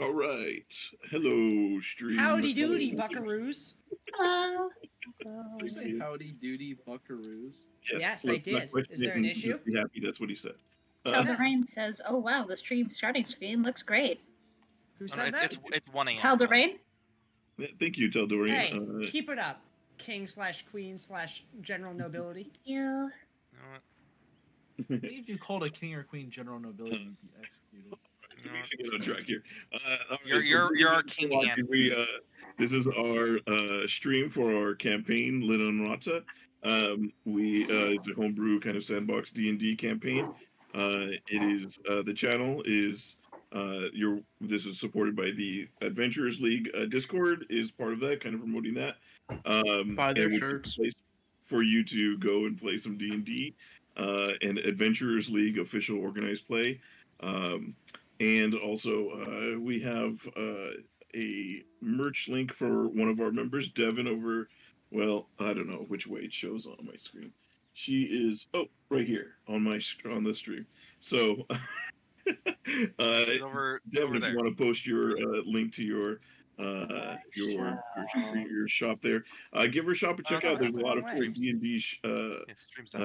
All right. Hello, stream. Howdy doody, buckaroos. Hello. Did you say howdy doody buckaroos? Yes, I let's not did. question Is there it an and issue? just be happy. That's what he said. Teldorain says, "Oh wow, the stream starting screen looks great." Who Oh, said no, that? it's 1 a.m. Teldorain. Thank you, Teldorian. Hey, keep it up, king/queen/general nobility. You. You know what? If you called a king or queen general nobility, you'd be executed. You know what? Get on track here. You're our king and this is our stream for our campaign, Linnunrata. It's a homebrew kind of sandbox D&D campaign. It is the channel is this is supported by the Adventurers League. Discord is part of that, kind of promoting that. Buy their and shirts for you to go and play some D&D. And Adventurers League official organized play. And also, we have a merch link for one of our members, Devin, over, well, I don't know which way it shows on my screen. She is, right here on the stream. So, over Devin, if there. you want to post your link to your shop there, give her a shop and check out. There's a lot of cool D&D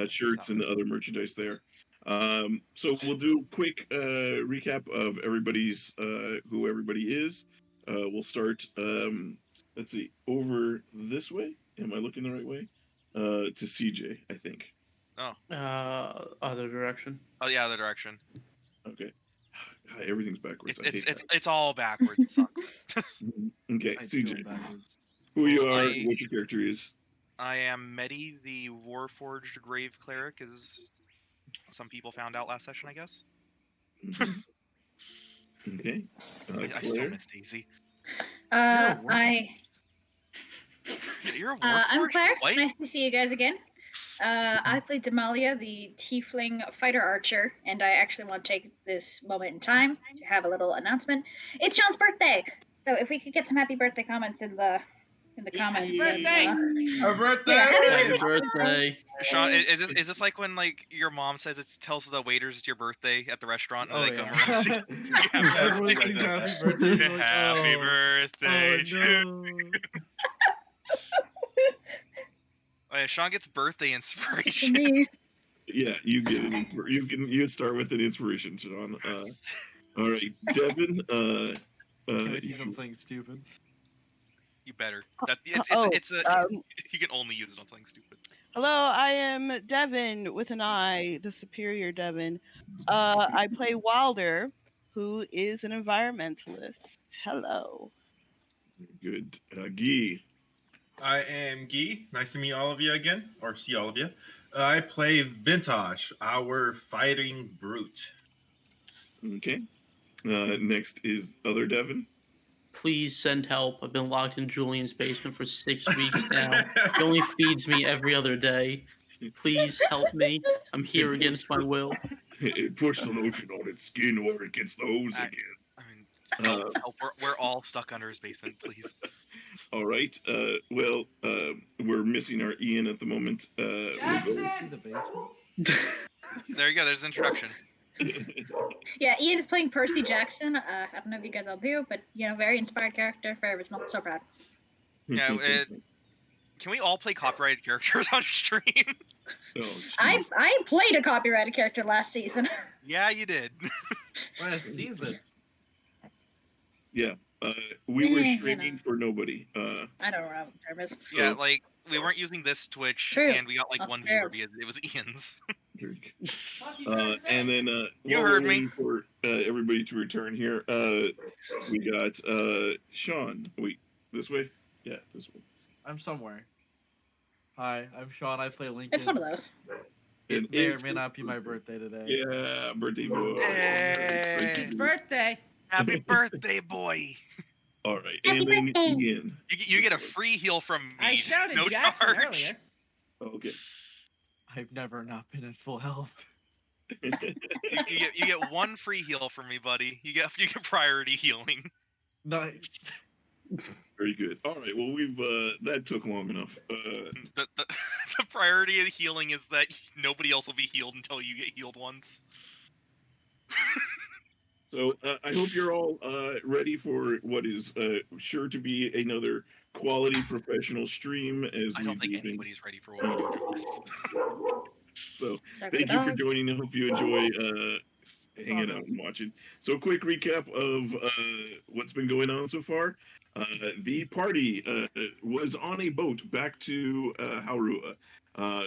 shirts and other merchandise there. So we'll do a quick recap of everybody's who everybody is. We'll start. Let's see, over this way. Am I looking the right way? To CJ, I think. Oh. Other direction. Oh yeah, other direction. Okay. Everything's backwards. It's all backwards. It sucks. Okay, I CJ. backwards. Who you are? What your character is? I am Medi, the Warforged Grave Cleric, as some people found out last session, I guess. Okay. I still miss Daisy. You're a Warforged? I'm Claire. What? Nice to see you guys again. I play Damalia, the Tiefling fighter archer, and I actually want to take this moment in time to have a little announcement. It's Sean's birthday, so if we could get some happy birthday comments in the comments. Happy birthday! Happy birthday! Yeah, Happy birthday! Sean, is this like when like your mom says it tells the waiters it's your birthday at the restaurant and they come around and sing Everyone sings happy birthday. You're like, happy birthday! Oh, no. Oh, yeah, Sean gets birthday to inspiration. me. Yeah, you get it. You start with an inspiration, Sean. All right, Devin. Can I use on something stupid? You better. You can only use it on something stupid. Hello, I am Devin with an I, the superior Devin. I play Wilder, who is an environmentalist. Hello. Good. Guy. I am Guy. Nice to meet all of you again, or see all of you. I play Vintash, our fighting brute. Okay. Next is other Devin. Please send help. I've been locked in Julian's basement for 6 weeks now. He only feeds me every other day. Please help me. I'm here against my will. It puts the lotion on its skin or it gets the hose again. I mean, help. We're all stuck under his basement, please. All right. We're missing our Ian at the moment. See the basement? There you go. There's an introduction. Yeah, Ian is playing Percy Jackson. I don't know if you guys all do, but very inspired character for original. So proud. Yeah. Can we all play copyrighted characters on stream? Oh, I played a copyrighted character last season. Yeah, you did. Last season. Yeah. We were streaming for nobody. I don't know what purpose. Yeah, like we weren't using this Twitch, True. and we got like one viewer because it was Ian's. And then you heard me. For everybody to return here, we got Sean. Wait, this way? Yeah, this way. I'm somewhere. Hi, I'm Sean. I play Lincoln. It's one of those. It may or may not be my birthday today. Yeah, birthday boy. Hey. It's his birthday. Happy birthday, boy! All right, Happy and then birthday. Ian. You get a free heal from me. I shouted no Jackson charge. earlier. Okay. I've never not been at full health. You get one free heal from me, buddy. You get priority healing. Nice. Very good. All right. Well, we've that took long enough. The priority of the healing is that nobody else will be healed until you get healed once. So I hope you're all ready for what is sure to be another quality professional stream as I we don't think do things. anybody's ready for what we do. So Sorry for thank the you for dogs. joining. I hope you enjoy hanging Love out and watching. So quick recap of what's been going on so far. The party was on a boat back to Haurua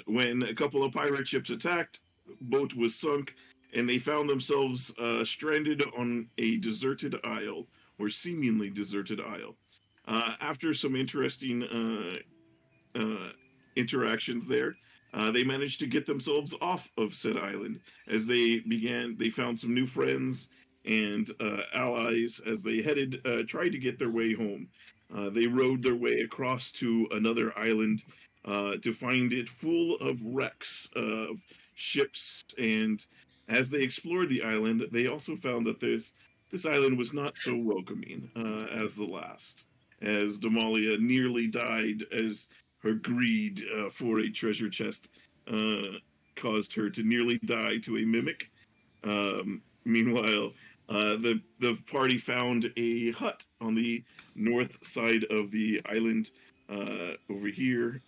when a couple of pirate ships attacked. Boat was sunk, and they found themselves stranded on a deserted isle, or seemingly deserted isle. After some interesting uh, interactions there, they managed to get themselves off of said island as they found some new friends and allies as they tried to get their way home. They rowed their way across to another island to find it full of wrecks of ships. And as they explored the island, they also found that this island was not so welcoming as the last, as Damalia nearly died as her greed for a treasure chest caused her to nearly die to a mimic. Meanwhile, the party found a hut on the north side of the island over here,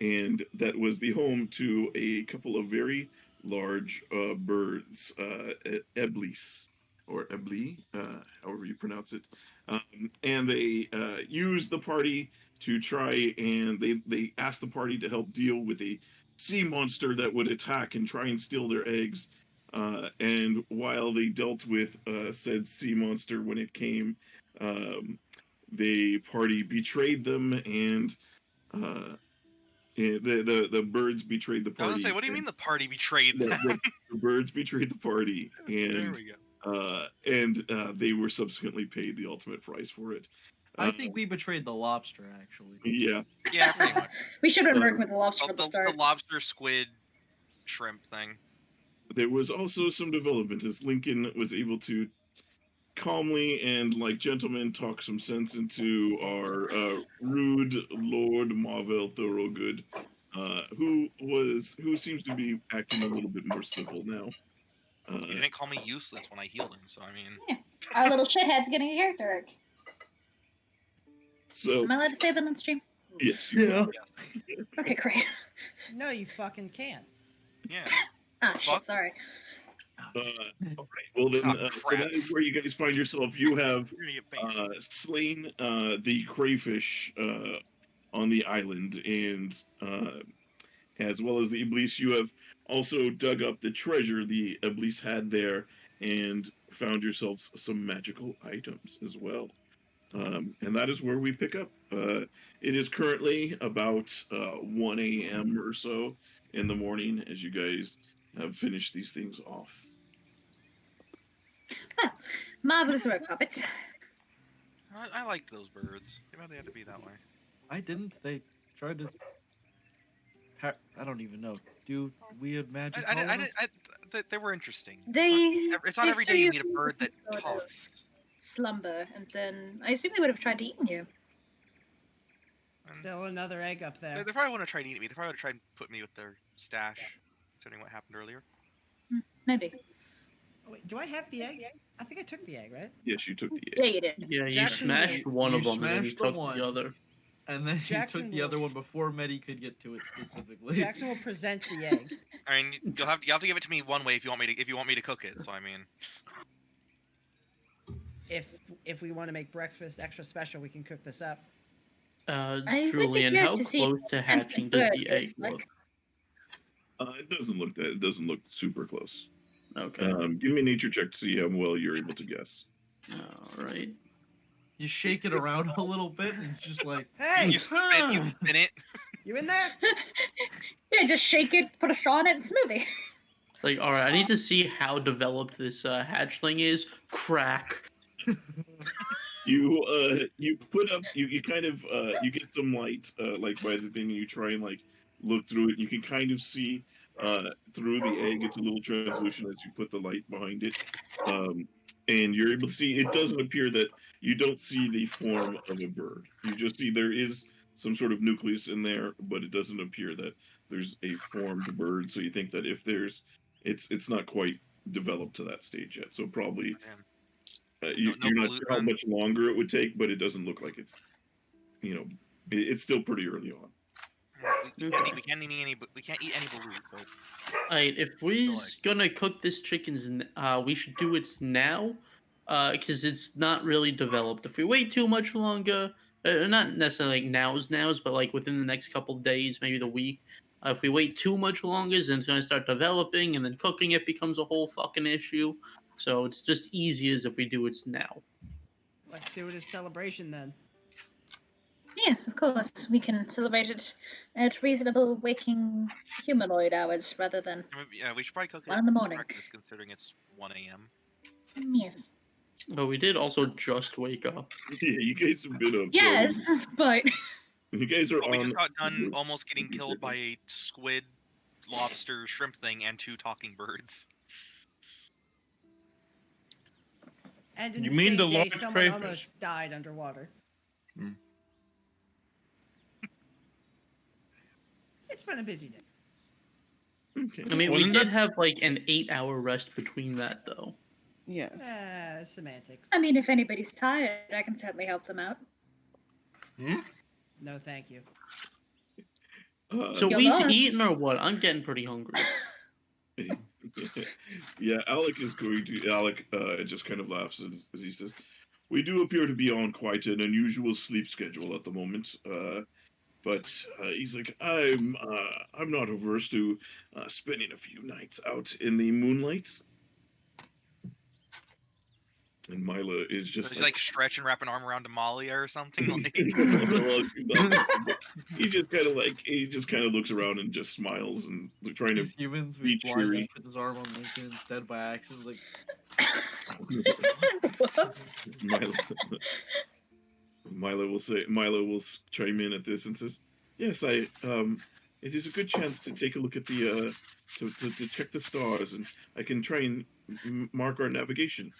and that was the home to a couple of very large birds, eblis or ebli, however you pronounce it. And they used the party to try, and they asked the party to help deal with a sea monster that would attack and try and steal their eggs. And while they dealt with said sea monster when it came, um, the party betrayed them, and the birds betrayed the I was gonna say, party. what do you And mean the party betrayed them? the birds betrayed the party, There and we go. they were subsequently paid the ultimate price for it. I think we betrayed the lobster, actually. Yeah. Yeah, pretty much. We should have been Uh, working with the lobster from the The start. lobster, squid, shrimp thing. There was also some development as Lincoln was able to calmly and like gentlemen talk some sense into our rude Lord Marvel Thorogood, who seems to be acting a little bit more civil now. He didn't call me useless when I healed him, so I mean. Our little shithead's getting a character arc. So Am I allowed to say that on stream? yes, Yeah. Yes. Okay, great. No, you fucking can't. Yeah. Ah, Fuck. shit, sorry. all right. Well then, Oh, so crap. that is where you guys find yourself. You have You're gonna get banned. slain the crayfish on the island, and as well as the Iblis, you have also dug up the treasure the Iblis had there and found yourselves some magical items as well. And that is where we pick up. It is currently about 1 a.m. or so in the morning as you guys have finished these things off. Ah, marvelous work, puppets. I liked those birds. Why they had to be that way? I didn't. They tried to. I don't even know. Do weird magic? They were interesting. They It's not every saw day you you meet a bird that sort of talks. slumber, and then I assume they would have tried to eat you. Still another egg up there. They probably wouldn't have tried to eat me. They probably would have tried to put me with their stash, considering what happened earlier. Maybe. Oh, wait, do I have the egg? I think I took the egg, right? Yes, you took the Yeah, egg. you did. Yeah, you Jackson, smashed one of you them and then you smashed the took one. the other. And then Jackson you took the will- other one before Medi could get to it specifically. Jackson will present the egg. I mean, you have to give it to me one way if you want me to cook it. So I mean, If we want to make breakfast extra special, we can cook this up. I would be Julian, curious how to see close to what hatching the does bird the egg tastes like. look? It doesn't look that. It doesn't look super close. Okay. Give me a nature check to see how well you're able to guess. All right. You shake it around a little bit and it's just like, Hey, you spin it. you in there? Yeah, just shake it, put a straw in it, and smoothie. Like, all right, I need to see how developed this hatchling is. Crack. You put up you kind of you get some light like by the thing, you try and like look through it. You can kind of see through the egg. It's a little translucent as you put the light behind it, and you're able to see. It doesn't appear that you don't see the form of a bird. You just see there is some sort of nucleus in there, but it doesn't appear that there's a formed bird. So you think that if there's it's not quite developed to that stage yet. So probably Man. you're not balut sure how then? much longer it would take, but it doesn't look like it's it's still pretty early on. We can't eat any balut, but Alright, if we're gonna cook this chickens, we should do it now, because it's not really developed. If we wait too much longer, not necessarily like nows, but like within the next couple days, maybe the week, if we wait too much longer, then it's gonna start developing, and then cooking it becomes a whole fucking issue. So it's just easiest if we do it now. Let's do it as celebration then. Yes, of course. We can celebrate it at reasonable waking humanoid hours rather than yeah, we should probably cook it 1 in the morning. breakfast, considering it's 1 a.m. Yes. But we did also just wake up. Yeah, you guys have been up. Yes, but You guys are But we on. just got done almost getting killed by a squid, lobster, shrimp thing, and 2 talking birds. And in You the mean same the day, large someone crayfish? almost died underwater. Hmm. It's been a busy day. Okay. I mean, we Wasn't did that- have like an 8-hour rest between that, though. Yes. Semantics. I mean, if anybody's tired, I can certainly help them out. No, thank you. So You're we lost. eating or what? I'm getting pretty hungry. Yeah, Alec is going to. Alec just kind of laughs as he says, "We do appear to be on quite an unusual sleep schedule at the moment. But he's like, I'm not averse to spending a few nights out in the moonlight." And Mila is just Does he like stretch and wrap an arm around Damalia or something? Like, Well, he just kind of looks around and just smiles and trying to These humans, be we blind cheery. just put his arm on Lincoln instead by accident. Like, Whoops. Mila will chime in at this and says, "Yes, it is a good chance to take a look at the to check the stars, and I can try and mark our navigation."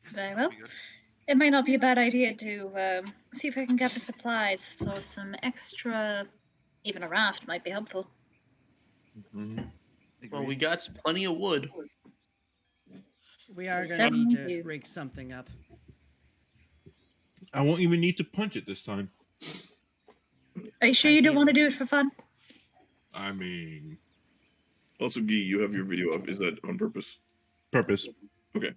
Very well. It might not be a bad idea to see if I can gather supplies for some extra. Even a raft might be helpful. Well, we got plenty of wood. We are going to Certainly need to do. rig something up. I won't even need to punch it this time. Are you sure you don't want to do it for fun? I mean, Also, Guy, you have your video up. Is that on purpose? purpose. Okay.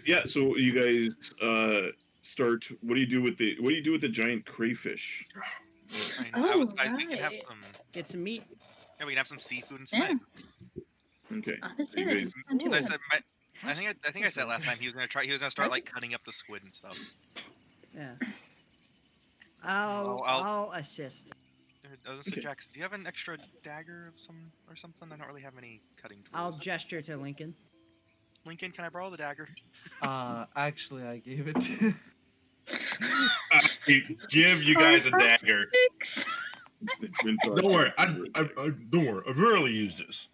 Yeah. So you guys start. What do you do with the giant crayfish? We can have some. Get some meat. Yeah, we can have some seafood and some Yeah. eggs. Okay. Honestly, You that guys- does sound too I good. said, I think I said last time he was gonna start like cutting up the squid and stuff. Yeah. I'll assist. I was gonna say, Jackson, do you have an extra dagger of something? I don't really have any cutting tools. I'll gesture to Lincoln. Lincoln, can I borrow the dagger? Actually, I gave it to. I give you guys a dagger. Don't worry. Don't worry. I've rarely used this.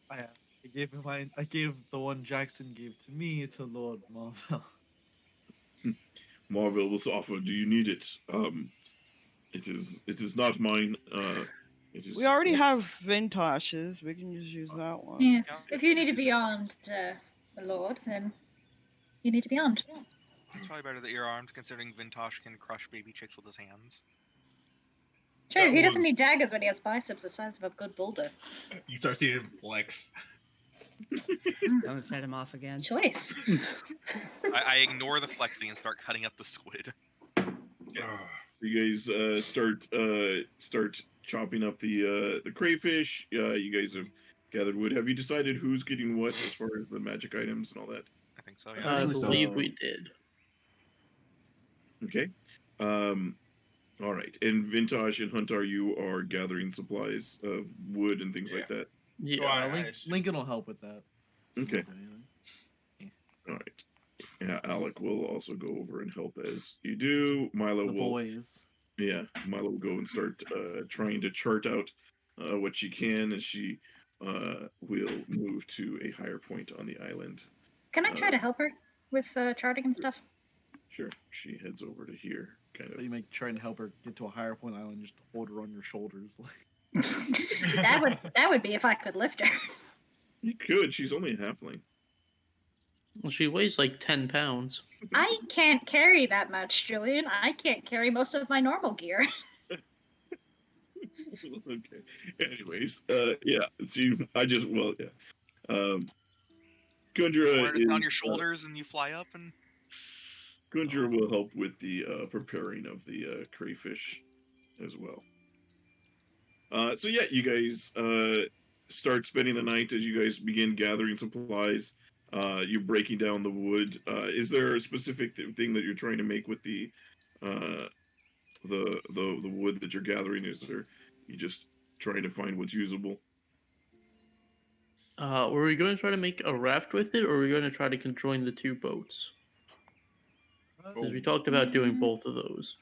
I gave him mine. I gave the one Jackson gave to me to Lord Marvel. Marvel was offered. Do you need it? It is not mine. It is. We already have Vintash's. We can just use that one. Yes. If you need to be armed, my lord, then you need to be armed. It's probably better that you're armed, considering Vintash can crush baby chicks with his hands. True, That he doesn't was- need daggers when he has biceps the size of a good boulder. You start seeing him flex. Don't set him off again. Choice. I ignore the flexing and start cutting up the squid. You guys start chopping up the crayfish. You guys have gathered wood. Have you decided who's getting what as far as the magic items and all that? I think so, I yeah. believe we did. Okay. All right. And Vintash and Huntar, you are gathering supplies of wood and things like that. Yeah. Lincoln will help with that. Okay. All right. Yeah, Alec will also go over and help as you do. Milo The will. boys. Yeah, Milo will go and start trying to chart out what she can, and she will move to a higher point on the island. Can I try to help her with charting and stuff? Sure. She heads over to here. kind So you of. might try and help her get to a higher point island, just hold her on your shoulders. That would be if I could lift her. You could. She's only a halfling. Well, she weighs like 10 pounds. I can't carry that much, Julian. I can't carry most of my normal gear. Okay. Anyways, yeah. Yeah. Gundra Wearing it is on your shoulders and you fly up and. Gundra will help with the preparing of the crayfish as well. So yeah, you guys start spending the night as you guys begin gathering supplies. You're breaking down the wood. Is there a specific thing that you're trying to make with the wood that you're gathering? Is there you just trying to find what's usable? Were we going to try to make a raft with it, or were we going to try to conjoin the two boats? Because we talked about doing both of those.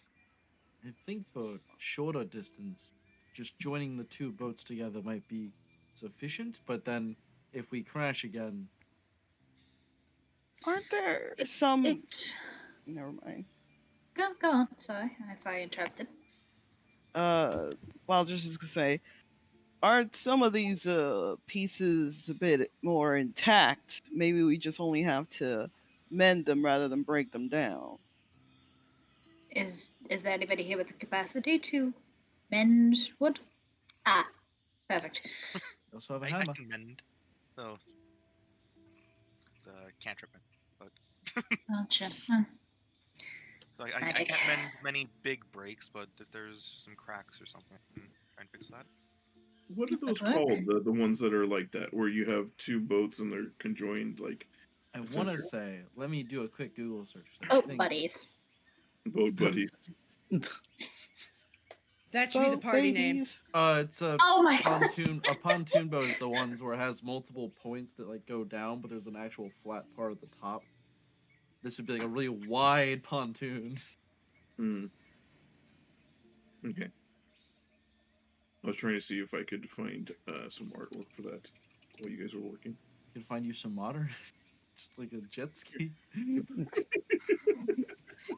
I think for shorter distance, just joining the two boats together might be sufficient. But then, if we crash again, Aren't there It- some? it- Never mind. Go on. Sorry if I interrupted. Well, just to say, aren't some of these pieces a bit more intact? Maybe we just only have to mend them rather than break them down. Is there anybody here with the capacity to mend wood? Ah, perfect. we also have a I hammer. can mend. Oh. The cantrip. But Gotcha. so I Magic. can't mend many big breaks, but if there's some cracks or something, I can try and fix that. What are those Okay. called? The ones that are like that, where you have two boats and they're conjoined, like I want to center. say, let me do a quick Google search. Oh, I think- buddies. boat buddies. That should be the Boat party name. babies. It's a Oh my god. pontoon. A pontoon boat is the ones where it has multiple points that like go down, but there's an actual flat part at the top. This would be like a really wide pontoon. Hmm. Okay. I was trying to see if I could find some artwork for that while you guys were working. You can find you some modern, just like a jet ski.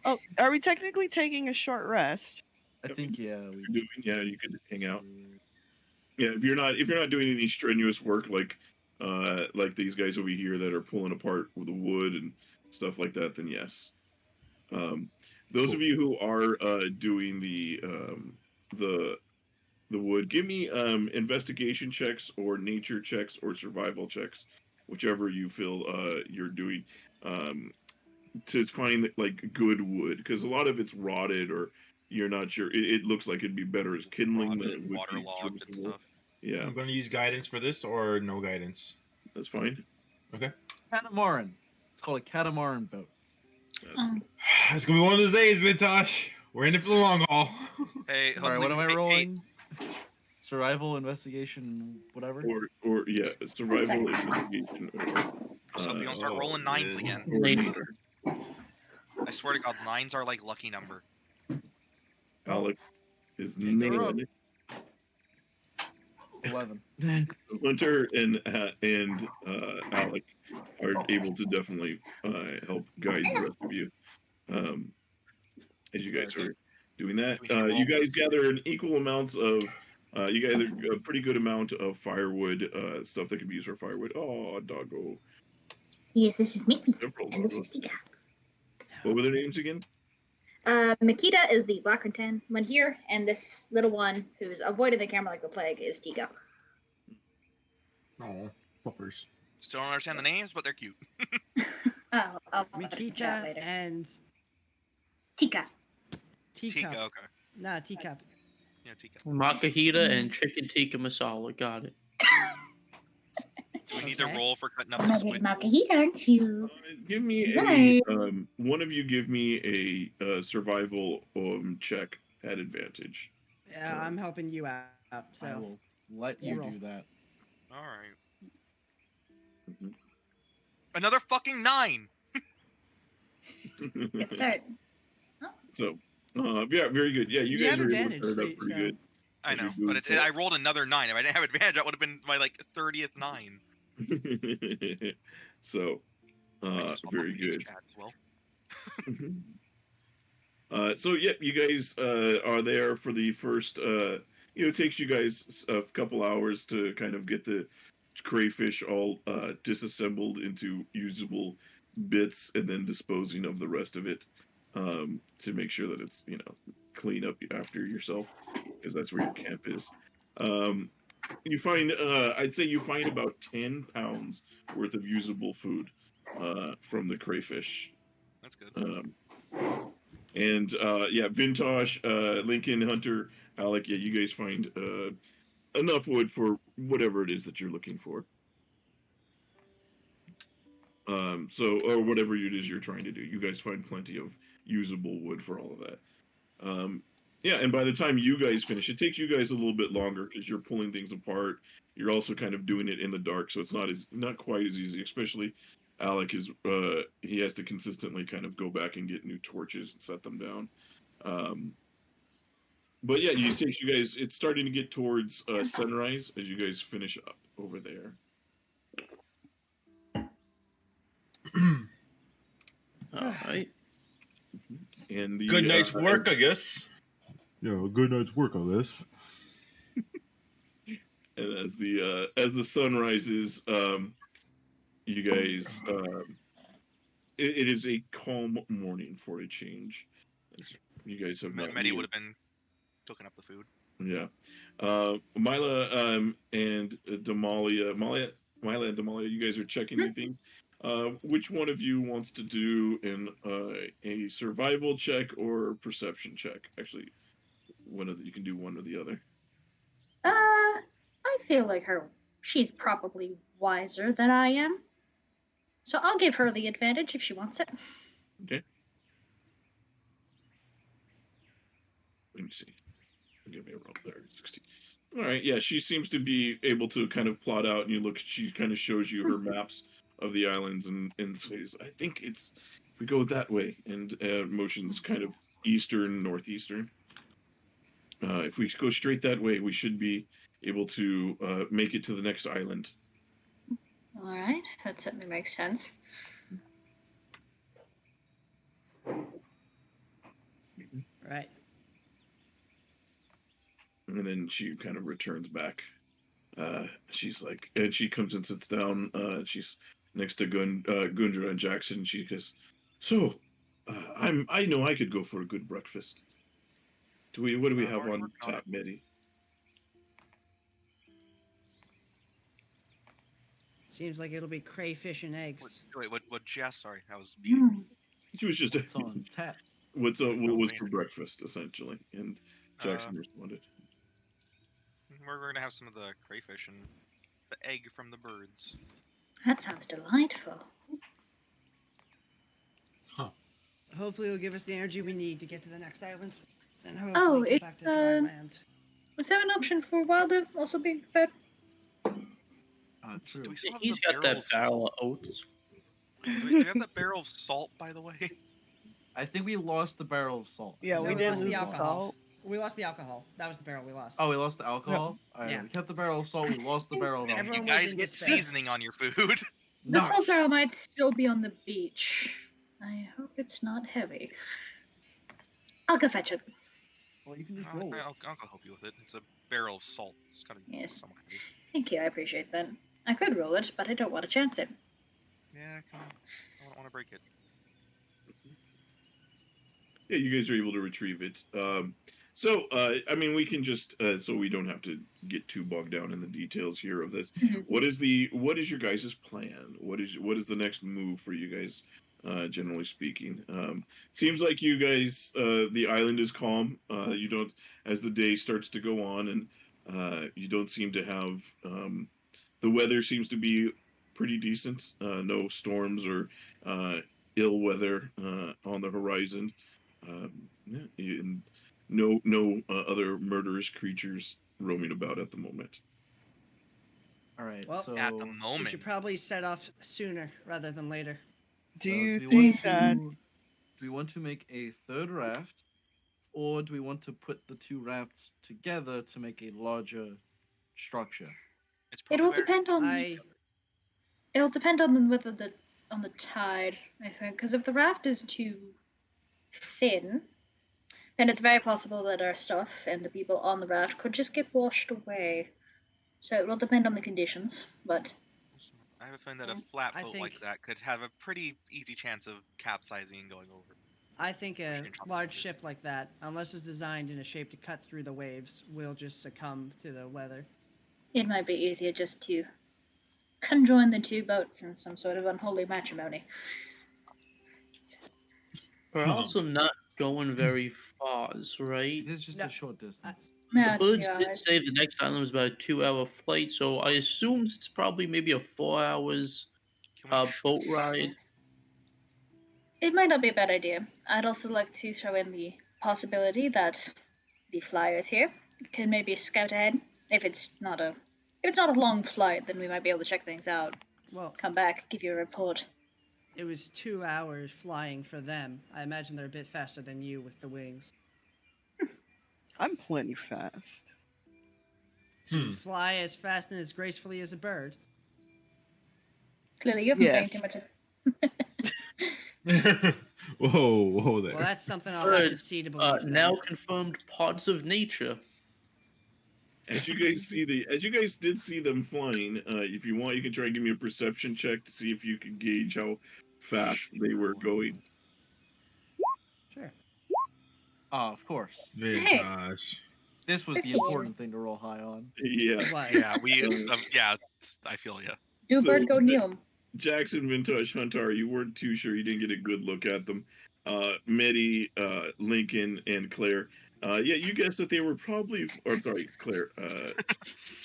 Oh, are we technically taking a short rest? I think yeah. You could hang out. Yeah, if you're not doing any strenuous work like these guys over here that are pulling apart with the wood and stuff like that, then yes. Those of you who are doing the wood, give me investigation checks or nature checks or survival checks, whichever you feel you're doing, to find like good wood, because a lot of it's rotted or you're not sure. It looks like it'd be better as kindling than it would be Waterlogged and serviceable. stuff. Yeah, I'm going to use guidance for this or no guidance. that's fine. Okay. Catamaran. It's called a catamaran boat. It's going to be one of those days, Vintash. We're in it for the long haul. Hey, All right, what am I hey, rolling? Survival, investigation, whatever. Or yeah, survival investigation. So we don't start rolling nines again. Or nature. I swear to God, nines are like lucky number. Alex is Take her up. nailed. 11. Hunter and Alec are able to definitely help guide the rest of you as you guys are doing that. You guys gather an equal amounts of you gather a pretty good amount of firewood, stuff that can be used for firewood. Oh, doggo. Yes, this is Mickey, Several and this doggos. is Tika. What were their names again? Makita is the black and tan one here, and this little one who's avoiding the camera like the plague is Tika. Oh, flippers. Still don't understand the names, but they're cute. I'll chat Mikita later. and Tika. teacup. Tika, okay. Nah, teacup. Yeah, Tika. Makahita and chicken tikka masala. Got it. We need to Okay. roll for cutting up I'm the a squid. Makahita, aren't you? Give me Right. a one of you give me a survival check at advantage. Yeah, I'm helping you out. I So will let you Roll. do that. All right. Mhm. Another fucking 9. Good start. So, yeah, very good. Yeah, you You guys have are able to advantage, turn it so- up pretty so- good. I As know, you're doing but so. I rolled another 9. If I didn't have advantage, that would have been my like 30th 9. So, I just very want to good. chat as well. So yeah, you guys are there for the first. It takes you guys a couple hours to kind of get the crayfish all disassembled into usable bits, and then disposing of the rest of it to make sure that it's clean up after yourself, because that's where your camp is. Um, you find I'd say you find about 10 pounds worth of usable food from the crayfish. That's good. And yeah, Vintash, Lincoln, Hunter, Alec, yeah, you guys find enough wood for whatever it is that you're looking for. So, or whatever it is you're trying to do, you guys find plenty of usable wood for all of that. Yeah, and by the time you guys finish, it takes you guys a little bit longer because you're pulling things apart. You're also kind of doing it in the dark, so it's not quite as easy. Especially Alec is he has to consistently kind of go back and get new torches and set them down. Um, but yeah, it takes you guys. It's starting to get towards sunrise as you guys finish up over there. All right. And the Good night's work, I guess. Yeah, a good night's work on this. And as the sun rises, you guys, it is a calm morning for a change. As you guys have not. Medi would have been cooking up the food. Yeah, Mila and Damalia, Mila and Damalia, you guys are checking the things. Which one of you wants to do a survival check or perception check? Actually, you can do one or the other. I feel like she's probably wiser than I am. So I'll give her the advantage if she wants it. Okay. Let me see. Give me a roll there. 16. All right. Yeah, she seems to be able to kind of plot out, and she kind of shows you her maps of the islands and says, I think it's if we go that way, and motions kind of eastern, northeastern. If we go straight that way, we should be able to make it to the next island. All right, that certainly makes sense. Right. And then she kind of returns back. She's like, and she comes and sits down. She's next to Gundra and Jackson. She goes, so, I know I could go for a good breakfast. What do we have on tap, Medi? Seems like it'll be crayfish and eggs. Wait, what? Jess? Sorry, that was She was just It's on tap. what was for breakfast essentially, and Jackson responded. We're gonna have some of the crayfish and the egg from the birds. That sounds delightful. Huh. Hopefully it'll give us the energy we need to get to the next island. And hopefully get back to dry land. Was there an option for Wilder also being fed? True. He's got that barrel of oats. Do we have that barrel of salt, by the way? I think we lost the barrel of salt. Yeah, we did lost lose the the alcohol. salt. We lost the alcohol. That was the barrel we lost. Oh, we lost the alcohol? Alright, Yeah. we kept the barrel of salt, we lost the barrel of alcohol. Everyone You was guys in get despair. seasoning on your food. The Nice. salt barrel might still be on the beach. I hope it's not heavy. I'll go fetch it. Well, you can just I'll roll. go help you with it. It's a barrel of salt. It's kind of Yes. somewhat heavy. Thank you, I appreciate that. I could roll it, but I don't want to chance it. Yeah, come on. I don't want to break it. Yeah, you guys are able to retrieve it. I mean, we can just so we don't have to get too bogged down in the details here of this. Mhm. What is your guys' plan? What is the next move for you guys? Generally speaking, seems like you guys the island is calm. You don't as the day starts to go on, and you don't seem to have the weather seems to be pretty decent. No storms or ill weather on the horizon. And no other murderous creatures roaming about at the moment. Alright, Well, so At the We moment, should probably set off sooner rather than later. Do you we think want that? do we want to make a third raft, or do we want to put the two rafts together to make a larger structure? it's It probably will better. depend on. I It'll depend on whether on the tide, I think. Because if the raft is too thin, And it's very possible that our stuff and the people on the raft could just get washed away. So it will depend on the conditions, but I have a feeling that a flat I boat like think- that could have a pretty easy chance of capsizing and going over. I think a Pushing top large of it. ship like that, unless it's designed in a shape to cut through the waves, will just succumb to the weather. it might be easier just to conjoin the two boats in some sort of unholy matrimony. We're Huh. also not going very far, right? It is just No, a short distance. No, The it's a few birds did hours. say the next island was about a 2-hour flight, so I assume it's probably maybe a 4 hours Can we boat ride. It might not be a bad idea. I'd also like to throw in the possibility that the flyers here can maybe scout ahead. If it's not a long flight, then we might be able to check things out. Well, Come back, give you a report. it was 2 hours flying for them. I imagine they're a bit faster than you with the wings. I'm plenty fast. You fly as fast and as gracefully as a bird. Clearly, you've been paying Yes. too much. Whoa there. Well, that's something I'll have to Birds, see to believe. then. now confirmed parts of nature. As you guys did see them flying, if you want, you can try and give me a perception check to see if you can gauge how fast they were going. Sure. Of course. Vintash. This was the 15. important thing to roll high on. Yeah. It was. Yeah, I feel ya. Do So, bird go neum? Jackson, Vintash, Huntar, you weren't too sure. You didn't get a good look at them. Medi, Lincoln, and Claire. Yeah, you guessed that they were probably, or sorry, Claire.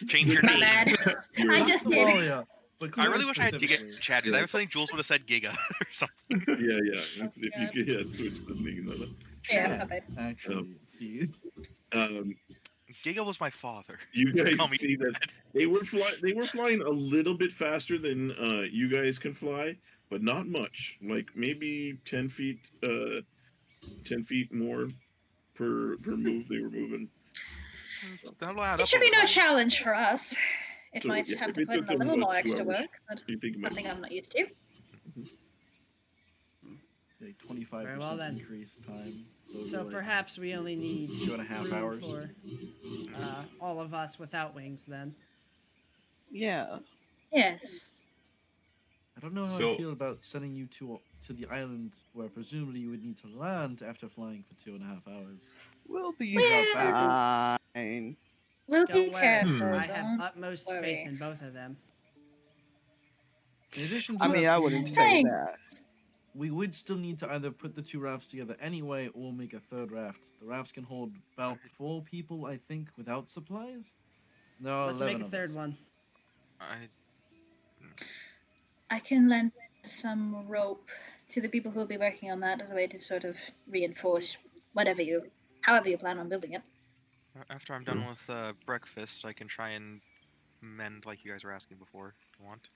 Change your My name. bad. You're- I just did. Damalia, but I Claire really wish I had specifically. Giga Chad, because I have a feeling Jules would have said Giga or something. Yeah. If you God. could, switch the name of it. Yeah, my bad. Actually, see. Giga was my father. You guys Call me see that they were flying a little bit faster than you guys can fly, but not much. Like maybe 10 feet, 10 feet more per move they were moving. That'll add It up should be over no time. challenge for us. It So, might yeah, have if to it put in took a them little about more 2 extra hours, work, but you think about something I'm not used to. A 25% Very well then. increase time. So really, perhaps we only need 2.5 room hours. for all of us without wings then. Yeah. Yes. I don't know how So- I feel about sending you to the island where presumably you would need to land after flying for 2.5 hours. We'll be Well- fine. We'll Don't be worry. careful. I have Don't utmost worry. faith in both of them. In addition to I mean, that, I wouldn't say Thanks. that. we would still need to either put the two rafts together anyway or make a third raft. The rafts can hold about 4 people, I think, without supplies. No, Let's 11 make a of third us. one. I can lend some rope to the people who will be working on that as a way to sort of reinforce however you plan on building it. After I'm done with breakfast, I can try and mend like you guys were asking before, if you want.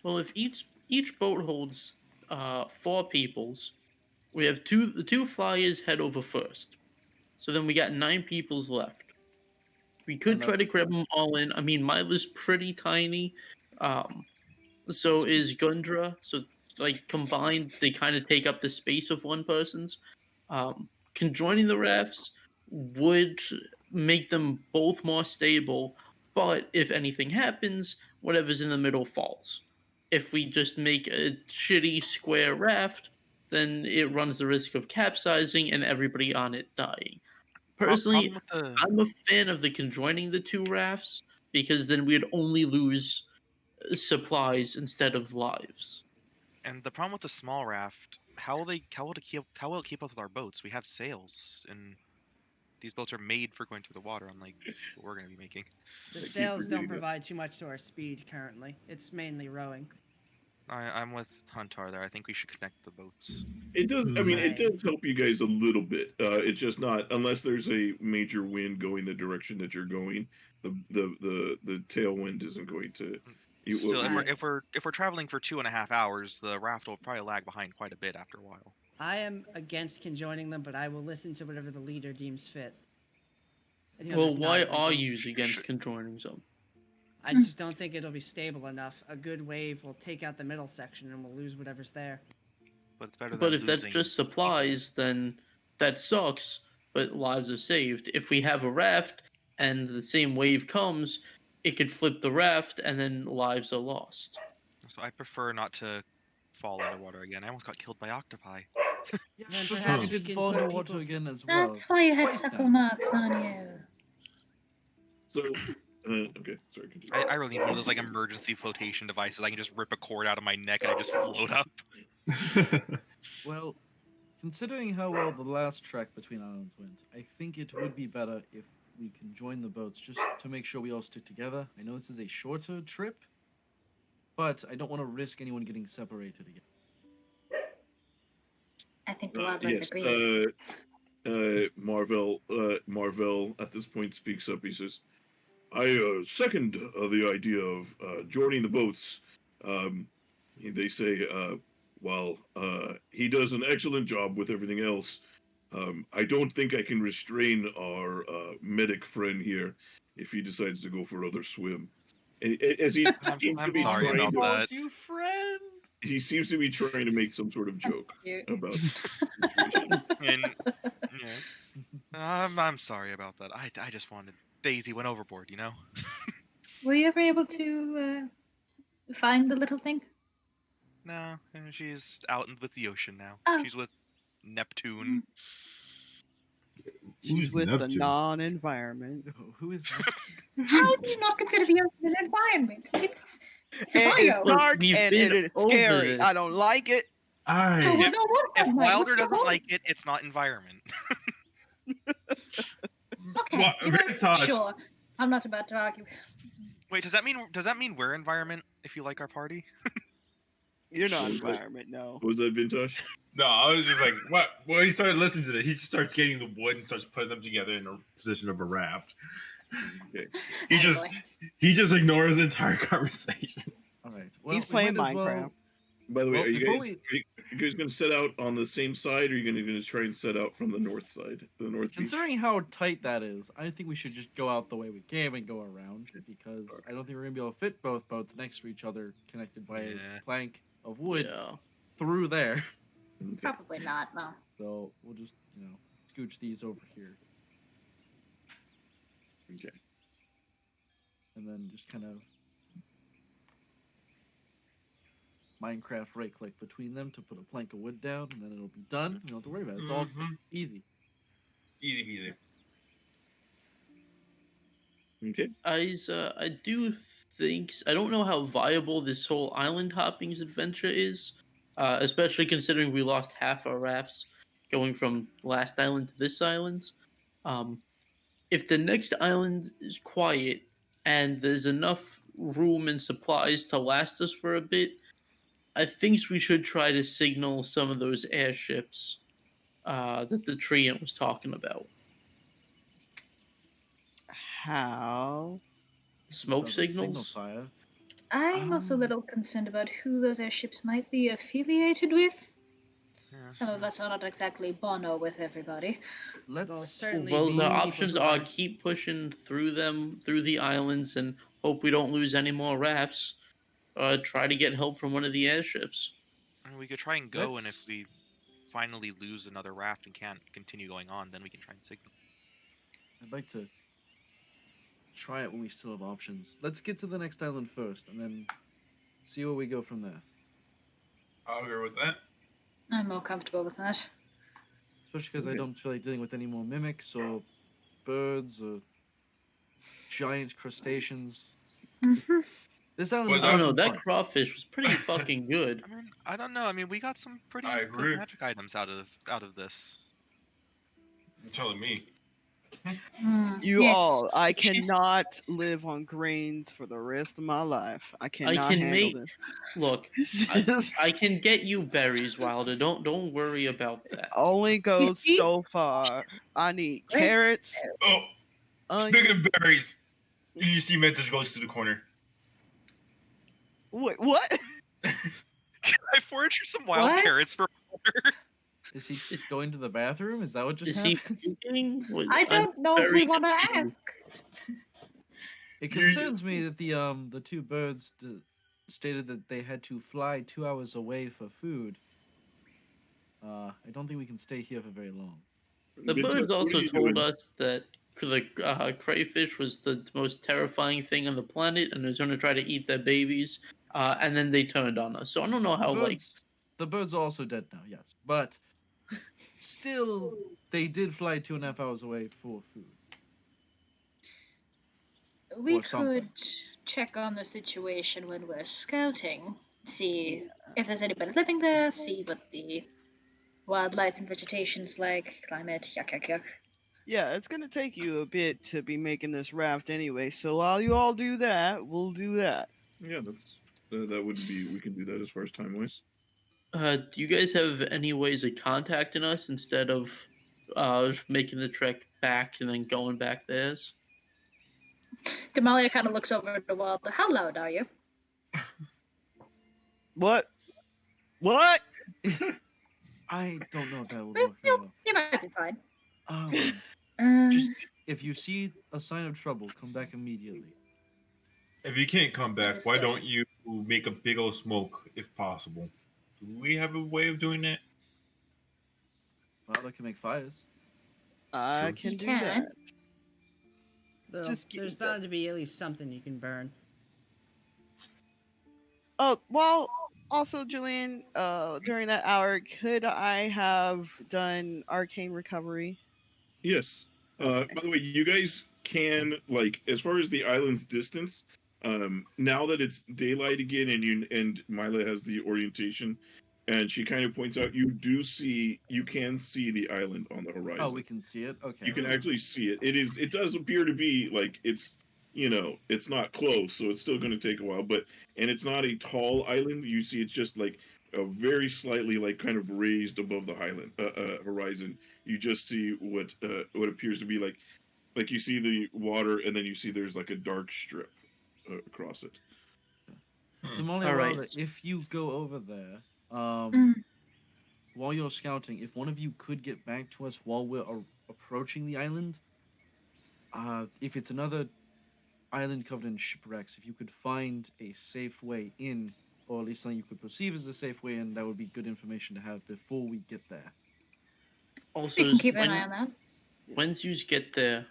Well, if each boat holds 4 peoples, we have the 2 flyers head over first. So then we got 9 peoples left. We could And try that's to grab them all in. I mean, Mila's pretty tiny. So is Gundra. So like combined, they kind of take up the space of one person's. Conjoining the rafts would make them both more stable, but if anything happens, whatever's in the middle falls. If we just make a shitty square raft, then it runs the risk of capsizing and everybody on it dying. Personally, Problem with the I'm a fan of the conjoining the 2 rafts because then we'd only lose supplies instead of lives. and the problem with the small raft, how will it keep up with our boats? We have sails, and these boats are made for going through the water, unlike what we're going to be making. The I keep sails don't forgetting that. provide too much to our speed currently. It's mainly rowing. I'm with Huntar there. I think we should connect the boats. It does. I mean, it Right. does help you guys a little bit. It's just not unless there's a major wind going the direction that you're going. The tailwind isn't going to. Still, Right. if we're traveling for 2.5 hours, the raft will probably lag behind quite a bit after a while. I am against conjoining them, but I will listen to whatever the leader deems fit. And he'll Well, just why nod at are Lincoln. you against conjoining them? I just don't think it'll be stable enough. A good wave will take out the middle section and we'll lose whatever's there. But it's better But than if that's losing just supplies, then that sucks. but lives are saved. If we have a raft and the same wave comes, it could flip the raft and then lives are lost. So I prefer not to fall underwater again. I almost got killed by octopi. Yeah, Then but perhaps we we did can fall put underwater people. again as well. That's why you had Twice suckle now. marks on you. So, okay, sorry, continue. I really need one of those like emergency flotation devices. I can just rip a cord out of my neck and I just float up. Well, considering how well the last trek between islands went, I think it would be better if we can join the boats just to make sure we all stick together. I know this is a shorter trip, but I don't want to risk anyone getting separated again. I think the wildlife Yes, agrees. Marvel at this point speaks up. He says, I second the idea of joining the boats. They say, while he does an excellent job with everything else, I don't think I can restrain our medic friend here if he decides to go for another swim. As he seems to I'm be sorry trying about to, that. You friend. he seems to be trying to make some sort of joke Cute. about the situation. And yeah, I'm sorry about that. I just wanted Daisy went overboard, you know. Were you ever able to find the little thing? No, she's out with the ocean now. Oh. She's with Neptune. She's Who's with the Neptune? Oh, non-environment. who is that? How do you not consider the ocean an environment? It's a It is bio. Look, dark we've and been it is over scary. this. I don't like it. Oh, I well, no wonder. If Mike. Wilder What's your doesn't problem? like it, it's not environment. Okay, What, you know, Vintash? sure. I'm not about to argue. Wait, does that mean we're environment if you like our party? You're not What was that? environment, no. What was that, Vintage? No, I was just like, what? Well, he started listening to this. He just starts getting the wood and starts putting them together in a position of a raft. Okay. He Attaboy. just ignores the entire conversation. All right. Well, He's we might playing as well- Minecraft. By the way, Well, are you before guys going to set out on the same side, or are you going to try and set out from the north side, the north beach? Considering how tight that is, I think we should just go out the way we came and go around, because I don't think we're gonna be able to fit both boats next to each other, connected by Yeah. a plank of wood Yeah. through there. Okay. Probably not, no. So we'll just, scooch these over here, Okay. and then just kind of Minecraft right-click between them to put a plank of wood down, and then it'll be done. You don't have to worry about it. It's all Mhm. easy. Easy peasy. Okay. I do think I don't know how viable this whole island hopping adventure is, especially considering we lost half our rafts going from last island to this island. If the next island is quiet and there's enough room and supplies to last us for a bit, I think we should try to signal some of those airships that the Treant was talking about. How? Smoke Sounds like signals? fire. I'm also a little concerned about who those airships might be affiliated with. Yeah. Some of us are not exactly Bono with everybody. There'll Let's certainly Well, be the people options who are keep pushing through the islands, and hope we don't lose any more rafts. Try to get help from one of the airships. I mean, we could try and go, and if Let's- we finally lose another raft and can't continue going on, then we can try and signal. I'd like to try it when we still have options. Let's get to the next island first, and then see where we go from there. I'll agree with that. I'm more comfortable with that. Especially because I Okay. don't feel like dealing with any more mimics or birds or giant crustaceans. Mm-hmm. This island Was is I don't know. having That fun. crawfish was pretty fucking good. I mean, I don't know. I mean, we got some pretty I good agree. magic items out of this. You're telling me. You Yes. all, I cannot live on grains for the rest of my life. I cannot can handle make- this. Look, I can get you berries, Wilder. Don't worry about that. Only goes see? so far. I need Right. carrots. Oh, speaking of berries, you see Vintash goes to the corner. Wait, what? Can I forage you some wild What? carrots for water? Is he just going to the bathroom? Is that what just Is he happened? puking? I don't know if we very want to confused. ask. It You- concerns me that the two birds stated that they had to fly 2 hours away for food. I don't think we can stay here for very long. The Vintash, birds what are also you told doing? us that the crayfish was the most terrifying thing on the planet, and was going to try to eat their babies. And then they turned on us. So I don't know how The birds are also dead now, yes. But still, they did fly 2.5 hours away for food. We Or something. could check on the situation when we're scouting, see if there's anybody living there, see what the wildlife and vegetation's like, climate, yuck, yuck, yuck. Yeah, it's gonna take you a bit to be making this raft anyway. So while you all do that, we'll do that. Yeah, that would be. We can do that as far as time wise. Do you guys have any ways of contacting us instead of making the trek back and then going back theirs? Damalia kind of looks over the wall. How loud are you? What? What? I don't know if that would work very well. You might be fine. Just if you see a sign of trouble, come back immediately. If you can't come back, why Understood. don't you make a big old smoke if possible? Do we have a way of doing that? Well, I can make fires. I Sure. can You do can. that. There's get bound to be at least something you can burn. Oh, well, also, Julian, during that hour, could I have done arcane recovery? Yes. Okay. By the way, you guys can, like, as far as the island's distance, now that it's daylight again, and Mila has the orientation, and she kind of points out, you can see the island on the horizon. Oh, we can see it. Okay. You can actually see it. It does appear to be like it's not close, so it's still going to take a while. And it's not a tall island. You see, it's just like a very slightly like kind of raised above the horizon. You just see what appears to be like you see the water, and then you see there's like a dark strip across it. Damalia, All right. if you go over there, Mm. while you're scouting, if one of you could get back to us while we're approaching the island, if it's another island covered in shipwrecks, if you could find a safe way in, or at least something you could perceive as a safe way in, that would be good information to have before we get there. Also, We can keep an eye on that. Once you get there,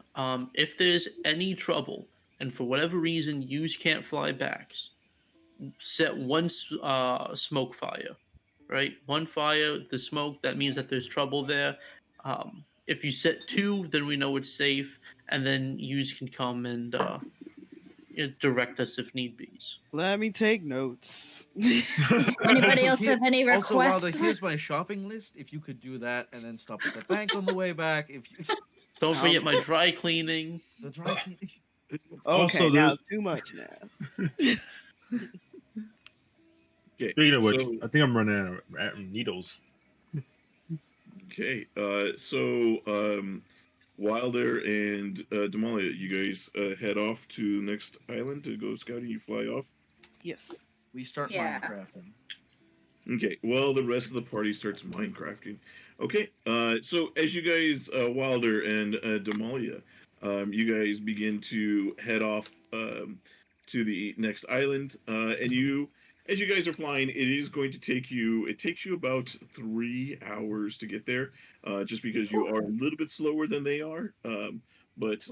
if there's any trouble, and for whatever reason you can't fly back, set one smoke fire, right? One fire, the smoke, that means that there's trouble there. If you set two, then we know it's safe, and then yous can come and direct us if need be. Let me take notes. Anybody else have any requests? Also, Wilder, here's my shopping list. If you could do that and then stop at the bank on the way back. If you don't forget my dry cleaning. The dry cleaning. Okay, now too much now. Okay. Speaking of which, I think I'm running out of needles. Okay. Wilder and Damalia, you guys head off to the next island to go scouting. You fly off. Yes. We start Minecrafting. Okay. Well, the rest of the party starts Minecrafting. Okay. So as you guys, Wilder and Damalia, you guys begin to head off to the next island, and as you guys are flying, it takes you about 3 hours to get there, just because you are a little bit slower than they are, but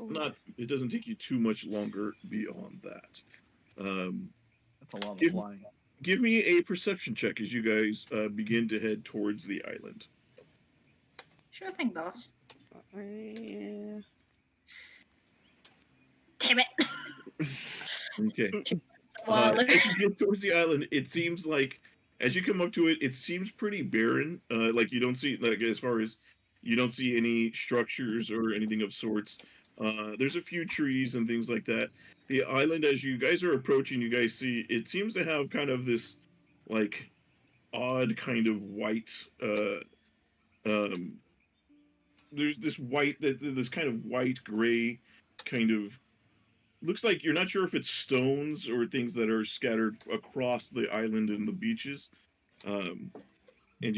it doesn't take you too much longer beyond that. That's a lot of flying. Give me a perception check as you guys begin to head towards the island. Sure thing, boss. Yeah. Damn it. Okay. Well, as you get towards the island, it seems like as you come up to it, it seems pretty barren. Like you don't see as far as you don't see any structures or anything of sorts. There's a few trees and things like that. The island, as you guys are approaching, you guys see it seems to have kind of this like odd kind of white. There's this kind of white gray kind of looks like you're not sure if it's stones or things that are scattered across the island and the beaches. And as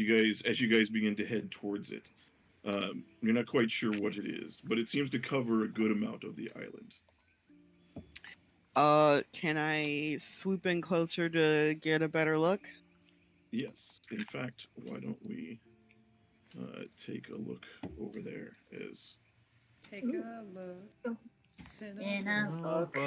you guys begin to head towards it, you're not quite sure what it is, but it seems to cover a good amount of the island. Can I swoop in closer to get a better look? Yes. In fact, why don't we take a look over there. As Take a look. In a book.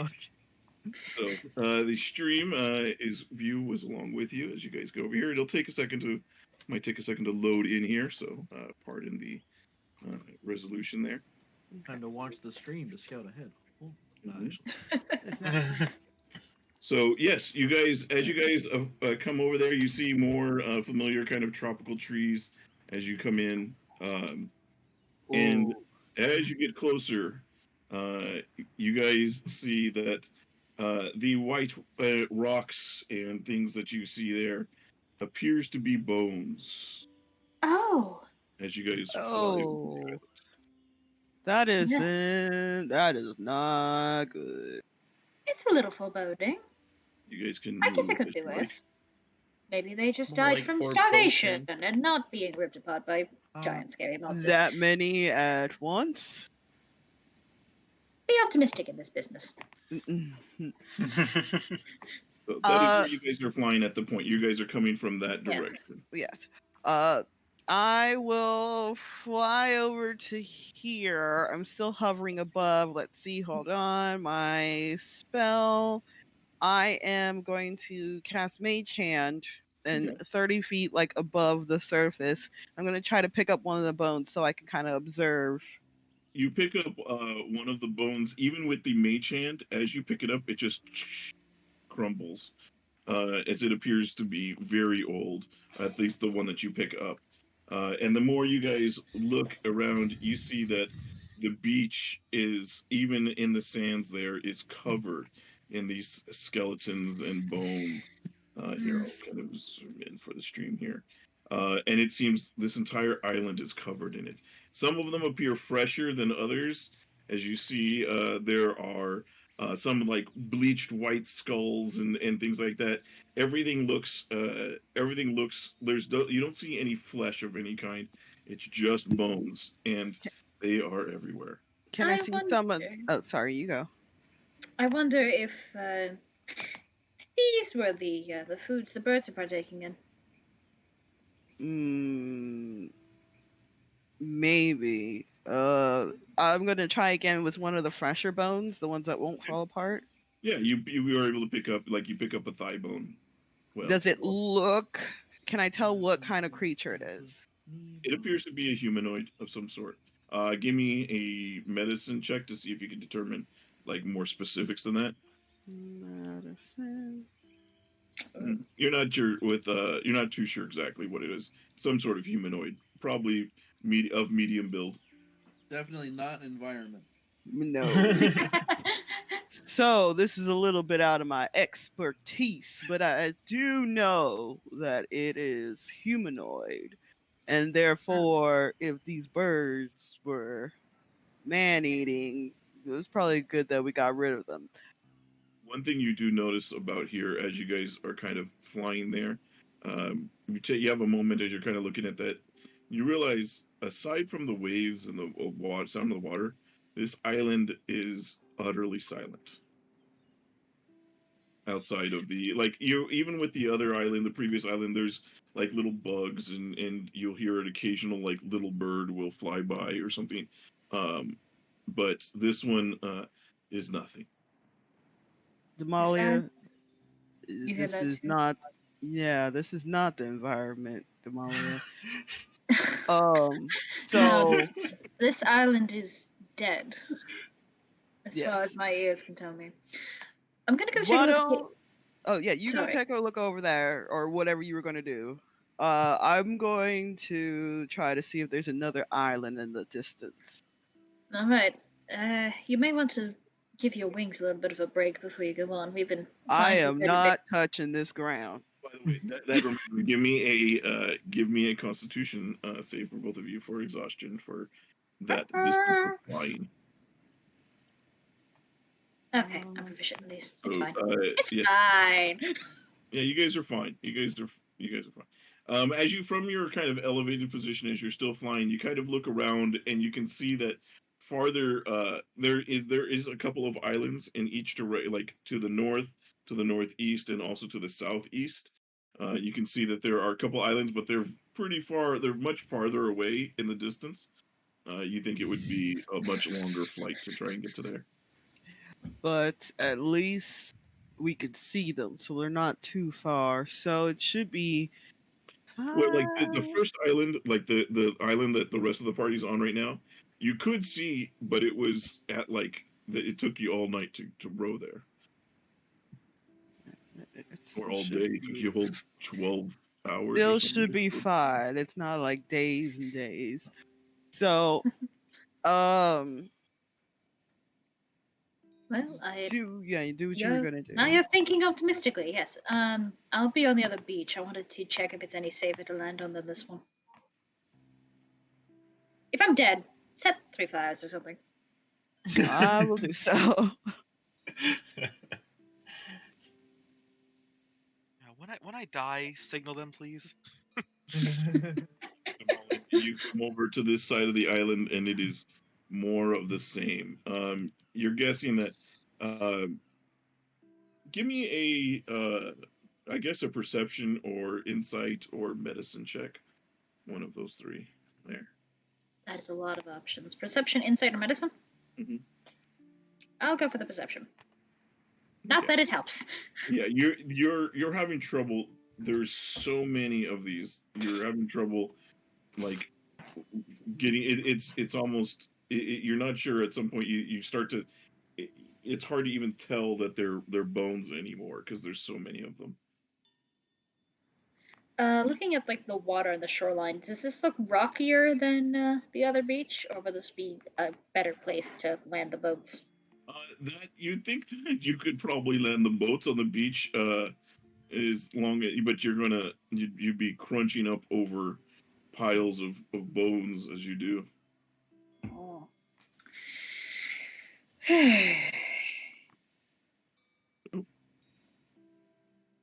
so, the stream is view was along with you as you guys go over here. It'll take a second to might take a second to load in here. So, pardon the resolution there. Time to watch the stream to scout ahead. Oh, So yes, you guys, as you guys come over there, you see more familiar kind of tropical trees as you come in, and as you get closer, you guys see that the white rocks and things that you see there appears to be bones. Oh. As you guys fly over the island. That isn't. That is not good. It's a little foreboding. You guys can. I guess it could be worse. Maybe they just died from starvation and not being ripped apart by giant scary monsters. That many at once? Be optimistic in this business. So that is where you guys are flying at the point. You guys are coming from that direction. Yes. I will fly over to here. I'm still hovering above. Let's see. Hold on. My spell. I am going to cast Mage Hand and 30 feet like above the surface. I'm going to try to pick up one of the bones so I can kind of observe. You pick up one of the bones, even with the Mage Hand. As you pick it up, it just crumbles, as it appears to be very old. At least the one that you pick up. And the more you guys look around, you see that the beach is, even in the sands there, is covered in these skeletons and bones. Here, I'll kind of zoom in for the stream here. And it seems this entire island is covered in it. Some of them appear fresher than others. As you see, there are some like bleached white skulls and things like that. Everything looks you don't see any flesh of any kind. It's just bones, and they are everywhere. Can I see someone? Oh, sorry, you go. I wonder if these were the foods the birds are partaking in. Maybe. I'm gonna try again with one of the fresher bones, the ones that won't fall apart. Yeah, you were able to pick up a thigh bone. Well, does it look? Can I tell what kind of creature it is? It appears to be a humanoid of some sort. Give me a medicine check to see if you can determine like more specifics than that. Medicine. You're not sure you're not too sure exactly what it is. Some sort of humanoid, probably medium build. Definitely not environment. No. So this is a little bit out of my expertise, but I do know that it is humanoid, and therefore, if these birds were man-eating, it was probably good that we got rid of them. One thing you do notice about here, as you guys are kind of flying there, you have a moment as you're kind of looking at that, you realize, aside from the waves and the sound of the water, this island is utterly silent. Outside of even with the other island, the previous island, there's like little bugs and you'll hear an occasional like little bird will fly by or something. But this one is nothing. Damalia, this is not the environment, Damalia. So this island is dead, as far as my ears can tell me. I'm gonna go take a look. Oh yeah, you go take a look over there, or whatever you were gonna do. I'm going to try to see if there's another island in the distance. All right. You may want to give your wings a little bit of a break before you go on. We've been. I am not touching this ground. By the way, that give me a Constitution save for both of you for exhaustion for that distance of flying. Okay, I'm proficient in these. It's fine. It's fine. Yeah, you guys are fine. You guys are fine. As you, from your kind of elevated position, as you're still flying, you kind of look around and you can see that farther, there is a couple of islands in each direction, like to the north, to the northeast, and also to the southeast. You can see that there are a couple islands, but they're pretty far. They're much farther away in the distance. You think it would be a much longer flight to try and get to there. But at least we could see them, so they're not too far. So it should be Well, like the first island, like the island that the rest of the party's on right now, you could see, but it was at like it took you all night to row there, or all day. It took you a whole 12 hours. Still or something. should be fine. It's not like days and days. So, Well, I do what you were gonna do. Now you're thinking optimistically. Yes. I'll be on the other beach. I wanted to check if it's any safer to land on than this one. If I'm dead, set 3 fires or something. I will do so. When I die, signal them, please. You come over to this side of the island, and it is more of the same. You're guessing that. Give me a, I guess a perception or insight or medicine check. One of those three. There. That is a lot of options. Perception, insight, or medicine? Mm-hmm. I'll go for the perception. Not that it helps. Yeah, you're having trouble. There's so many of these. You're having trouble, like getting it. It's almost. You're not sure. At some point, you start to. It's hard to even tell that they're bones anymore because there's so many of them. Looking at like the water and the shoreline, does this look rockier than the other beach, or would this be a better place to land the boats? That you'd think that you could probably land the boats on the beach, as long as, but you'd be crunching up over piles of bones as you do. Oh.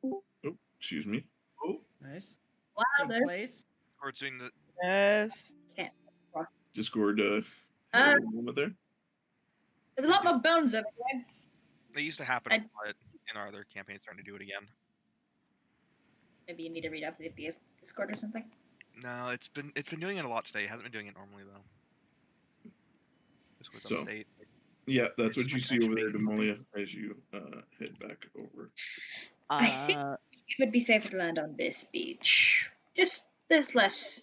Oh, excuse me. Oh, nice. Wow, Good place. Or doing the Yes. Can't. Discord had a little moment there. There's a lot more bones over there. They used to happen, but in our other campaigns, starting to do it again. Maybe you need to read up the Discord or something. No, it's been doing it a lot today. It hasn't been doing it normally though. Discord's So, up to date. Yeah, that's what you see over there, actually- Damalia, as you head back over. I think it would be safer to land on this beach. Just there's less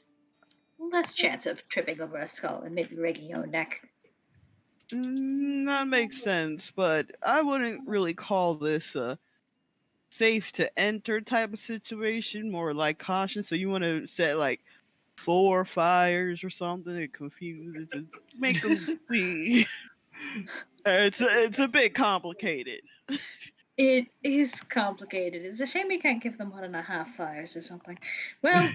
chance of tripping over a skull and maybe breaking your neck. That makes sense, but I wouldn't really call this a safe to enter type of situation, more like caution. So you want to set like 4 fires or something to confuse it, to make them see. It's a bit complicated. It is complicated. It's a shame we can't give them 1.5 fires or something. Well,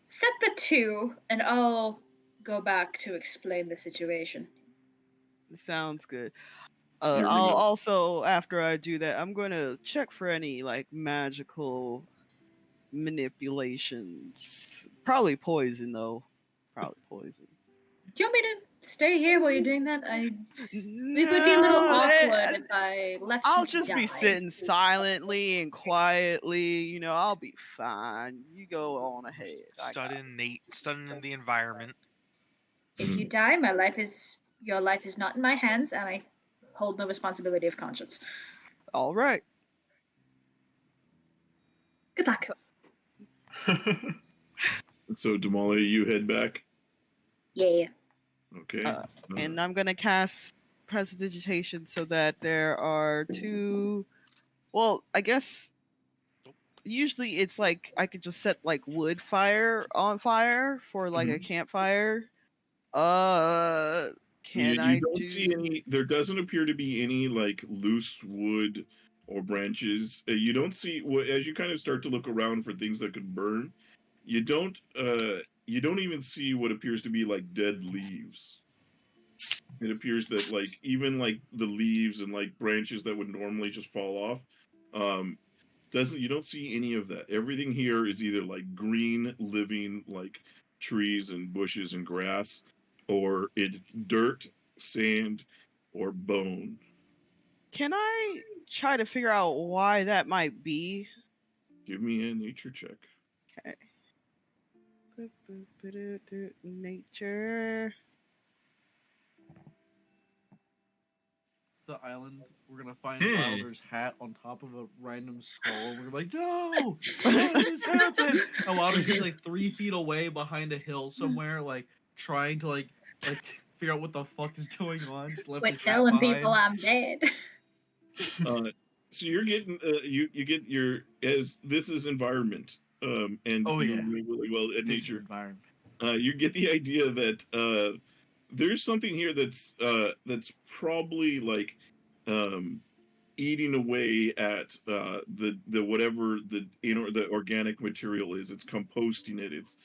set the 2, and I'll go back to explain the situation. Sounds good. I'll also, after I do that, I'm going to check for any like magical manipulations. Probably poison though. Probably poison. Do you want me to stay here while you're doing that? It would be a little awkward if I left. I'll you to just be die. sitting silently and quietly. I'll be fine. You go on ahead. Studying the environment. If you die, your life is not in my hands, and I hold no responsibility of conscience. All right. Good luck. So, Damalia, you head back? Yeah. Okay. And I'm going to cast Prestidigitation so that there are 2... Well, I guess usually it's like I could just set like wood fire on fire for like a campfire. Can I don't see any? There doesn't appear to be any like loose wood or branches. You don't see, as you kind of start to look around for things that could burn. You don't even see what appears to be like dead leaves. It appears that like even like the leaves and like branches that would normally just fall off, you don't see any of that. Everything here is either like green, living like trees and bushes and grass, or it's dirt, sand, or bone. Can I try to figure out why that might be. Give me a nature check. Okay. Nature. The island. We're gonna find Wilder's hat on top of a random skull. We're like, no, how did this happen? And Wilder's gonna be like 3 feet away behind a hill somewhere, like trying to like figure out what the fuck is going on. Just left Quit his hat telling behind. people I'm dead. So you're getting you get your as this is environment and you know really well at This nature environment. You get the idea that there's something here that's probably like eating away at the whatever the organic material is. It's composting it. It's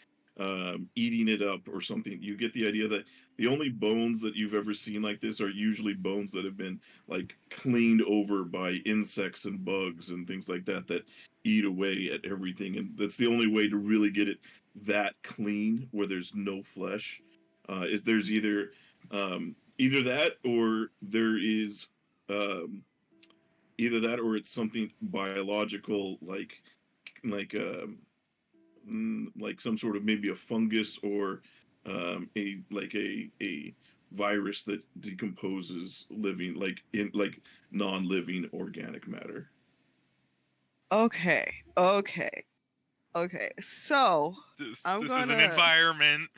eating it up or something. You get the idea that the only bones that you've ever seen like this are usually bones that have been like cleaned over by insects and bugs and things like that that eat away at everything. And that's the only way to really get it that clean where there's no flesh. Is there's either that or there is either that or it's something biological like like some sort of maybe a fungus or a virus that decomposes living like non-living organic matter. Okay. So This I'm is an gonna- environment.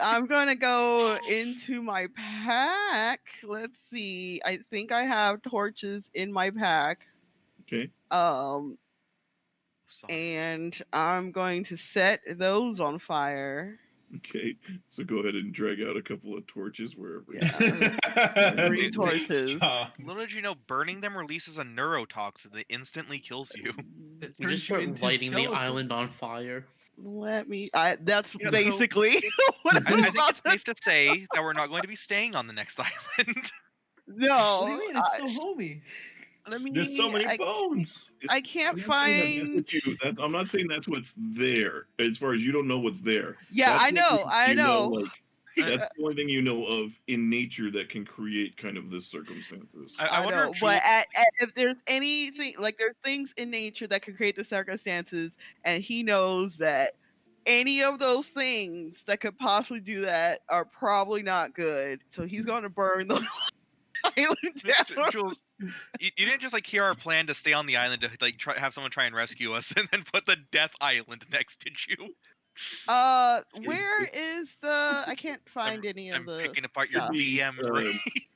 I'm gonna go into my pack. Let's see. I think I have torches in my pack. Okay. And I'm going to set those on fire. Okay, so go ahead and drag out a couple of torches wherever. Yeah. 3 torches. Little did you know, burning them releases a neurotoxin that instantly kills you. It We just turns you start into lighting the skeleton. island on fire. That's Yeah, so- basically what I I'm think about it's safe to say that we're not going to be staying on the next island. No. What do you mean? It's so homey. Let me. There's so many bones. I can't I'm not saying find. I'm not saying that's what's there. As far as you don't know what's there. Yeah, That's I know. what I you know. like, that's the only thing you know of in nature that can create kind of this circumstances. I wonder know, if but if there's anything like there's things in nature that can create the circumstances, and he knows that any of those things that could possibly do that are probably not good. So he's going to burn the island down. Jules, you didn't just like hear our plan to stay on the island to like have someone try and rescue us, and then put the death island next, did you? Where is the? I can't find any of I'm the. picking apart stuff. your DMs, right?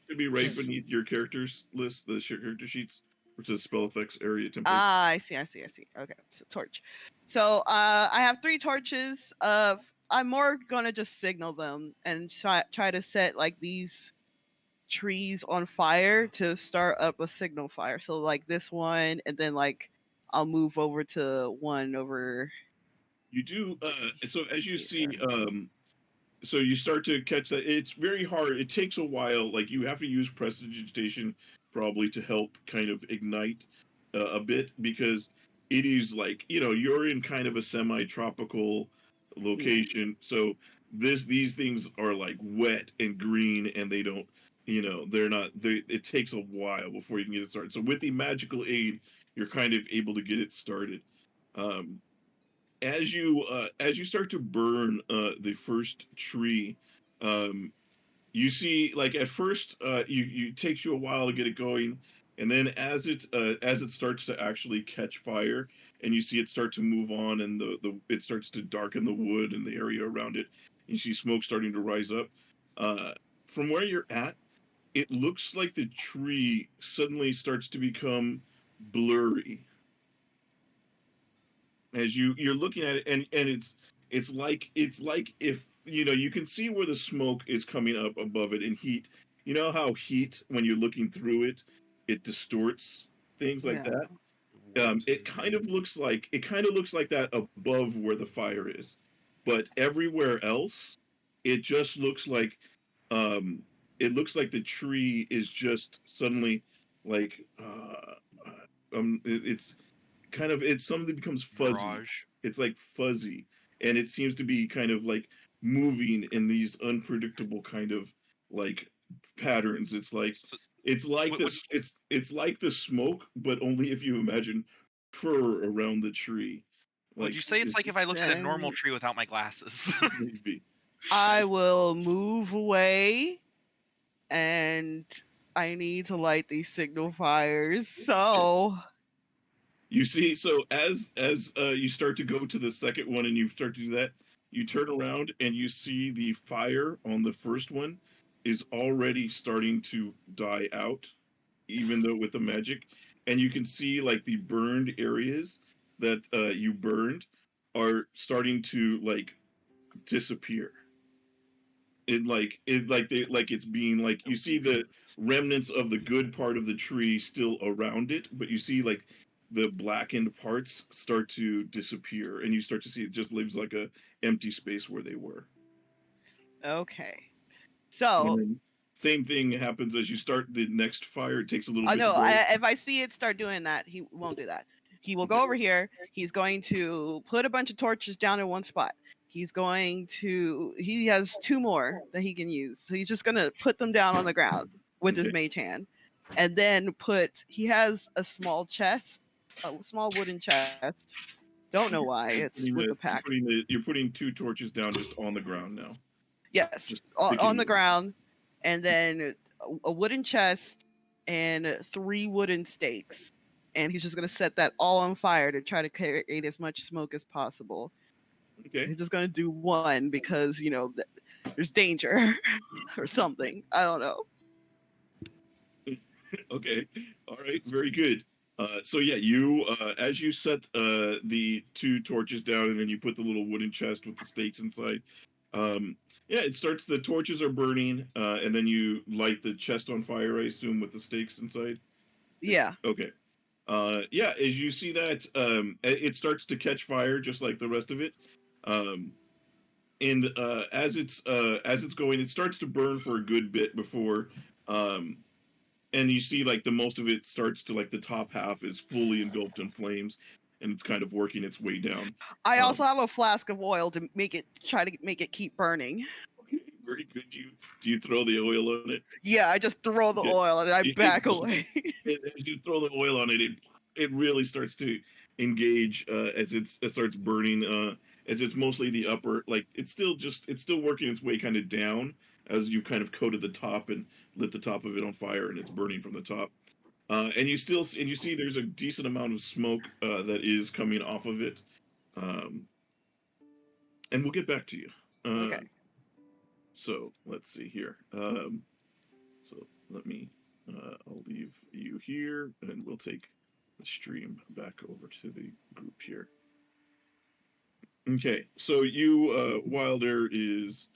Should be right beneath your characters list, the character sheets, which says spell effects area template. I see. Okay, so torch. So I have 3 torches. I'm more gonna just signal them and try to set like these trees on fire to start up a signal fire. So like this one, and then like I'll move over to one over. You do so as you see so you start to catch that it's very hard. It takes a while. Like you have to use prestidigitation probably to help kind of ignite a bit because it is like, you know, you're in kind of a semi-tropical location. So these things are like wet and green and they don't, you know, it takes a while before you can get it started. So with the magical aid, you're kind of able to get it started. As you start to burn the first tree, you see like at first you takes you a while to get it going, and then as it starts to actually catch fire, and you see it start to move on, and it starts to darken the wood and the area around it. You see smoke starting to rise up. From where you're at, it looks like the tree suddenly starts to become blurry as you're looking at it, and it's like if you know you can see where the smoke is coming up above it in heat. You know how heat, when you're looking through it, it distorts things like that. It kind of looks like that above where the fire is, but everywhere else it just looks like the tree is just suddenly like it's kind of it's something becomes fuzzy. Mirage. It's like fuzzy, and it seems to be kind of like moving in these unpredictable kind of like patterns. It's like It's like Would- this. It's like the smoke, but only if you imagine fur around the tree. Would you say it's like if I looked at a normal Then tree without my glasses? maybe? I will move away, and I need to light these signal fires. So You see, so as you start to go to the second one and you start to do that, you turn around and you see the fire on the first one is already starting to die out, even though with the magic, and you can see like the burned areas that you burned are starting to like disappear. It's being like you see the remnants of the good part of the tree still around it, but you see like the blackened parts start to disappear, and you start to see it just leaves like a empty space where they were. okay. And So then same thing happens as you start the next fire. It takes a little I bit. know To go. if I see it start doing that, he won't do that. He will go over here. He's going to put a bunch of torches down in one spot. He has 2 more that he can use. So he's just going to put them down on the ground with his Okay. mage hand. And then he has a small chest, a small wooden chest. Don't know why. It's with the pack. You're putting 2 torches down just on the ground now. Yes, Just on sticking the with it. ground. And then a wooden chest and 3 wooden stakes. And he's just going to set that all on fire to try to create as much smoke as possible. Okay. He's just going to do 1 because, there's danger or something. I don't know. Okay. All right. Very good. So yeah, you as you set the 2 torches down, and then you put the little wooden chest with the stakes inside. Yeah, it starts. The torches are burning, and then you light the chest on fire. I assume with the stakes inside. Yeah. Okay. Yeah, as you see that, it starts to catch fire just like the rest of it. And as it's going, it starts to burn for a good bit before. And you see like the most of it starts to like the top half is fully engulfed in flames, and it's kind of working its way down. I also have a flask of oil to try to make it keep burning. Okay, very good. Do you throw the oil on it? Yeah, I just throw the Yeah. oil and I back away. As you throw the oil on it, it really starts to engage as it starts burning. As it's mostly the upper, like it's still working its way kind of down as you've kind of coated the top and lit the top of it on fire, and it's burning from the top. And you see there's a decent amount of smoke that is coming off of it. And we'll get back to you. Okay. So let's see here. So let me. I'll leave you here, and we'll take the stream back over to the group here. Okay, so you, Wilder is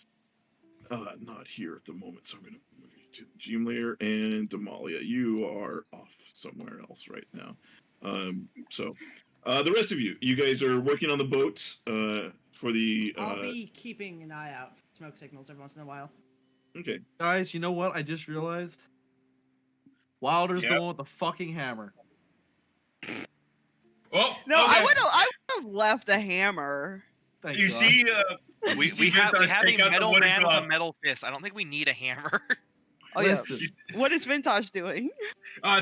not here at the moment, so I'm going to move you to the Gym layer, and Damalia, you are off somewhere else right now. So the rest of you guys are working on the boat for the. I'll be keeping an eye out for smoke signals every once in a while. Okay. Guys, you know what? I just realized. Wilder's the one with the fucking hammer. Oh No, okay. I would have left the hammer. Thank You God. see, we have take a out the metal wooden man with club. a metal fist. I don't think we need a hammer. Oh Listen, yeah. What is Vintash doing?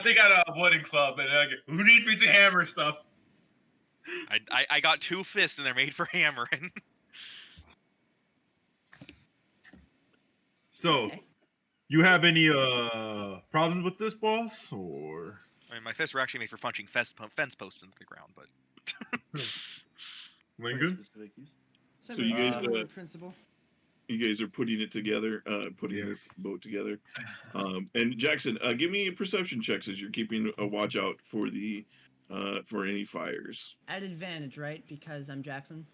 Take out a wooden club, and who needs me to hammer stuff? I got 2 fists and they're made for hammering. So, you have any problems with this, boss, or? I mean, my fists were actually made for punching fence posts into the ground, but very Lincoln? specific use. So you guys, Similar principle. you guys are putting it together, putting this boat together. And Jackson, give me perception checks as you're keeping a watch out for the for any fires. At advantage, right? Because I'm Jackson.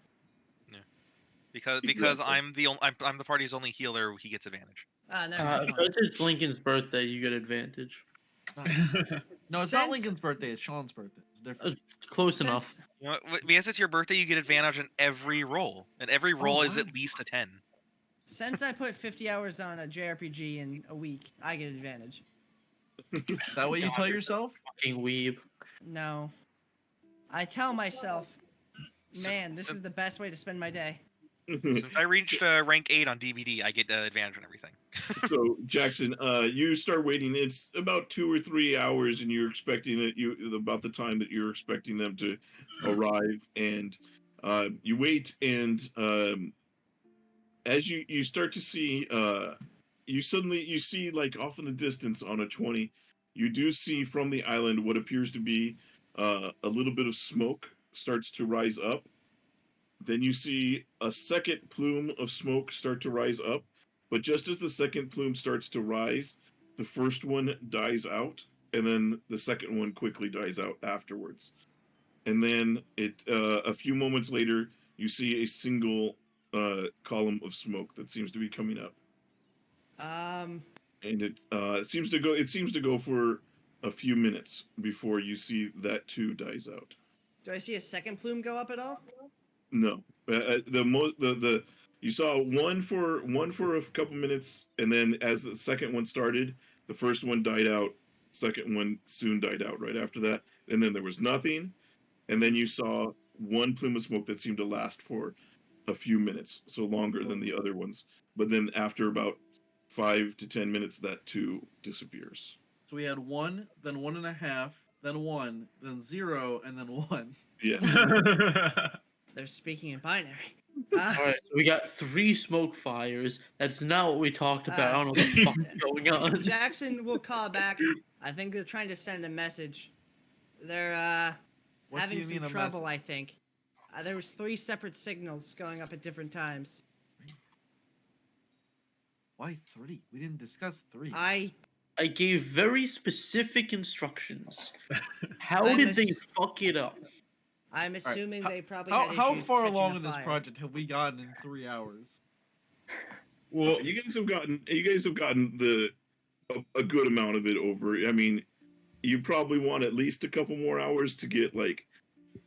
because Exactly. I'm the party's only healer, he gets advantage. Never mind. Because it's Lincoln's birthday, you get advantage. No, it's not Since- Lincoln's birthday. It's Sean's birthday. It's different. Close Since- enough. You know, because it's your birthday, you get advantage on every roll, and every roll is wow. at least a 10. Since I put 50 hours on a JRPG in a week, I get advantage. Is that what you tell yourself? Fucking weave. No. I tell myself, man, this is the best way to spend my day. Since I reached rank 8 on DVD, I get advantage on everything. So Jackson, you start waiting. It's about 2 or 3 hours, and you're expecting it. About the time that you're expecting them to arrive, and you wait, and as you start to see, you see like off in the distance on a 20, you do see from the island what appears to be a little bit of smoke starts to rise up. Then you see a second plume of smoke start to rise up, but just as the second plume starts to rise, the first one dies out, and then the second one quickly dies out afterwards. And then a few moments later, you see a single column of smoke that seems to be coming up, and it seems to go. It seems to go for a few minutes before you see that too dies out. Do I see a second plume go up at all? No, the you saw one for a couple minutes, and then as the second one started, the first one died out. Second one soon died out right after that, and then there was nothing, and then you saw one plume of smoke that seemed to last for a few minutes, so longer than the other ones. But then after about 5 to 10 minutes, that too disappears. So we had 1, then 1.5, then 1, then 0, and then 1. Yeah. They're speaking in binary. Alright, so we got 3 smoke fires. That's not what we talked about. I don't know what the fuck is going on. Jackson will call back. I think they're trying to send a message. They're having some trouble, I think. There was 3 separate signals going up at different times. Why 3? We didn't discuss 3. I gave very specific instructions. How did they fuck it up? I'm assuming they probably how, had how issues far catching along a in this fire. project have we gotten in 3 hours? Well, you guys have gotten a good amount of it over. I mean, you probably want at least a couple more hours to get, like,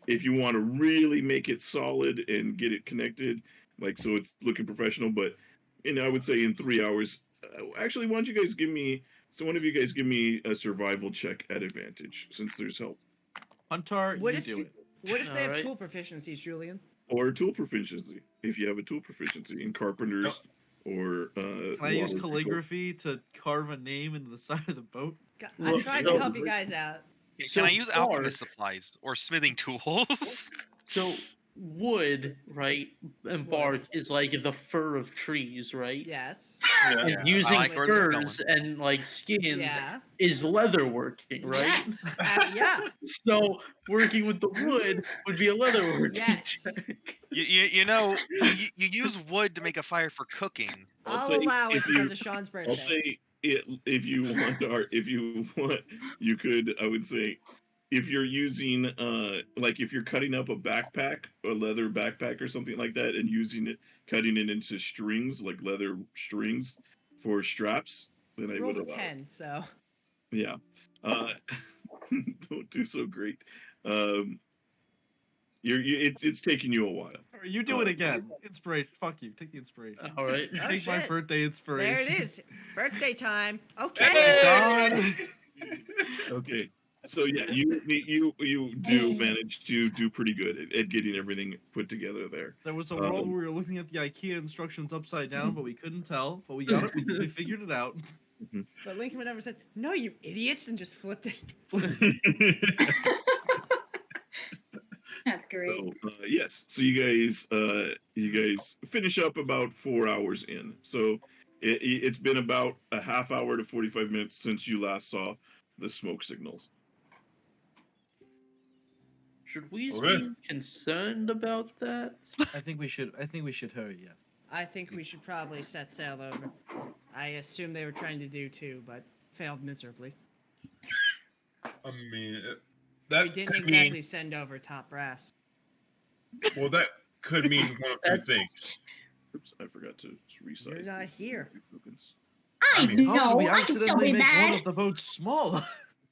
if you want to really make it solid and get it connected, like, so it's looking professional. But I would say in 3 hours. Actually, why don't you guys give me? So one of you guys give me a survival check at advantage, since there's help. Huntar, What you if do it. What if they have tool proficiencies, Julian? Or tool proficiency, if you have a tool proficiency in carpenters, or Can I use calligraphy to carve a name into the side of the boat? I tried to help you guys out. Can I use alchemist supplies or smithing tools? So wood, right, and bark is like the fur of trees, right? Yes. And using furs and like skins is leather working, right? Yes. Yeah. So working with the wood would be a leather working check. You use wood to make a fire for cooking. I'll allow it because of Sean's birthday. I'll say if you want, you could. I would say, if you're using like if you're cutting up a backpack, a leather backpack or something like that, and cutting it into strings, like leather strings for straps, then I would allow 10. So yeah, don't do so great. It's taking you a while. You do it again. Inspiration. Fuck you. Take the inspiration. All right. Take my birthday inspiration. There it is. Birthday time. Okay. Okay. So yeah, you do manage to do pretty good at getting everything put together there. There was a world where we were looking at the IKEA instructions upside down, but we couldn't tell. But we got it. We figured it out. But Lincoln would never said, "No, you idiots," and just flipped it. That's great. So, yes. So you guys finish up about 4 hours in. So it's been about a half hour to 45 minutes since you last saw the smoke signals. Should we be concerned about that? I think we should hurry. Yes. I think we should probably set sail over. I assume they were trying to do too, but failed miserably. I mean, we didn't exactly send over top brass. Well, that could mean one of two things. Oops, I forgot to resize. You're not here. I mean, how did we I can still accidentally be make mad. one of the boats smaller?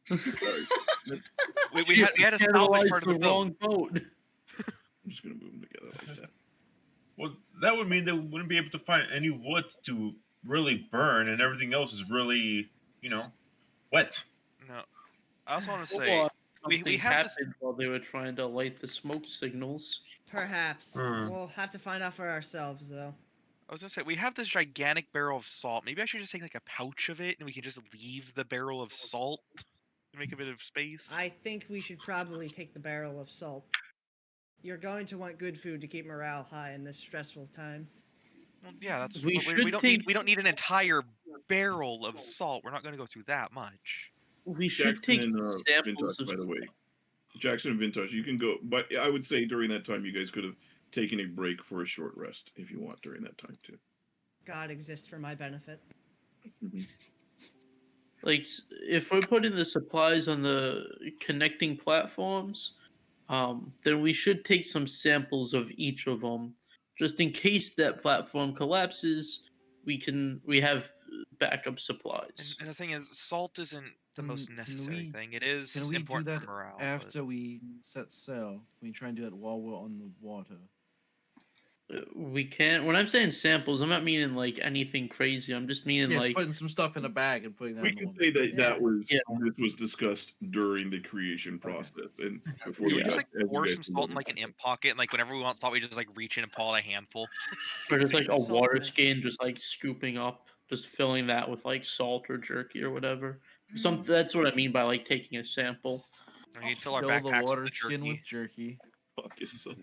Sorry. We had to salvage part of the wrong boat. I'm just gonna move them together like that. Well, that would mean they wouldn't be able to find any wood to really burn, and everything else is really, wet. No, I also want to say we have this. While they were trying to light the smoke signals. Perhaps. We'll have to find out for ourselves, though. I was gonna say we have this gigantic barrel of salt. Maybe I should just take like a pouch of it, and we can just leave the barrel of salt to make a bit of space. I think we should probably take the barrel of salt. You're going to want good food to keep morale high in this stressful time. Well, yeah, that's We we should don't take- need we don't need an entire barrel of salt. We're not going to go through that much. We should Jackson take and samples Vintash, of. by the way. Jackson and Vintash, you can go, but I would say during that time you guys could have taken a break for a short rest if you want during that time too. God exists for my benefit. Like, if we're putting the supplies on the connecting platforms, then we should take some samples of each of them, just in case that platform collapses. We have backup supplies. And the thing is, salt isn't the most necessary thing. It is Can we do important that for morale. after we set sail? Can we try and do that while we're on the water? We can't. When I'm saying samples, I'm not meaning like anything crazy. I'm just meaning Yes, like putting some stuff in a bag and putting that We in the can one. say that Yeah. this was discussed during the creation process and before Can you we just got- like as you pour guys some were salt in loading like an up. imp pocket, and like whenever we want salt, we just like reach in and pull out a handful. or just like a Salt water punch. skin, just like scooping up, just filling that with like salt or jerky or whatever. That's what I mean by like taking a sample. And we'd fill our Fill the backpacks water with the skin jerky. with jerky. Pocket salt.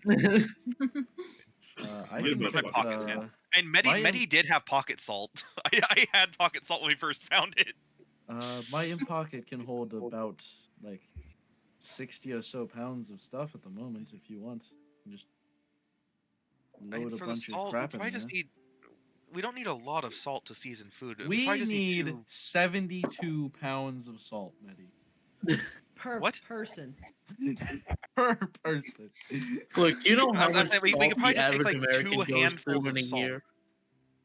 I Forget can about fix, pocket salt. And my Medi did have pocket salt. I had pocket salt when we first found it. my in pocket can hold about like 60 or so pounds of stuff at the moment. If you want, you can just load a For the bunch of salt, we crap in probably there. just need. We don't need a lot of salt to season food. We probably just need two. 72 pounds of salt, Medi. Per What? person. Per person. Look, you know how I'm much saying we salt could probably the just take, average like, American two goes handfuls through in of a salt. year.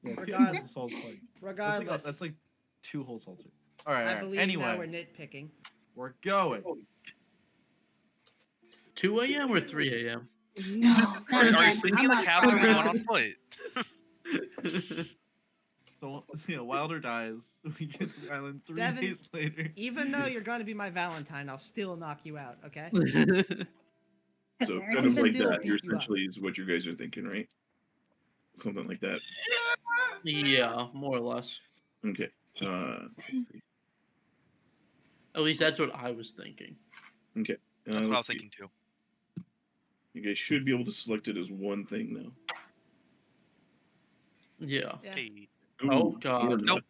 Yeah, 2 Regardless- pounds of salt's plenty. Regardless, That's like 2 whole salts. All right. I all right. believe Anyway, now we're nitpicking. we're going. 2 a.m. or 3 a.m. No, Are you I'm sleeping in the not cabin or are you far going off. on foot? So, Wilder dies. We get to the island 3 Devin- days later. Even though you're going to be my Valentine, I'll still knock you out, okay? So Very kind of like still that, you're beat you up. essentially is what you guys are thinking, right? Something like that. Yeah, more or less. Okay. Let's see. At least that's what I was thinking. Okay. That's what I let's was see. thinking too. You guys should be able to select it as one thing now. Yeah. Yeah. Hey. Oh, Ooh, God. or Nope.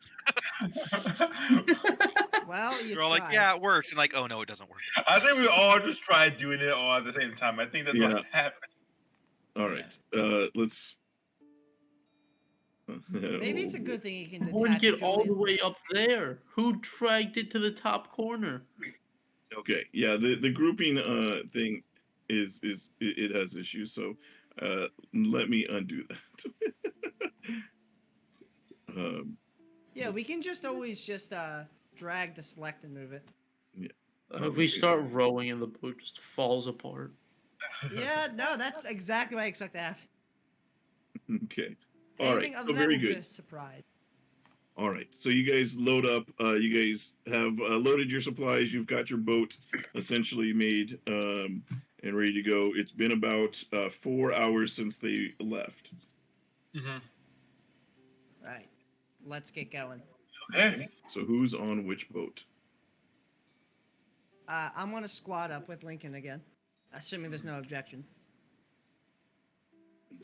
Well, you You're all like, tried. yeah, it works, and like, oh no, it doesn't work. I think we all just tried doing it all at the same time. I think that's Yeah. what happened. All right. Let's. Maybe it's a good thing you can How would it detach get all the Julian. way up there? Who dragged it to the top corner? Okay. Yeah. The grouping thing it has issues. So let me undo that. Yeah, we can just always just drag to select and move it. We start rowing and the boat just falls apart. Yeah, no, that's exactly what I expect to happen. Okay. All right. Anything other So than that very will be good. a surprise. All right. So you guys load up. You guys have loaded your supplies. You've got your boat essentially made and ready to go. It's been about 4 hours since they left. Mm-hmm. Right. Let's get going. Okay. So who's on which boat? I'm gonna squad up with Lincoln again, assuming there's no objections.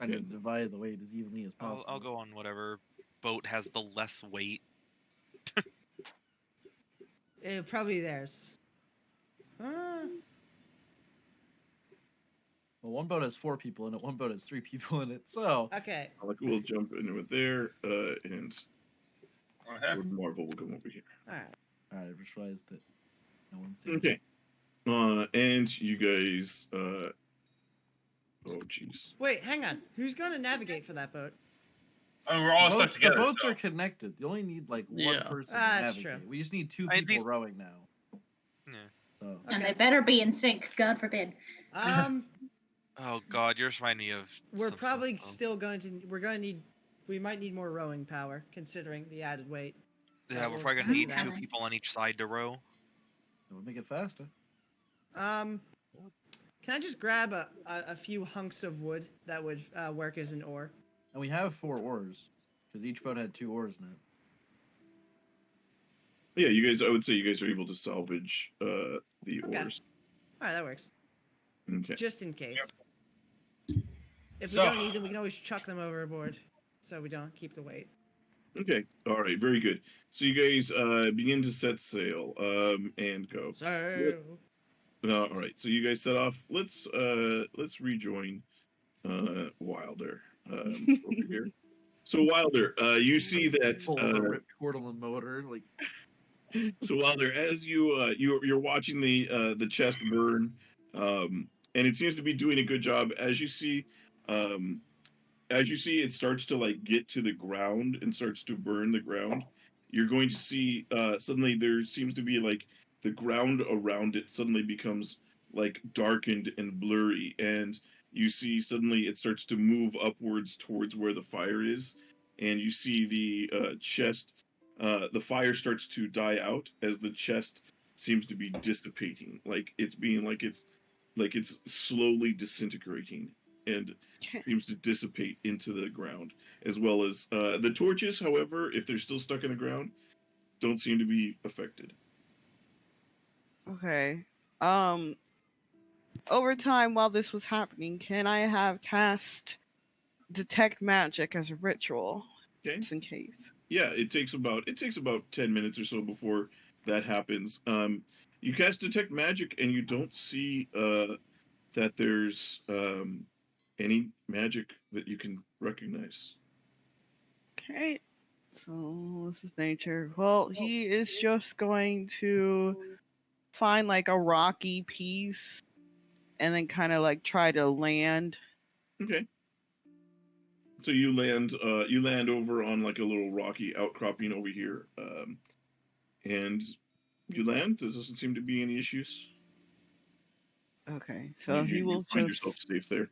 I need to divide the weight as evenly as possible. I'll go on whatever boat has the less weight. Probably theirs. Well, one boat has 4 people in it. One boat has 3 people in it. So Okay. We'll jump into it there, and Okay. Lord Marvel will come over here. All right. all right, I just realized that no one's there. Okay. And you guys. Oh, jeez. Wait, hang on. Who's gonna navigate for that boat? I mean, we're all The stuck boats, together. the boats so. are connected. You only need like one Yeah. person to That's navigate. true. We just need 2 I mean, people these- rowing now. Yeah. So And Okay. they better be in sync, God forbid. Oh god, you just remind me of. We're some probably stuff. still going to. We might need more rowing power, considering the added weight. Yeah, we're we'll probably gonna have need that. 2 people on each side to row. it would make it faster. Can I just grab a few hunks of wood that would work as an oar? And we have 4 oars, because each boat had 2 oars in it. Yeah, I would say you guys are able to salvage the oars. All right, that works. Okay. Just in case. If we So- don't need them, we can always chuck them overboard, so we don't keep the weight. Okay. All right. Very good. So you guys begin to set sail and go. So. All right. So you guys set off. Let's rejoin Wilder over here. So Wilder, you see that Pull the rip cord on the motor, like. So Wilder, as you're watching the chest burn, and it seems to be doing a good job. As you see, it starts to like get to the ground and starts to burn the ground. You're going to see suddenly there seems to be like the ground around it suddenly becomes like darkened and blurry, and you see suddenly it starts to move upwards towards where the fire is, and you see the chest. The fire starts to die out as the chest seems to be dissipating, like it's slowly disintegrating and seems to dissipate into the ground, as well as the torches. However, if they're still stuck in the ground, don't seem to be affected. Okay. Over time, while this was happening, can I have cast detect magic as a ritual? Okay. Just in case. Yeah, it takes about 10 minutes or so before that happens. You cast detect magic, and you don't see that there's any magic that you can recognize. Okay. So this is nature. Well, he is just going to find like a rocky piece and then kind of like try to land. Okay. So you land over on like a little rocky outcropping over here, and you land. There doesn't seem to be any issues. Okay, so You will find yourself safe there.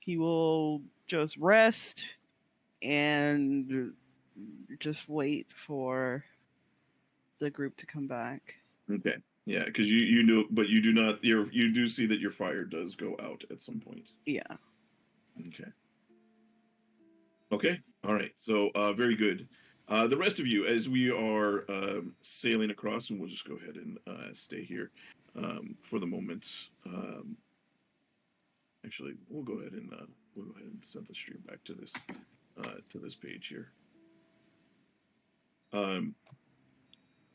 He will just rest and just wait for the group to come back. Okay. Yeah, because you know, but you do not. You do see that your fire does go out at some point. Yeah. Okay. Okay. All right. So very good. The rest of you, as we are sailing across, and we'll just go ahead and stay here for the moment. Actually, we'll go ahead and send the stream back to this page here.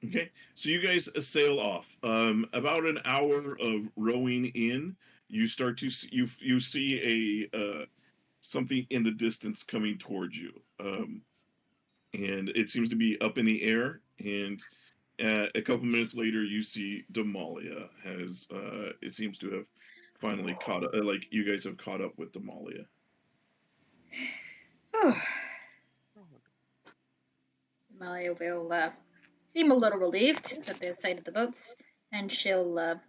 Okay, so you guys sail off. About an hour of rowing in, you start to see, you see a something in the distance coming towards you, and it seems to be up in the air. And a couple minutes later, you see Damalia has it seems to have finally caught up. Like you guys have caught up with Damalia. Damalia will seem a little relieved at the sight of the boats, and she'll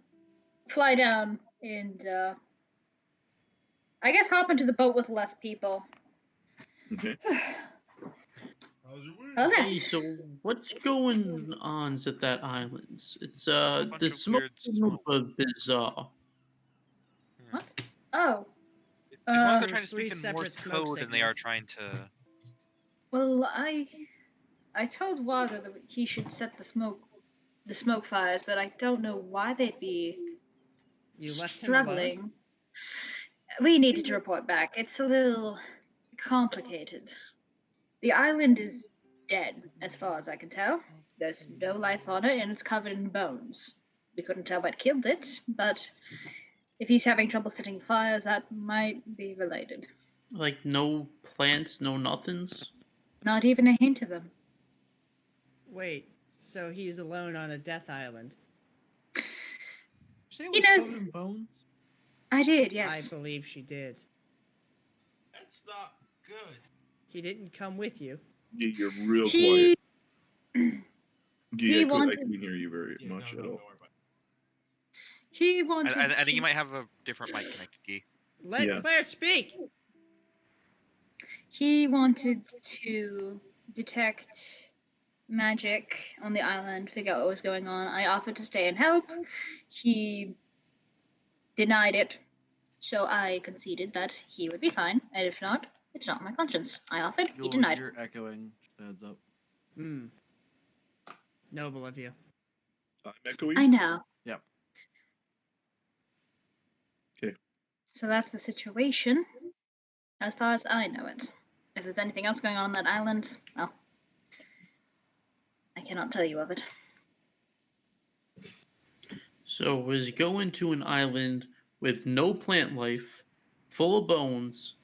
fly down and I guess hop into the boat with less people. Okay. Okay. Hey, so what's going on at that island? It's the smoke is bizarre. What? Oh. It's more like they're There's trying to speak 3 in Morse separate smoke code than they are signals. trying to. Well, I told Water that he should set the smoke fires, but I don't know why they'd be You left him alone? struggling. We needed to report back. It's a little complicated. The island is dead, as far as I can tell. There's no life on it, and it's covered in bones. We couldn't tell what killed it, but if he's having trouble setting fires, that might be related. Like no plants, no nothings. Not even a hint of them. Wait, so he's alone on a death island? Say it He was knows- covered in bones? I did, yes. I believe she did. That's not good. He didn't come with you. Yeah, you're real He- quiet. he I wanted- couldn't hear you very much at all. Don't worry about it. He wanted I think to- you might have a different mic connected, Gee. Let Yeah. Claire speak! He wanted to detect magic on the island, figure out what was going on. I offered to stay and help. He denied it, so I conceded that he would be fine, and if not, It's not my conscience. I offered, he Jules, denied. you're echoing. Just a heads up. Noble of you. I'm echoing. I know. Yep. Okay. So that's the situation, as far as I know it. If there's anything else going on that island, well, I cannot tell you of it. So we're going to an island with no plant life, full of bones,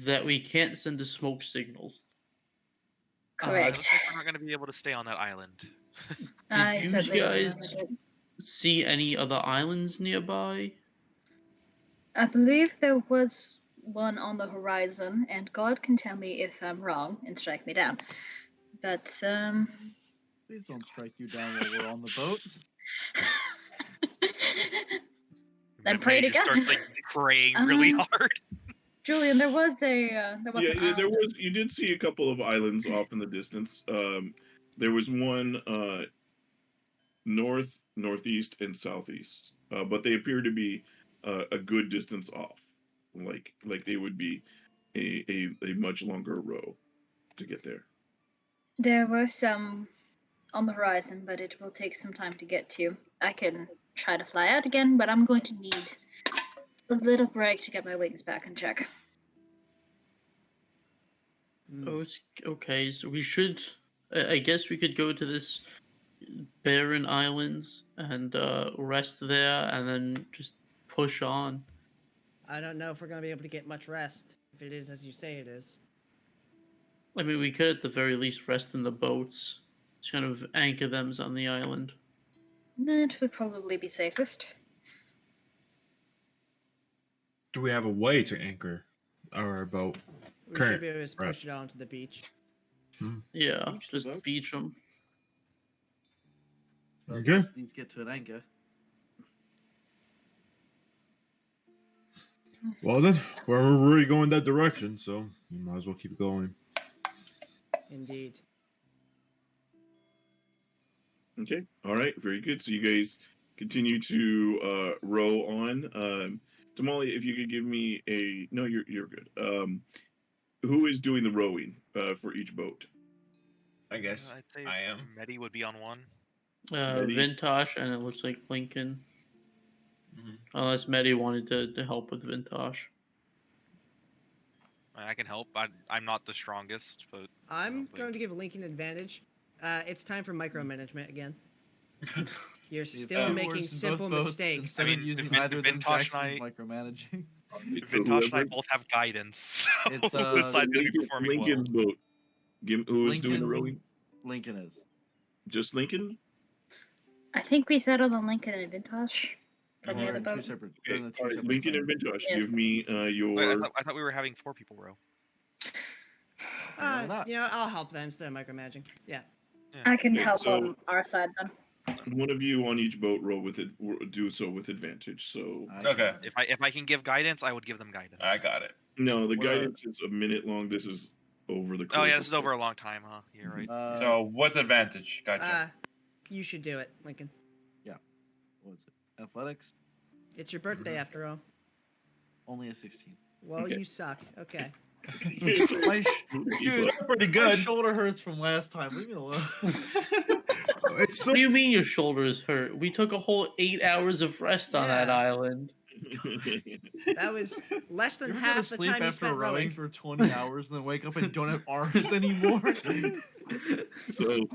that we can't send a smoke signal. Correct. Looks like we're not going to be able to stay on that island. I Did you certainly would guys remember it. see any other islands nearby? I believe there was one on the horizon, and God can tell me if I'm wrong and strike me down. But, Please don't strike you down while we're on the boat. then pray to just God. starts like praying really hard. Julian, there was an Yeah, there island. was. You did see a couple of islands off in the distance. There was one north, northeast, and southeast, but they appear to be a good distance off. Like they would be a much longer row to get there. There were some on the horizon, but it will take some time to get to. I can try to fly out again, but I'm going to need a little break to get my wings back in check. Okay, so we should. I guess we could go to this barren islands and rest there, and then just push on. I don't know if we're gonna be able to get much rest. If it is as you say it is. I mean, we could at the very least rest in the boats, just kind of anchor them on the island. That would probably be safest. Do we have a way to anchor our boat? We should be able to push it onto the beach. Yeah, just beach them. Okay. Need to get to an anchor. Well then, we're already going that direction, so you might as well keep going. Indeed. Okay. All right. Very good. So you guys continue to row on. Damalia, if you could give me a no, you're good. Who is doing the rowing for each boat? I guess I'd say I am. Medi would be on one. Vintash, and it looks like Lincoln. Unless Medi wanted to help with Vintash. I can help. I'm not the strongest, but I'm going to give Lincoln advantage. It's time for micromanagement again. You're still making simple mistakes. I mean, using either of them Vintash and I micromanaging. Vintash and I both have guidance. So It's Lincoln's boat. Who is doing the rowing? Lincoln is. Just Lincoln? I think we settled on Lincoln and Vintash. From the other boat. Okay. All right, Lincoln and Vintash, give me your. Wait, I thought we were having 4 people row. Yeah, I'll help then instead of micromanaging. Yeah. I can help on our side then. One of you on each boat row with it. Do so with advantage. So okay. If I can give guidance, I would give them guidance. I got it. No, the guidance is a minute long. This is over the. Oh yeah, this is over a long time, huh? You're right. So what's advantage? Gotcha. You should do it, Lincoln. Yeah. What's it? Athletics. It's your birthday after all. Only a 16. Well, you suck. Okay. Dude, pretty good. My shoulder hurts from last time. Leave me alone. What do you mean your shoulder is hurt? We took a whole 8 hours of rest on that island. That was less than You're half the sleep time you after spent rowing for 20 hours and then wake up and don't have arms anymore. So,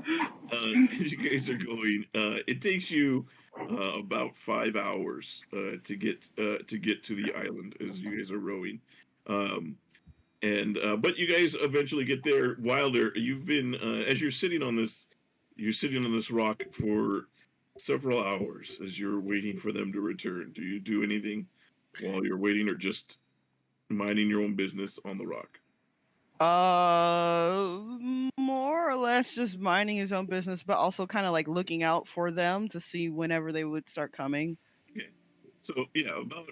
as you guys are going, it takes you about 5 hours to get to the island as you guys are rowing. But you guys eventually get there. Wilder, you've been as you're sitting on this rock for several hours as you're waiting for them to return. Do you do anything while you're waiting, or just minding your own business on the rock? More or less just minding his own business, but also kind of like looking out for them to see whenever they would start coming. Okay. So yeah, about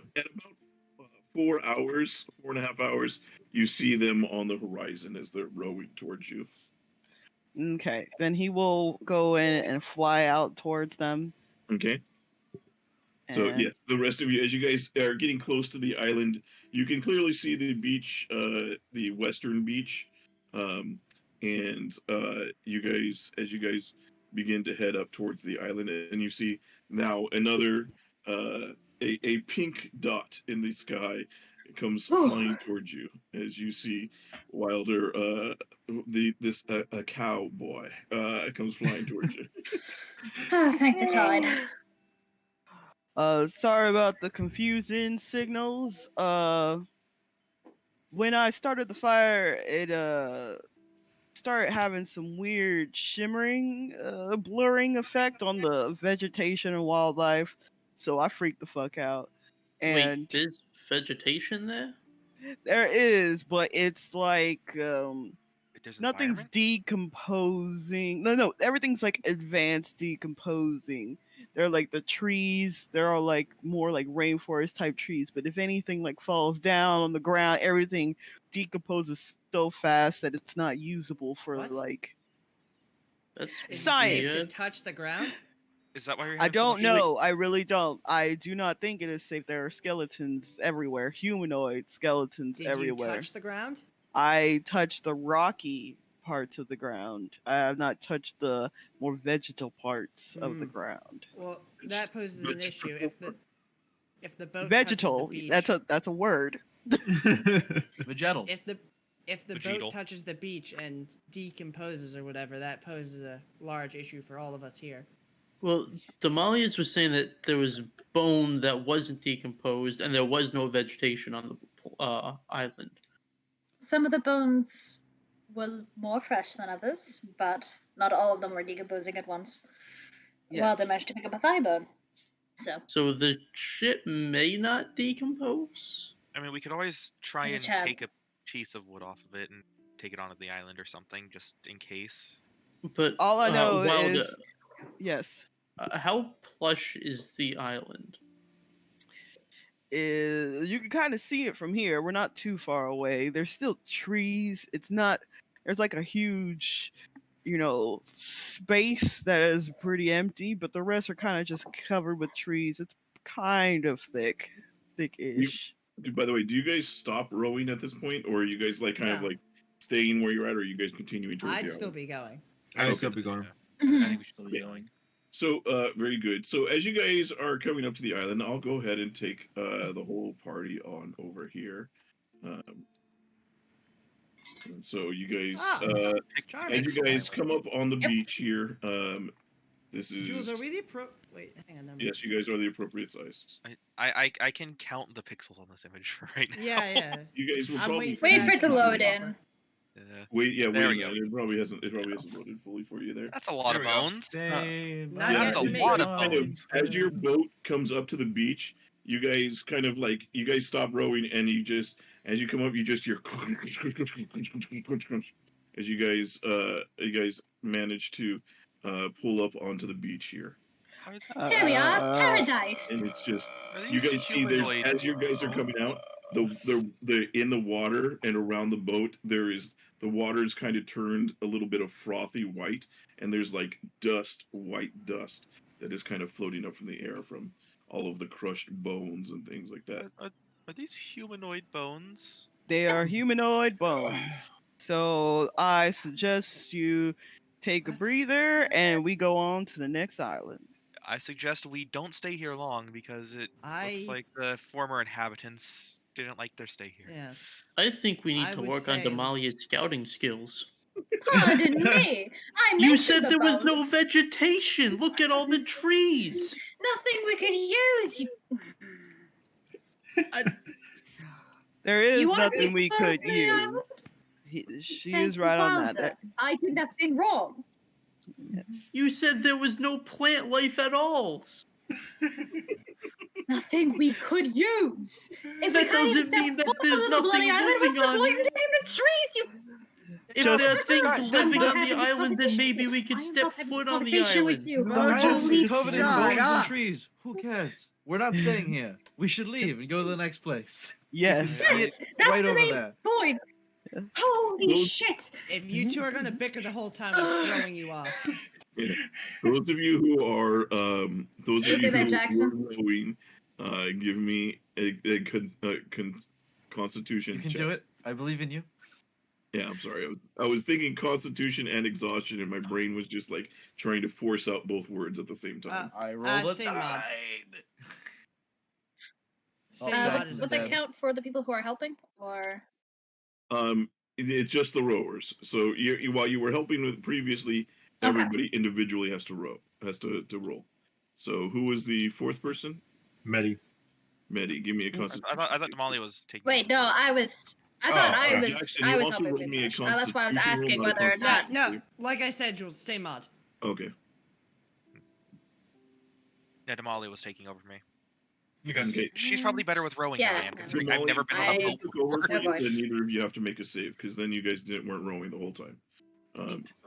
4 hours, 4.5 hours, you see them on the horizon as they're rowing towards you. Okay, then he will go in and fly out towards them. Okay. So And yes, the rest of you, as you guys are getting close to the island, you can clearly see the beach, the western beach, and you guys, as you guys begin to head up towards the island, and you see now another a pink dot in the sky comes flying towards you as you see Wilder, this a cowboy comes flying towards you. Oh, thank the tide. sorry about the confusing signals. When I started the fire, it started having some weird shimmering, blurring effect on the vegetation and wildlife. So I freaked the fuck out. And Wait, there's vegetation there? there is, but it's like There's nothing's environment? decomposing. No, everything's like advanced decomposing. They're like the trees. They're all like more like rainforest type trees. But if anything like falls down on the ground, everything decomposes so fast that it's not usable for What? like That's science. It weird. touch the ground? Is that why you're I having so don't much know. I really don't. I do not think it is safe. There are skeletons everywhere. Humanoid skeletons Did you everywhere. touch the ground? I touched the rocky parts of the ground. I have not touched the more vegetal parts of the ground. Well, that poses an issue. If the boat Vegetal. touches the beach, That's a word. Vegetal. if the Vegetal. boat touches the beach and decomposes or whatever, that poses a large issue for all of us here. Well, Damalias was saying that there was bone that wasn't decomposed and there was no vegetation on the island. Some of the bones were more fresh than others, but not all of them were decomposing at once. Well, they Yes. managed to pick up a thigh bone. So the ship may not decompose? I mean, we could always try There's a and chance. take a piece of wood off of it and take it onto the island or something, just in case. But All I know Wilder, is yes. how plush is the island? You can kind of see it from here. We're not too far away. There's still trees. It's not. There's like a huge, space that is pretty empty, but the rest are kind of just covered with trees. It's kind of thick-ish. By the way, do you guys stop rowing at this point, or are you guys like kind of No. like staying where you're at, or are you guys continuing towards I'd the still island? be going. I'd still be going. I Mhm. think we should still be going. So, very good. So, as you guys are coming up to the island, I'll go ahead and take the whole party on over here. And so, you guys, Charming. as you guys come up on the Yep. beach here, this is Jules, are we the Wait, hang on. Never mind. yes, you guys are the appropriate size. I can count the pixels on this image right now. Yeah. You guys will I'm probably waiting for Wait that for it to computer load buffer. in. Yeah. wait. Yeah, There wait we a go. minute. It probably hasn't loaded fully for you there. That's a lot There of we go. bones. Not yet it's to me. kind of of, bones. as your boat comes up to the beach, you guys kind of like you guys stop rowing and you just as you come up you just hear as you guys manage to pull up onto the beach here. There we are, paradise. And it's just Are you these guys see there's humanoid as you guys are coming out the in the water and around the boat there is the water's kind of turned a little bit of frothy white and there's like white dust that is kind of floating up from the air from all of the crushed bones and things like that. Are these humanoid bones? They are humanoid bones. So I suggest you take a breather and we go on to the next island. I suggest we don't stay here long because it looks like the former inhabitants didn't like their stay here. Yes. I think we need I to would work on say let's- Damalia's scouting skills. Pardon me. I You mentioned said the there was no bones. vegetation. Look at all the trees. Nothing we could use. There is You wanna nothing be we could fair, Leo? use. She Thank is you, right on Wilder. that. I did nothing wrong. You said there was no plant life at all. Nothing we could use. If That we can't even doesn't mean set that foot there's on the bloody nothing island, living what's the on point it. in taking the trees? You... If Just- there are things I'm living not on the having a island, then conversation maybe with we you. could I am step not having a foot on the conversation with island. you. The island's Holy covered in shut bones and up. trees. Who cares? We're not staying here. We should leave and go to the next place. Yes. See it That's right the over main there. point. Holy Those- shit. If you two are gonna bicker the whole time, I'm throwing you off. Yeah. Those of you who are those You of say you that, who Jackson? were rowing, give me a Constitution You can check. do it. I believe in you. Yeah, I'm sorry. I was thinking Constitution and exhaustion, and my brain was just like trying to force out both words at the same time. I rolled a same mod. 9. Same Oh, mod Jackson's is Would the that dead. same. count for the people who are helping, or? It's just the rowers. So while you were helping with previously, everybody individually has to row, has to roll. So who was the fourth person? Medi. Medi, give me a Constitution. I thought Damalia was taking. Wait, no, over. I was. I Oh, thought okay. Jackson, I you was also helping rolled me a Vintash. That's why I was Constitution roll, asking not a whether or Yeah, not. Constitution no, like I said, Jules, same mod. Okay. Yeah, Damalia was taking over me. Because Okay. She's probably better with rowing than I am, Yeah, considering I've never been on a I- boat took over before. for you, boy. then neither of you have to make a save, because then you guys weren't rowing the whole time.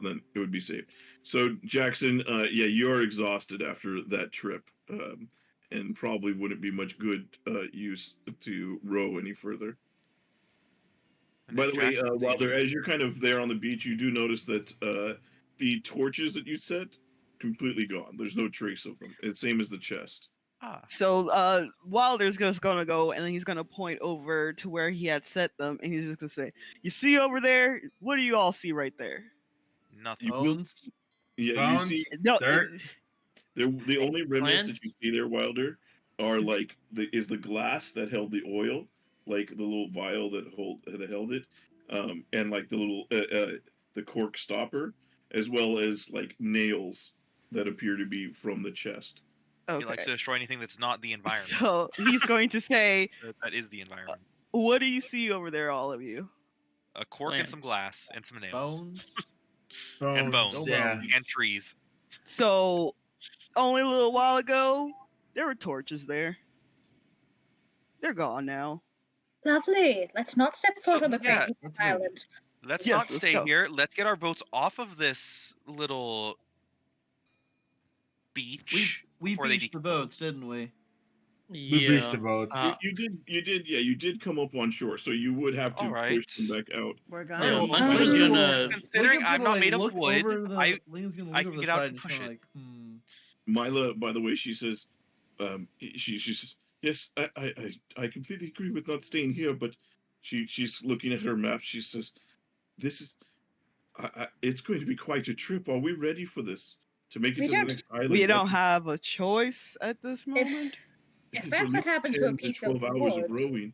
Then it would be safe. So Jackson, yeah, you are exhausted after that trip, and probably wouldn't be much good use to row any further. And By if the way, Jackson's while able- as you're kind of there on the beach, you do notice that the torches that you set completely gone. There's no trace of them. It's same as the chest. So Wilder's just gonna go and then he's gonna point over to where he had set them and he's just gonna say, "You see over there? What do you all see right there?" Nothing. You will, Bones. yeah, Bones? you see No, Dirt? the only remnants Plants? that you see there, Wilder, are like the glass that held the oil, like the little vial that held it, and like the little the cork stopper, as well as like nails that appear to be from the chest. He likes to destroy anything that's not the environment. So he's going to say, That is the environment. "What do you see over there, all of you?" A cork and some glass and some nails. Bones. And bones. Yeah. And trees. So only a little while ago, there were torches there. They're gone now. Lovely. Let's not step foot on the yeah, crazy let's move. island. Let's Yes, not let's stay go. here. Let's get our boats off of this little beach. We before they beached the decompose. boats, didn't we? We beached the boats. You did come up on shore, so you would have to Alright. push them back out. We're Yeah, gonna Hunter's be. gonna. Considering I'm not made of look wood, over the, I Lincoln's gonna I look can over the get out side and and push kinda it. like, Mila, by the way, she says, she says, yes, I completely agree with not staying here, but she's looking at her map. She says, this is, it's going to be quite a trip. Are we ready for this? To make it We to the don't- next island? We That don't could- have a choice at this moment. this If is that's at what least happened to 10 a piece 12 of hours of wood. rowing.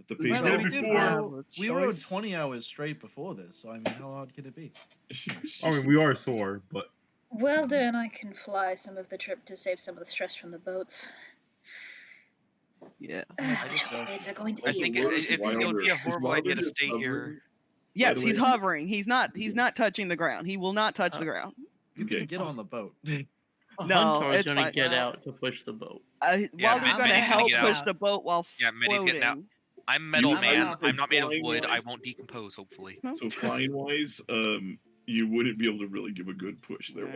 At the We pace did that it we before. we rode 20 hours straight before this, so I mean, how hard can it be? I mean, we are sore, but Welder and I can fly some of the trip to save some of the stress from the boats. Yeah. Which blades are going to I be think worse. it would be a horrible idea to stay here. Yes, the he's way- hovering. He's not touching the ground. He will not touch the ground. You Okay. can get on the boat. No, Huntar's it's gonna fine. get Well- out to push the boat. Yeah, Wilder's Med- going to Medi's gonna help get push out. the boat while Yeah, Medi's floating. getting out. I'm metal You- man. I'm I'm not made of flying wood. I wise- won't decompose, hopefully. So flying wise, you wouldn't be able to really give a good push there.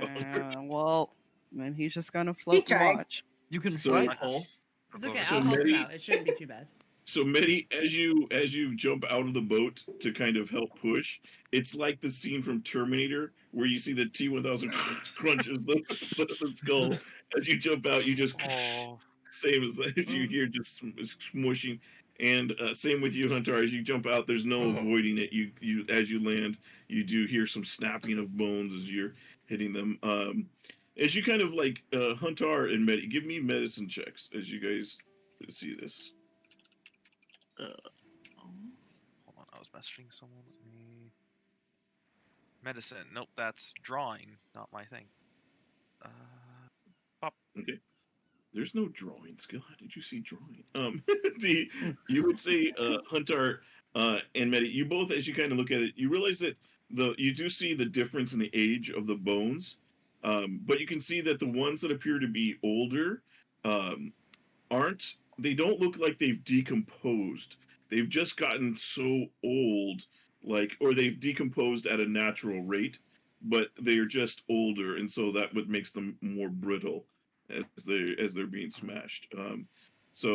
Well, then he's just going to float and trying. watch. You can So- fly pole. It's okay. So I'll help him Medi- out. It shouldn't be too bad. So Medi, as you jump out of the boat to kind of help push, it's like the scene from Terminator where you see the T-1000 crunches the skull. As you jump out, you just same as you hear just smushing. And same with you, Huntar. As you jump out, there's no avoiding it. You as you land, you do hear some snapping of bones as you're hitting them. As you kind of like Huntar and Medi, give me medicine checks as you guys see this. Hold on, I was messaging someone. Let me. Medicine. Nope, that's drawing, not my thing. Okay. There's no drawings. God, did you see drawing? You would say Huntar and Medi, you both, as you kind of look at it, you realize that you do see the difference in the age of the bones, but you can see that the ones that appear to be older they don't look like they've decomposed. They've just gotten so old, or they've decomposed at a natural rate, but they're just older, and so that what makes them more brittle as they're being smashed.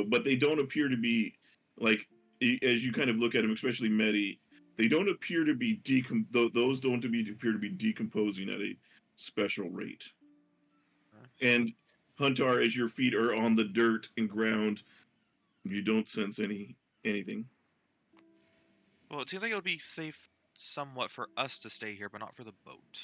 But they don't appear to be as you kind of look at them, especially Medi. They don't appear to be those don't appear to be decomposing special rate. And Huntar, as your feet are on the dirt and ground, you don't sense anything. Well, it seems like it would be safe somewhat for us to stay here, but not for the boat.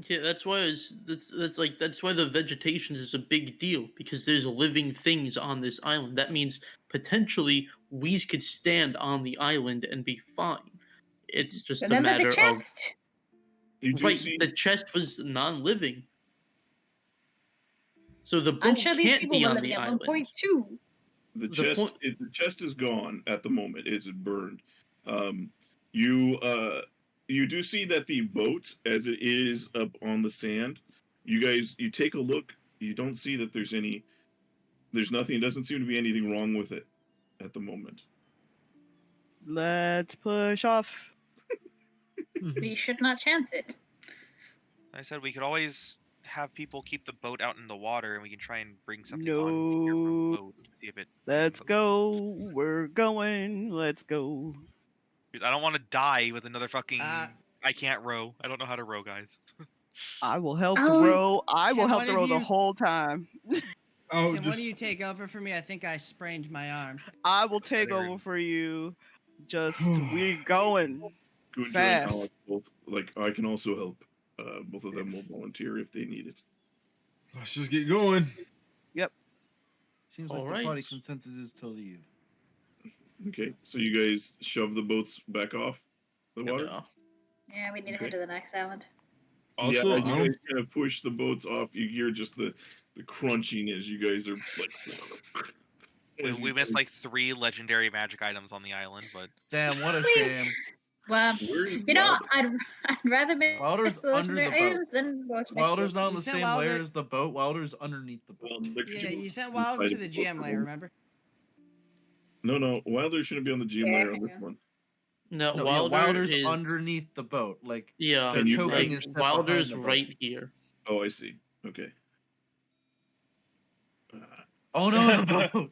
Yeah, that's why that's why the vegetation is a big deal, because there's living things on this island. That means potentially we could stand on the island and be fine. It's just a Remember the matter of chest? You do right. see The chest was non-living, so the I'm boat sure these can't people be were on living the at one island. point too. the the chest. point- The chest is gone at the moment. It's burned. You do see that the boat, as it is up on the sand, you take a look. You don't see that there's nothing. It doesn't seem to be anything wrong with it at the moment. Let's push off. We should not chance it. I said we could always have people keep the boat out in the water, and we can try and bring something on here from the No. boat to see if it. Let's go. We're going. Let's go. I don't want to die with another fucking. Uh, I can't row. I don't know how to row, guys. I will help the Oh, row. I will can help one the of row the you- whole time. Oh, Can one of you take over for me? I think I sprained my arm. I will take Better. over for you. Just we're going Gundra and fast. Alex both I can also help. Both of them will volunteer if they need it. let's just get going. Seems like the Alright. party consensus is to leave. Okay, so you guys shove the boats back off the water. Yeah. yeah, we need to Okay. head to the next island. Also, yeah, I you don't. guys kind of push the boats off. You hear just the crunching as you guys are like. as We you missed guys- like 3 legendary magic items on the island, but Damn, what a Please. shame. Well, Where is you know, Wilder? I'd rather miss Wilder's the under legendary the boat. items than go to Wilder's not on You the said same Wilder- layer as the boat. Wilder's underneath the boat. Well, there could Yeah, be you sent one Wilder side to of the boat GM for layer, one. remember? No, Wilder shouldn't be on the GM Yeah, layer on this yeah. one. No, No, Wilder Wilder's is underneath the boat. Like yeah. And you token Like, is set Wilder's behind the boat. right here. Oh, I see. Okay. Oh no, the boat!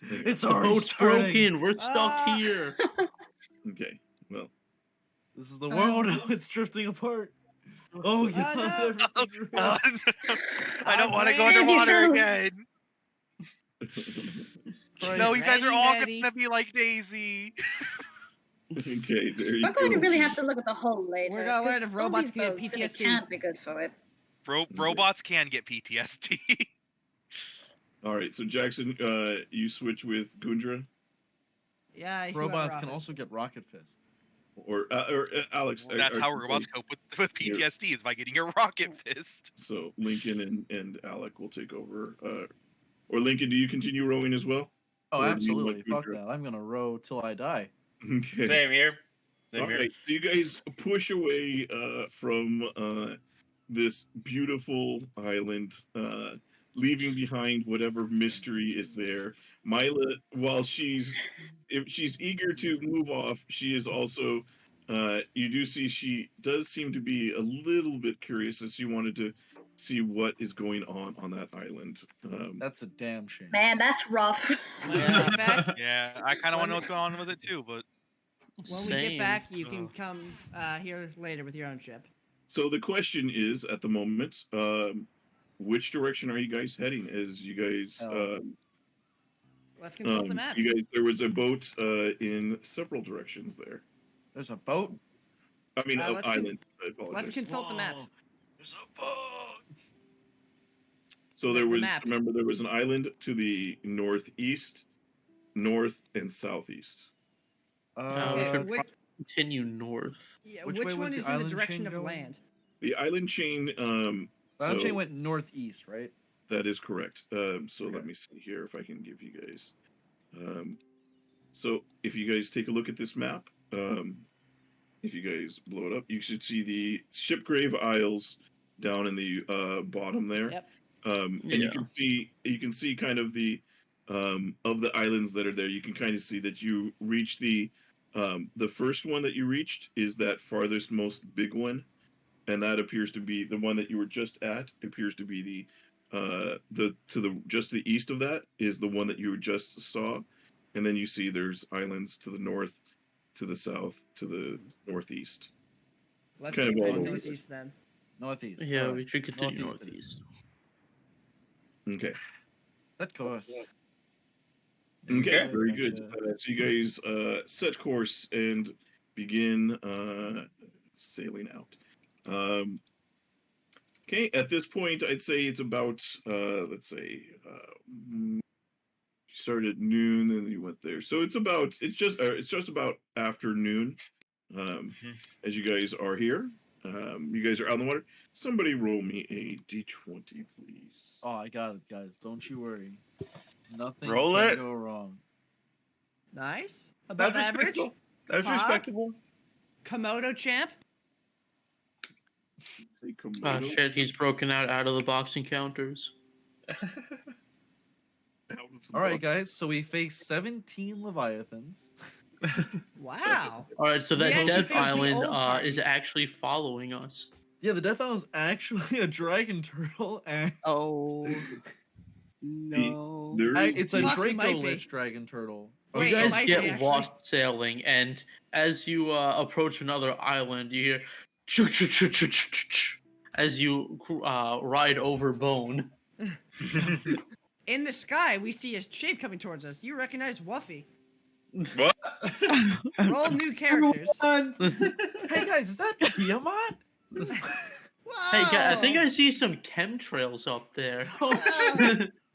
It's The already boat's starting. broken. We're stuck Ah! here. Okay. Well, This is the world. Now it's drifting apart. Oh god, no. everything's Oh, real. I don't I'm want to go brave. underwater yourselves. again. Christ. No, you guys are Ready, all Medi. gonna be like Daisy. okay, there you We're going to go. really have to look at the hull later. We're gonna learn 'cause if all robots these can get boats really PTSD. can't be good for it. Robots can get PTSD. All right, so Jackson, you switch with Gundra, Yeah, whoever Robots can offers. also get rocket fist. or Alex. That's I how should robots say- cope with PTSD is by getting a rocket fist. So Lincoln and Alec will take over. Or Lincoln, do you continue rowing as well? Oh, Or do you want absolutely. Fuck Gundra? that. I'm gonna row till I die. Okay. Same here. Same All here. right, so you guys push away from this beautiful island, leaving behind whatever mystery is there. Mila, while if she's eager to move off, she is also. You do see she does seem to be a little bit curious, as she wanted to see what is going on that island. That's a damn shame. Man, that's rough. When we get back, Yeah, I kind of want to know what's going on with it too, but when we get Same. back, you can Ugh. come here later with your own ship. So the question is, at the moment, which direction are you guys heading? As you guys, Let's consult the map. you guys, there was a boat in several directions there. There's a boat. I mean, let's island. I apologize. Let's consult the map. Whoa, There's a boat. So the there was, map. remember, there was an island to the northeast, north, and southeast. We Okay, should which, continue north. yeah, which which way was one the is in the island direction chain of going? land? The island chain. The island so chain went northeast, right? that is correct. So Okay. let me see here if I can give you guys. So if you guys take a look at this map, if you guys blow it up, you should see the Shipgrave Isles down in the bottom there. Yep. And you can see kind of the of the islands that are there. You can kind of see that you reach the first one that you reached is that farthest most big one, and that appears to be the one that you were just at. Appears to be the just to the east of that is the one that you just saw, and then you see there's islands to the north, to the south, to the northeast. Let's Kind get of all back over. northeast then. Northeast. Yeah, Alright. we should continue Northeast it northeast. Okay. Set course. Okay, Yeah, very good. gotcha. So you guys set course and begin sailing out. Okay, at this point, I'd say it's about let's say you started at noon and you went there, so it's just about afternoon. As you guys are here, you guys are out on the water. Somebody roll me a d20, please. Oh, I got it, guys. Don't you worry. Nothing Roll can it. go wrong. Nice. Above That's average. respectable. That's Pog? respectable. Komodo champ. Say Oh Komodo. shit, he's broken out of the box encounters. Out of the All right, box. guys. So we face 17 leviathans. Wow. All right, so We that actually Death faced the Island old party. is actually following us. Yeah, the Death Island is actually a dragon turtle, and Oh no. it's a Fuck, it might Draco be. Lich dragon turtle. You Wait, it guys might be, get actually. lost sailing, and as you approach another island, you hear choo choo choo choo choo choo choo as you ride over bone. In the sky, we see a shape coming towards us. You recognize Wuffy. What? Roll new characters. Hey guys, is that Tiamat? Hey, I think Whoa! I see some chemtrails up there.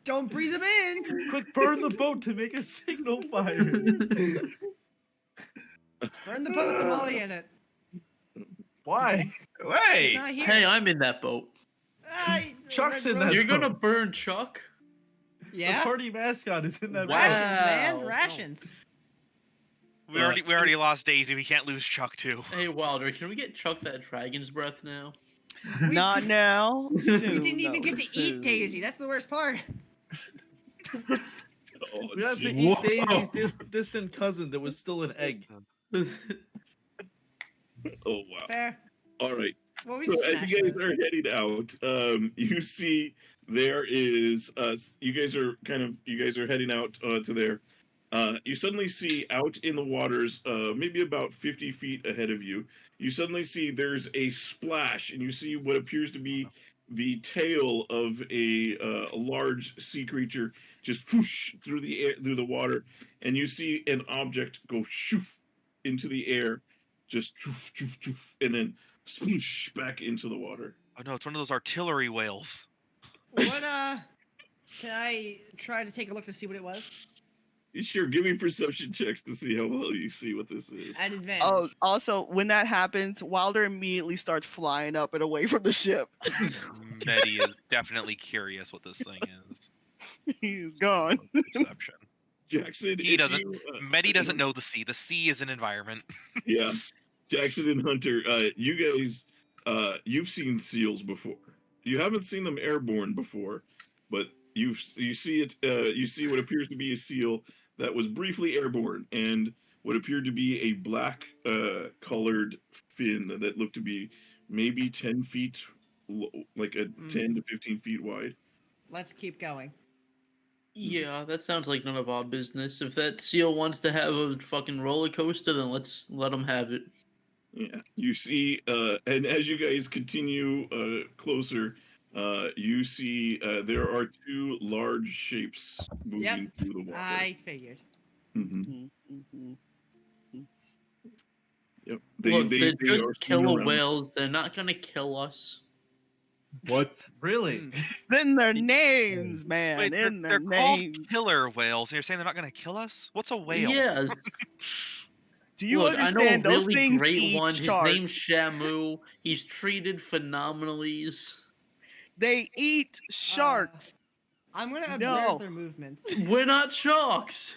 Don't breathe them in. Quick, burn the boat to make a signal fire. Burn the boat with the molly in it. Why? It's Hey. not here. Hey, I'm in that boat. Chuck's in Red that Road. You're gonna boat. burn Chuck? The Yeah. party mascot is in that Wow. boat. Rations, man. Wow. Rations. We already lost Daisy. We can't lose Chuck too. Hey, Wilder, can we get Chuck that dragon's breath now? Not now. We Soon, didn't even though, get to eat soon. Daisy. That's the worst part. Oh, We had to gee. eat Daisy's distant cousin that was still an egg. Oh wow. Fair. All right. Well, we So just as smashed you guys those. are heading out, you see there is you guys are heading out to there. You suddenly see out in the waters, maybe about 50 feet ahead of you, you suddenly see there's a splash, and you see what appears to be the tail of a large sea creature just whoosh through the air, through the water, and you see an object go shoof into the air, just choof, choof, choof, and then sploosh back into the water. Oh no, it's one of those artillery whales. What, can I try to take a look to see what it was? Sure, give me perception checks to see how well you see what this is. At advantage. Oh, also, when that happens, Wilder immediately starts flying up and away from the ship. Medi is definitely curious what this thing is. He's gone. Perception. Jackson, He if doesn't. you, Medi doesn't know the sea. The sea is an environment. Yeah, Jackson and Hunter, you guys, you've seen seals before. You haven't seen them airborne before, but you see it. You see what appears to be a seal that was briefly airborne, and what appeared to be a black colored fin that looked to be maybe 10 feet, like a 10 to 15 feet wide. Let's keep going. Yeah, that sounds like none of our business. If that seal wants to have a fucking roller coaster, then let's let him have it. Yeah, you see, and as you guys continue closer, you see there are two large shapes moving through the water. I figured. Mm-hmm. Mhm. Yep. Look, they're are just swimming killer around. whales. They're not gonna kill us. What? Really? In their names, man. Wait, in they're their called names. killer whales, and you're saying they're not going to kill us? What's a whale? Yeah. Do you Look, understand I know a those really things great eat one. His sharks? name's Shamu. He's treated phenomenally. They eat sharks. I'm gonna observe No. their movements. We're not sharks.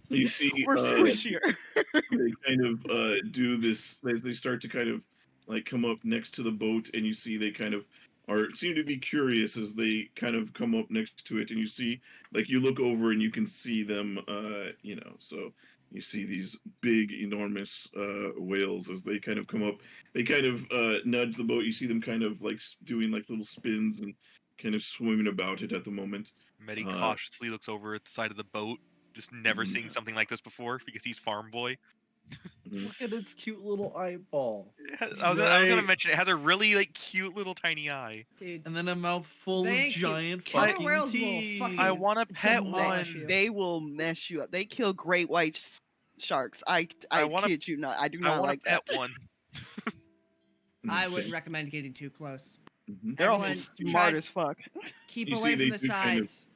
You see, We're squishier. they kind of do this as they start to kind of like come up next to the boat, and you see they kind of seem to be curious as they kind of come up next to it, and you see, like, you look over and you can see them, so you see these big, enormous whales as they kind of come up. They kind of nudge the boat. You see them kind of like doing like little spins and kind of swimming about it at the moment. Medi cautiously looks over at the side of the boat, just never seeing something like this before because he's farm boy. Look at its cute little eyeball. I was gonna mention it has a really like cute little tiny eye. Dude, And then a mouth full of thank you. giant Killer fucking whales will teeth. fucking I want to pet demolish one. you. They will mess you up. They kill great white sharks. I wanna- kid you not. I do I not want like to pet that. one. I wouldn't recommend getting too close. They're also Everyone smart try- as fuck. Keep You see, away they from the do kind of- sides.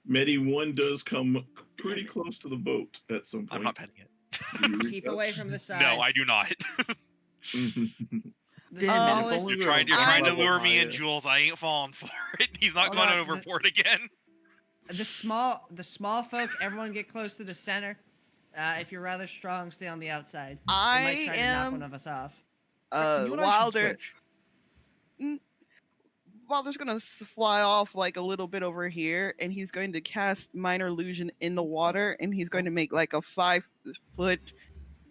Medi 1 does come pretty close to the boat at some point. I'm not petting it. Do you reach Keep out? away from the sides. No, I do not. Mhm. The Damn it, if smallest. only You're we trying, were you're one trying to level lure me in, higher. Jules. I ain't falling for it. He's not Oh, going no, overboard again. The small folk. Everyone get close to the center. If you're rather strong, stay on the outside. They might try to knock one of us off. You and I should Wilder. switch. Wilder's gonna fly off like a little bit over here, and he's going to cast minor illusion in the water, and he's going to make like a 5 foot,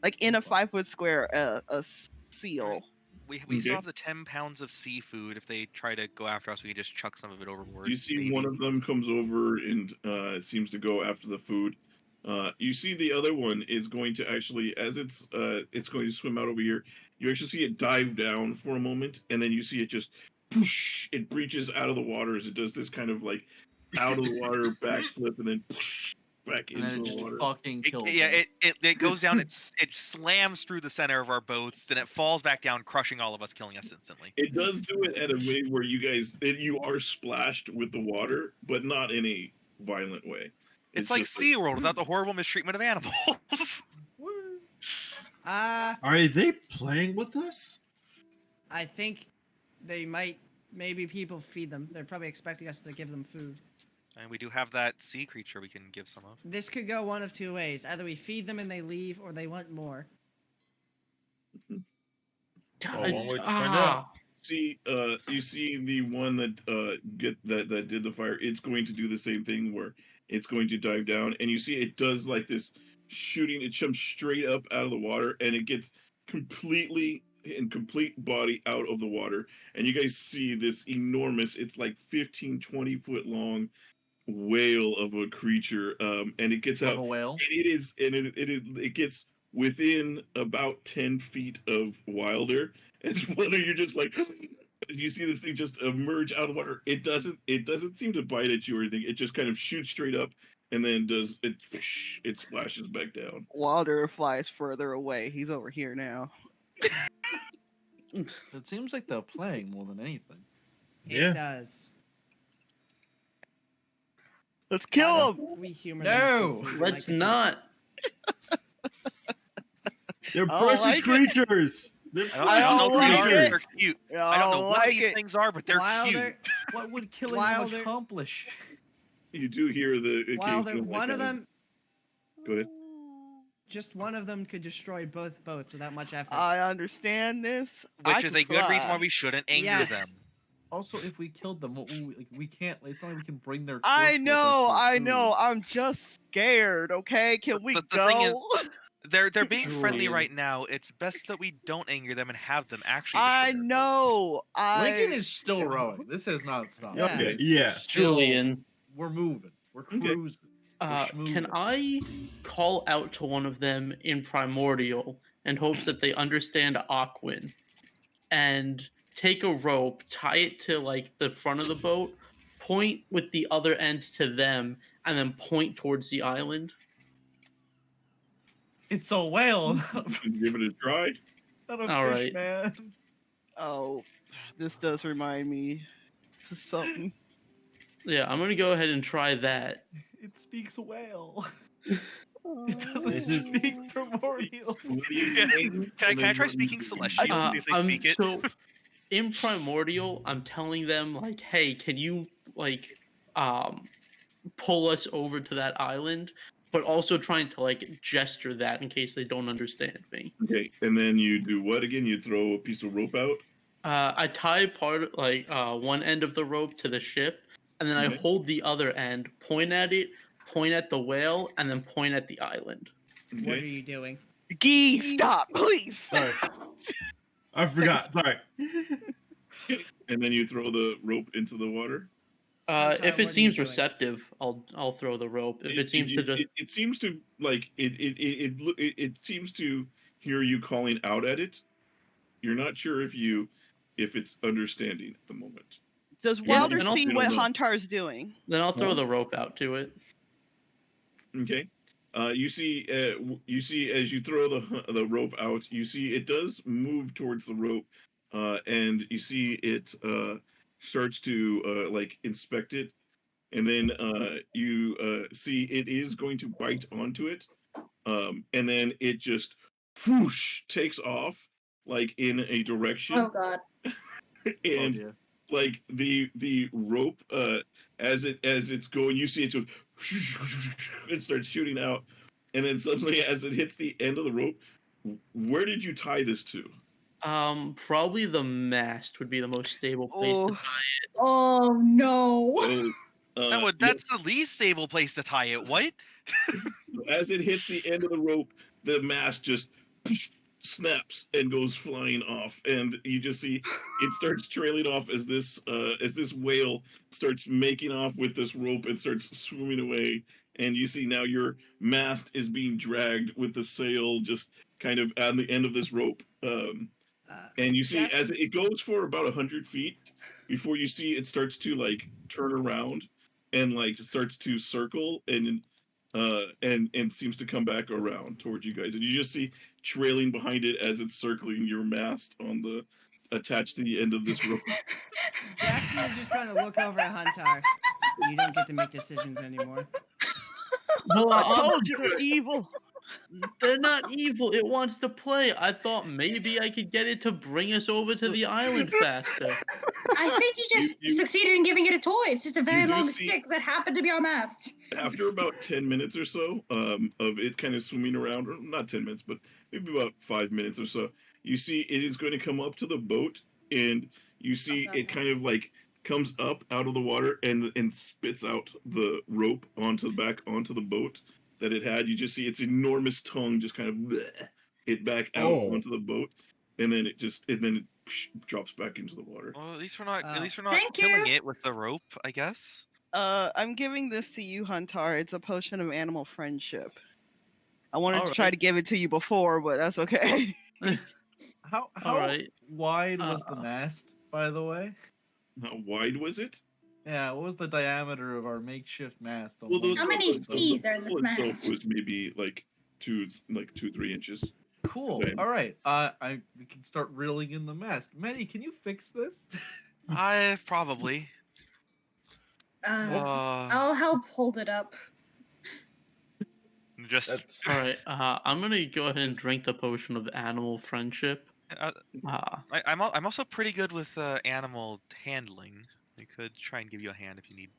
like in a 5 foot square, a seal. We still have the 10 pounds of seafood. If they try to go after us, we can just chuck some of it overboard. You see maybe. one of them comes over and seems to go after the food. You see the other one is going to actually, as it's going to swim out over here, you actually see it dive down for a moment, and then you see it just push, it breaches out of the water as it does this kind of like out of the water backflip and then push back And then into it the just water. fucking kills Yeah, them. it goes down. It slams through the center of our boats. Then it falls back down, crushing all of us, killing us instantly. It does do it at a way where you are splashed with the water, but not in a violent way. It's like just SeaWorld without the horrible mistreatment of animals. Uh, Are they playing with us? I think they might. Maybe people feed them. They're probably expecting us to give them food. And we do have that sea creature we can give some of. This could go one of two ways. Either we feed them and they leave, or they want more. Well, one way to find out. See, you see the one that that did the fire. It's going to do the same thing where it's going to dive down, and you see it does like this shooting. It jumps straight up out of the water, and it gets completely in complete body out of the water. And you guys see this enormous. It's like 15, 20 foot long whale of a creature, and it gets out. A whale. And it gets within about 10 feet of Wilder. And Wilder, you're just like, you see this thing just emerge out of the water. It doesn't seem to bite at you or anything. It just kind of shoots straight up and then it splashes back down. Wilder flies further away. He's over here now. It seems like they're playing more than anything. It does. Let's kill him. We humans. No, let's not. They're I don't precious like it. creatures. They're I don't precious like They're creatures. cute. I I don't know what like these it. things are, but they're Wilder, cute. What would killing Wilder- them accomplish? You do hear the Wilder, occasional, one of like, them, Go ahead. just one of them could destroy both boats without much effort. I understand this. Which I is can a good reason fly. why we shouldn't anger Yes. them. Also, if we killed them, we can't. It's not like we can bring their. I corpse with us know, for I food. know. I'm just scared. Okay, can we The go? thing is, they're being friendly Julian. right now. It's best that we don't anger them and have them actually. I destroy our boat. know. Lincoln is still rowing. This has not stopped. Yeah. Okay, yeah. Julian, We're moving. We're Okay. cruising. can I call out to one of them in Primordial in hopes that they understand Aquin and take a rope, tie it to like the front of the boat, point with the other end to them, and then point towards the island? It's a whale. Give it a try. Not a All fish, right. man. Oh, this does remind me of something. Yeah, I'm gonna go ahead and try that. It speaks whale. It doesn't This is- speak primordial. Can I try speaking Celestial? See if they speak it. So in Primordial, I'm telling them like, hey, can you like pull us over to that island? But also trying to like gesture that in case they don't understand me. Okay, and then you do what again? You throw a piece of rope out. I tie one end of the rope to the ship, and then I Okay. hold the other end, point at it, point at the whale, and then point at the island. What are Okay. you doing? Gee, stop, please. Sorry. I forgot. Sorry. And then you throw the rope into the water. Huntar, If what it are you seems doing? receptive, I'll throw the rope. If it seems to just it seems to like it seems to hear you calling out at it. You're not sure if it's understanding at the moment. Does Yeah, Wilder then I'll- see You what don't know. Huntar's doing? then I'll throw Huh? the rope out to it. Okay. You see as you throw the rope out, you see it does move towards the rope, and you see it starts to like inspect it, and then you see it is going to bite onto it, and then it just whoosh takes off like in a direction, Oh god. and dear. like the rope as it's going, you see it just it starts shooting out, and then suddenly as it hits the end of the rope, where did you tie this to? Probably the mast would be the most stable place to Oh, tie Oh no. So That's the least stable place to tie it. What? as it hits the end of the rope, the mast just snaps and goes flying off, and you just see it starts trailing off as this whale starts making off with this rope and starts swimming away. And you see now your mast is being dragged with the sail just kind of on the end of this rope. And you see as Jackson, it goes for about 100 feet before you see it starts to like turn around and like starts to circle and seems to come back around towards you guys, and you just see trailing behind it as it's circling your mast on the attached to the end of this rope. Jackson is just gonna look over at Huntar. You don't get to make decisions anymore. Well, I told you they're evil. they're not evil. It wants to play. I thought maybe I could get it to bring us over to the island faster. I think you just You- succeeded in giving it a toy. It's just a very do long see- stick that happened to be on mast. After about 10 minutes or so of it kind of swimming around, or not 10 minutes, but maybe about 5 minutes or so, you see it is going to come up to the boat, and you see God, it no. kind of like comes up out of the water and spits out the rope onto the boat that it had. You just see its enormous tongue just kind of bleh, it back out Oh. onto the boat, and then it drops back into the water. Well, at least we're not Thank killing you. it with the rope, I guess. I'm giving this to you, Huntar. It's a potion of animal friendship. I wanted to All try right. to give it to you before, but that's okay. How right. wide was the mast, by the way? How wide was it? Yeah, what was the diameter of our makeshift mast? Well, How many C's are in this pole itself mast? was maybe like 2-3 inches. Cool. diameter. All right. We can start reeling in the mast. Medi, can you fix this? I probably. I'll help hold it up. Just That's All right. I'm gonna go ahead and drink the potion of animal friendship. I'm also pretty good with animal handling. I could try and give you a hand if you need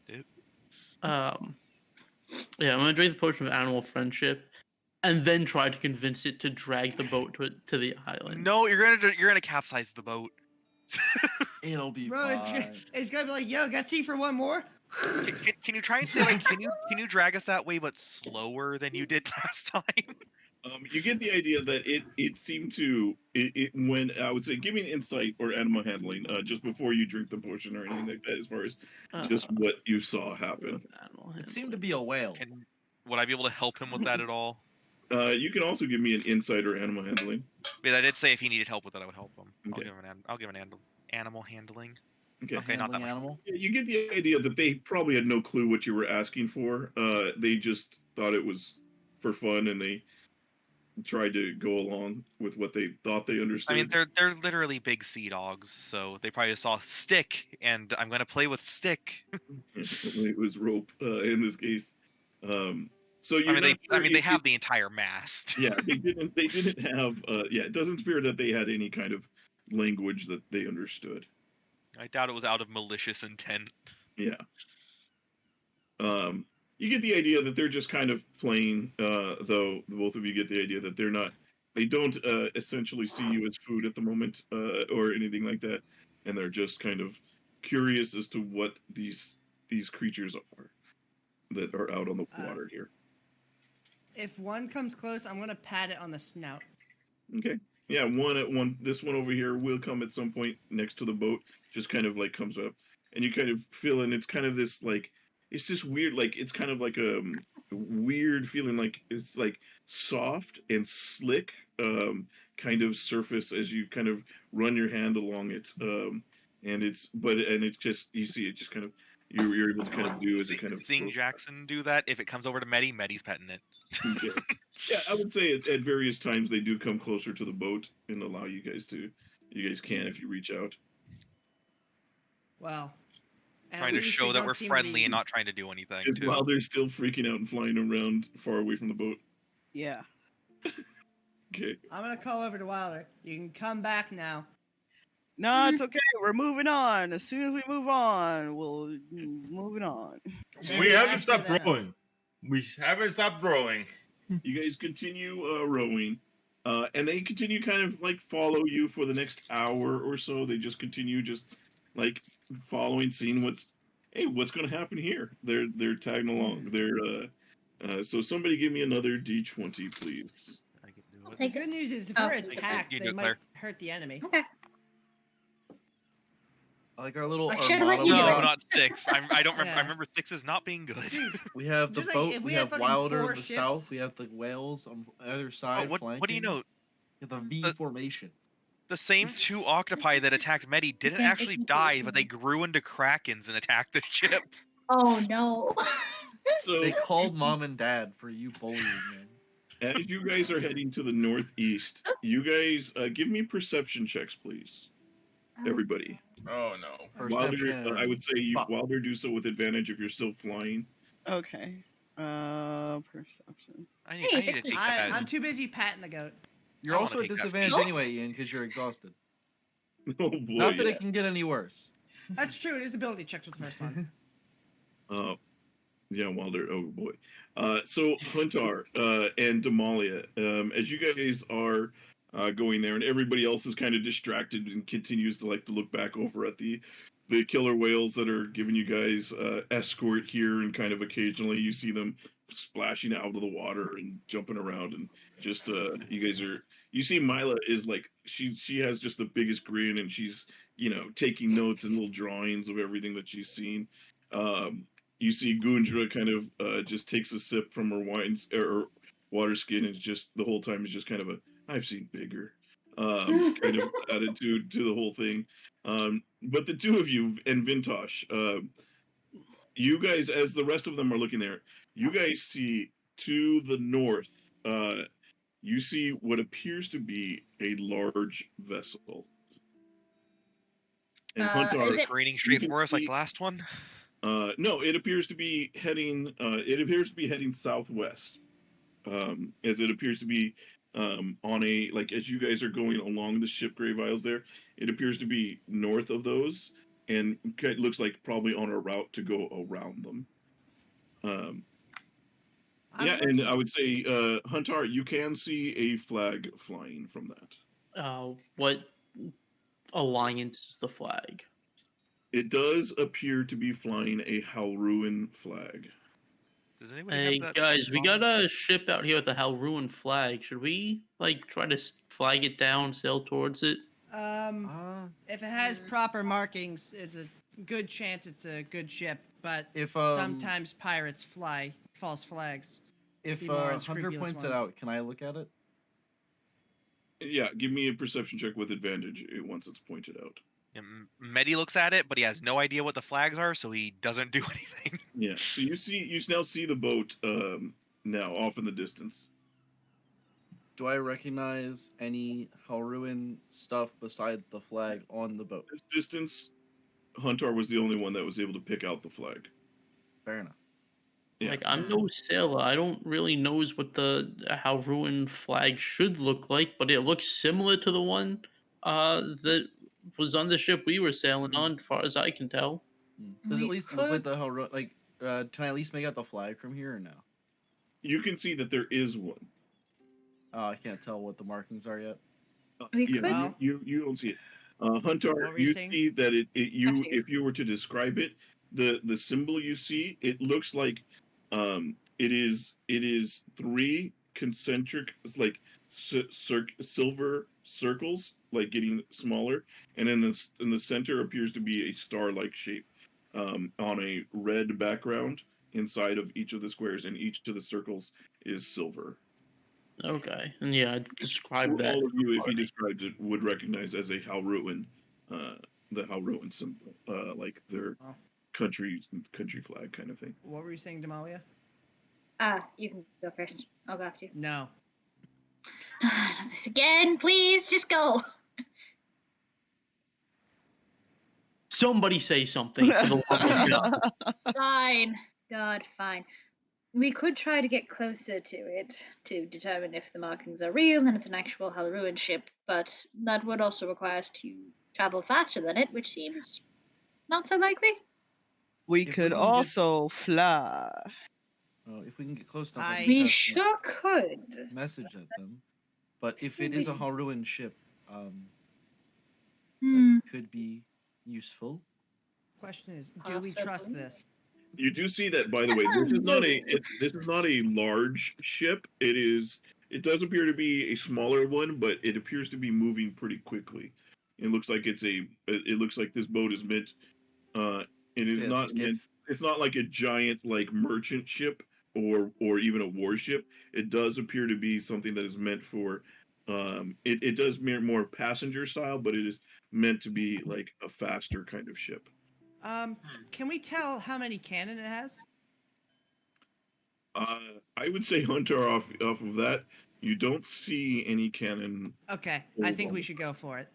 it. Yeah, I'm gonna drink the potion of animal friendship, and then try to convince it to drag the boat to the island. No, you're gonna capsize the boat. It'll be Bro, fine. it's gonna be like, yo, got tea for one more? Can you try and say like, can you drag us that way but slower than you did last time? You get the idea that it seemed to when I would say give me an insight or animal handling just before you drink the potion or anything like that, as far as just what you saw happen. It seemed to be a whale. Would I be able to help him with that at all? You can also give me an insight or animal handling. Because I did say if he needed help with it, I would help him. Okay. I'll give an animal handling. Okay, not that much. Animal. Yeah, you get the idea that they probably had no clue what you were asking for. They just thought it was for fun, and they tried to go along with what they thought they understood. I mean, they're literally big sea dogs, so they probably just saw stick, and I'm gonna play with stick. It was rope in this case. So you're they have the entire mast. Yeah, they didn't have. Yeah, it doesn't appear that they had any kind of language that they understood. I doubt it was out of malicious intent. Yeah. You get the idea that they're just kind of playing. Though both of you get the idea that they're not. They don't essentially see you as food at the moment, or anything like that, and they're just kind of curious as to what these creatures are that are out on the water here. If one comes close, I'm gonna pat it on the snout. Okay. Yeah, this one over here will come at some point next to the boat. Just kind of like comes up, and you kind of feel, and it's kind of this like it's this weird, like it's kind of like a weird feeling, like it's like soft and slick kind of surface as you kind of run your hand along it, and it's just you see it just kind of you're able to kind of do as it kind of Seeing Jackson do that, if it comes over to Medi, Medi's petting it. yeah. Yeah, I would say at various times they do come closer to the boat and allow you guys can if you reach out. Well, Trying to show that we're friendly and not trying to do anything, too. While they're still freaking out and flying around far away from the boat. Yeah. Okay. I'm gonna call over to Wilder. You can come back now. No, it's okay. We're moving on. As soon as we move on, we'll moving on. We haven't stopped rowing. We haven't stopped rowing. You guys continue rowing, and they continue kind of like follow you for the next hour or so. They just continue just like following, seeing what's going to happen here. They're tagging along. They're so somebody give me another D20, please. The good news is if we're attacked, they might hurt the enemy. Okay. I like our little I should've armada. let you No, do it. not 6. I don't remember. Yeah. I remember 6 as not being good. We have the Just like, boat. if We we had have fucking Wilder 4 on the ships- south. We have the whales on either side. What do you know? We have the V The- formation. The same 2 octopi that attacked Medi didn't actually die, but they grew into krakens and attacked the ship. Oh no. So They called mom and dad for you bullying them. as you guys are heading to the northeast, you guys give me perception checks, please. Everybody. Oh no. Wilder, I would say you Fuck. Wilder do so with advantage if you're still flying. Okay. Perception. I Hey, need to 60. take that. I'm too busy patting the goat. You're I wanna also at take that disadvantage speech. anyway, Ian, because you're exhausted. Oh boy. Not that yeah. it can get any worse. That's true. It is ability checks with the first one. Yeah, Wilder. Oh boy. So Huntar and Damalia, as you guys are going there, and everybody else is kind of distracted and continues to like to look back over at the killer whales that are giving you guys escort here, and kind of occasionally you see them splashing out of the water and jumping around, and just you guys are. You see, Mila is like she has just the biggest grin, and she's taking notes and little drawings of everything that she's seen. You see Gundra kind of just takes a sip from her wines or water skin, and just the whole time is just kind of a I've seen bigger kind of attitude to the whole thing. But the two of you and Vintash, you guys, as the rest of them are looking there, you guys see to the north, you see what appears to be a large vessel. And Huntar, is it- Raining straight for us like the last one. no, it appears to be heading. It appears to be heading southwest, as it appears to be on a as you guys are going along the Shipgrave Isles. There, it appears to be north of those, and it looks like probably on a route to go around them. Yeah, and I would say, Huntar, you can see a flag flying from that. What alliance is the flag? It does appear to be flying a Halruin flag. Does anybody Hey have that? guys, we got a ship out here with a Halruin flag. Should we try to flag it down, sail towards it? If it has proper markings, it's a good chance it's a good ship. But If sometimes pirates fly false flags. If Be more Hunter unscrupulous points it ones. out, can I look at it? Yeah, give me a perception check with advantage once it's pointed out. Medi looks at it, but he has no idea what the flags are, so he doesn't do anything. Yeah, so you now see the boat now off in the distance. Do I recognize any Halruin stuff besides the flag on the boat? This distance, Huntar was the only one that was able to pick out the flag. Fair enough. Yeah. I'm no sailor. I don't really know what the Halruin flag should look like, but it looks similar to the one that was on the ship we were sailing on, as far as I can tell. Does it We at least look like could- the Halruin? Can I at least make out the flag from here or no? You can see that there is one. I can't tell what the markings are yet. We Yeah, could- you don't see it. Huntar, What were you you saying? see that Actually- if you were to describe it, the symbol you see, it looks like it is 3 concentric silver circles, like getting smaller, and in the center appears to be a star-like shape. on a red background inside of each of the squares, and each of the circles is silver. Okay, and yeah, describe that. All of you, if he describes it, would recognize as a Halruin, the Halruin symbol, like their country flag kind of thing. What were you saying, Damalia? You can go first. I'll go after you. No. Not this again, please. Just go. Somebody say something for the love of God. Fine. God, fine. We could try to get closer to it to determine if the markings are real and it's an actual Halruin ship, but that would also require us to travel faster than it, which seems not so likely. We could also fly. Well, if we can get close enough, We sure could. Message at them. But if it is a Halruin ship, Hmm. that could be useful. Question is, do we trust this? You do see that, by the way. This is not a large ship. It does appear to be a smaller one, but it appears to be moving pretty quickly. It looks like it looks like this boat is meant. It is not meant. It's not like a giant like merchant ship or even a warship. It does appear to be something that is meant for. It does more passenger style, but it is meant to be like a faster kind of ship. Can we tell how many cannon it has? I would say Huntar off of that. You don't see any cannon. Okay, I think we should go for it.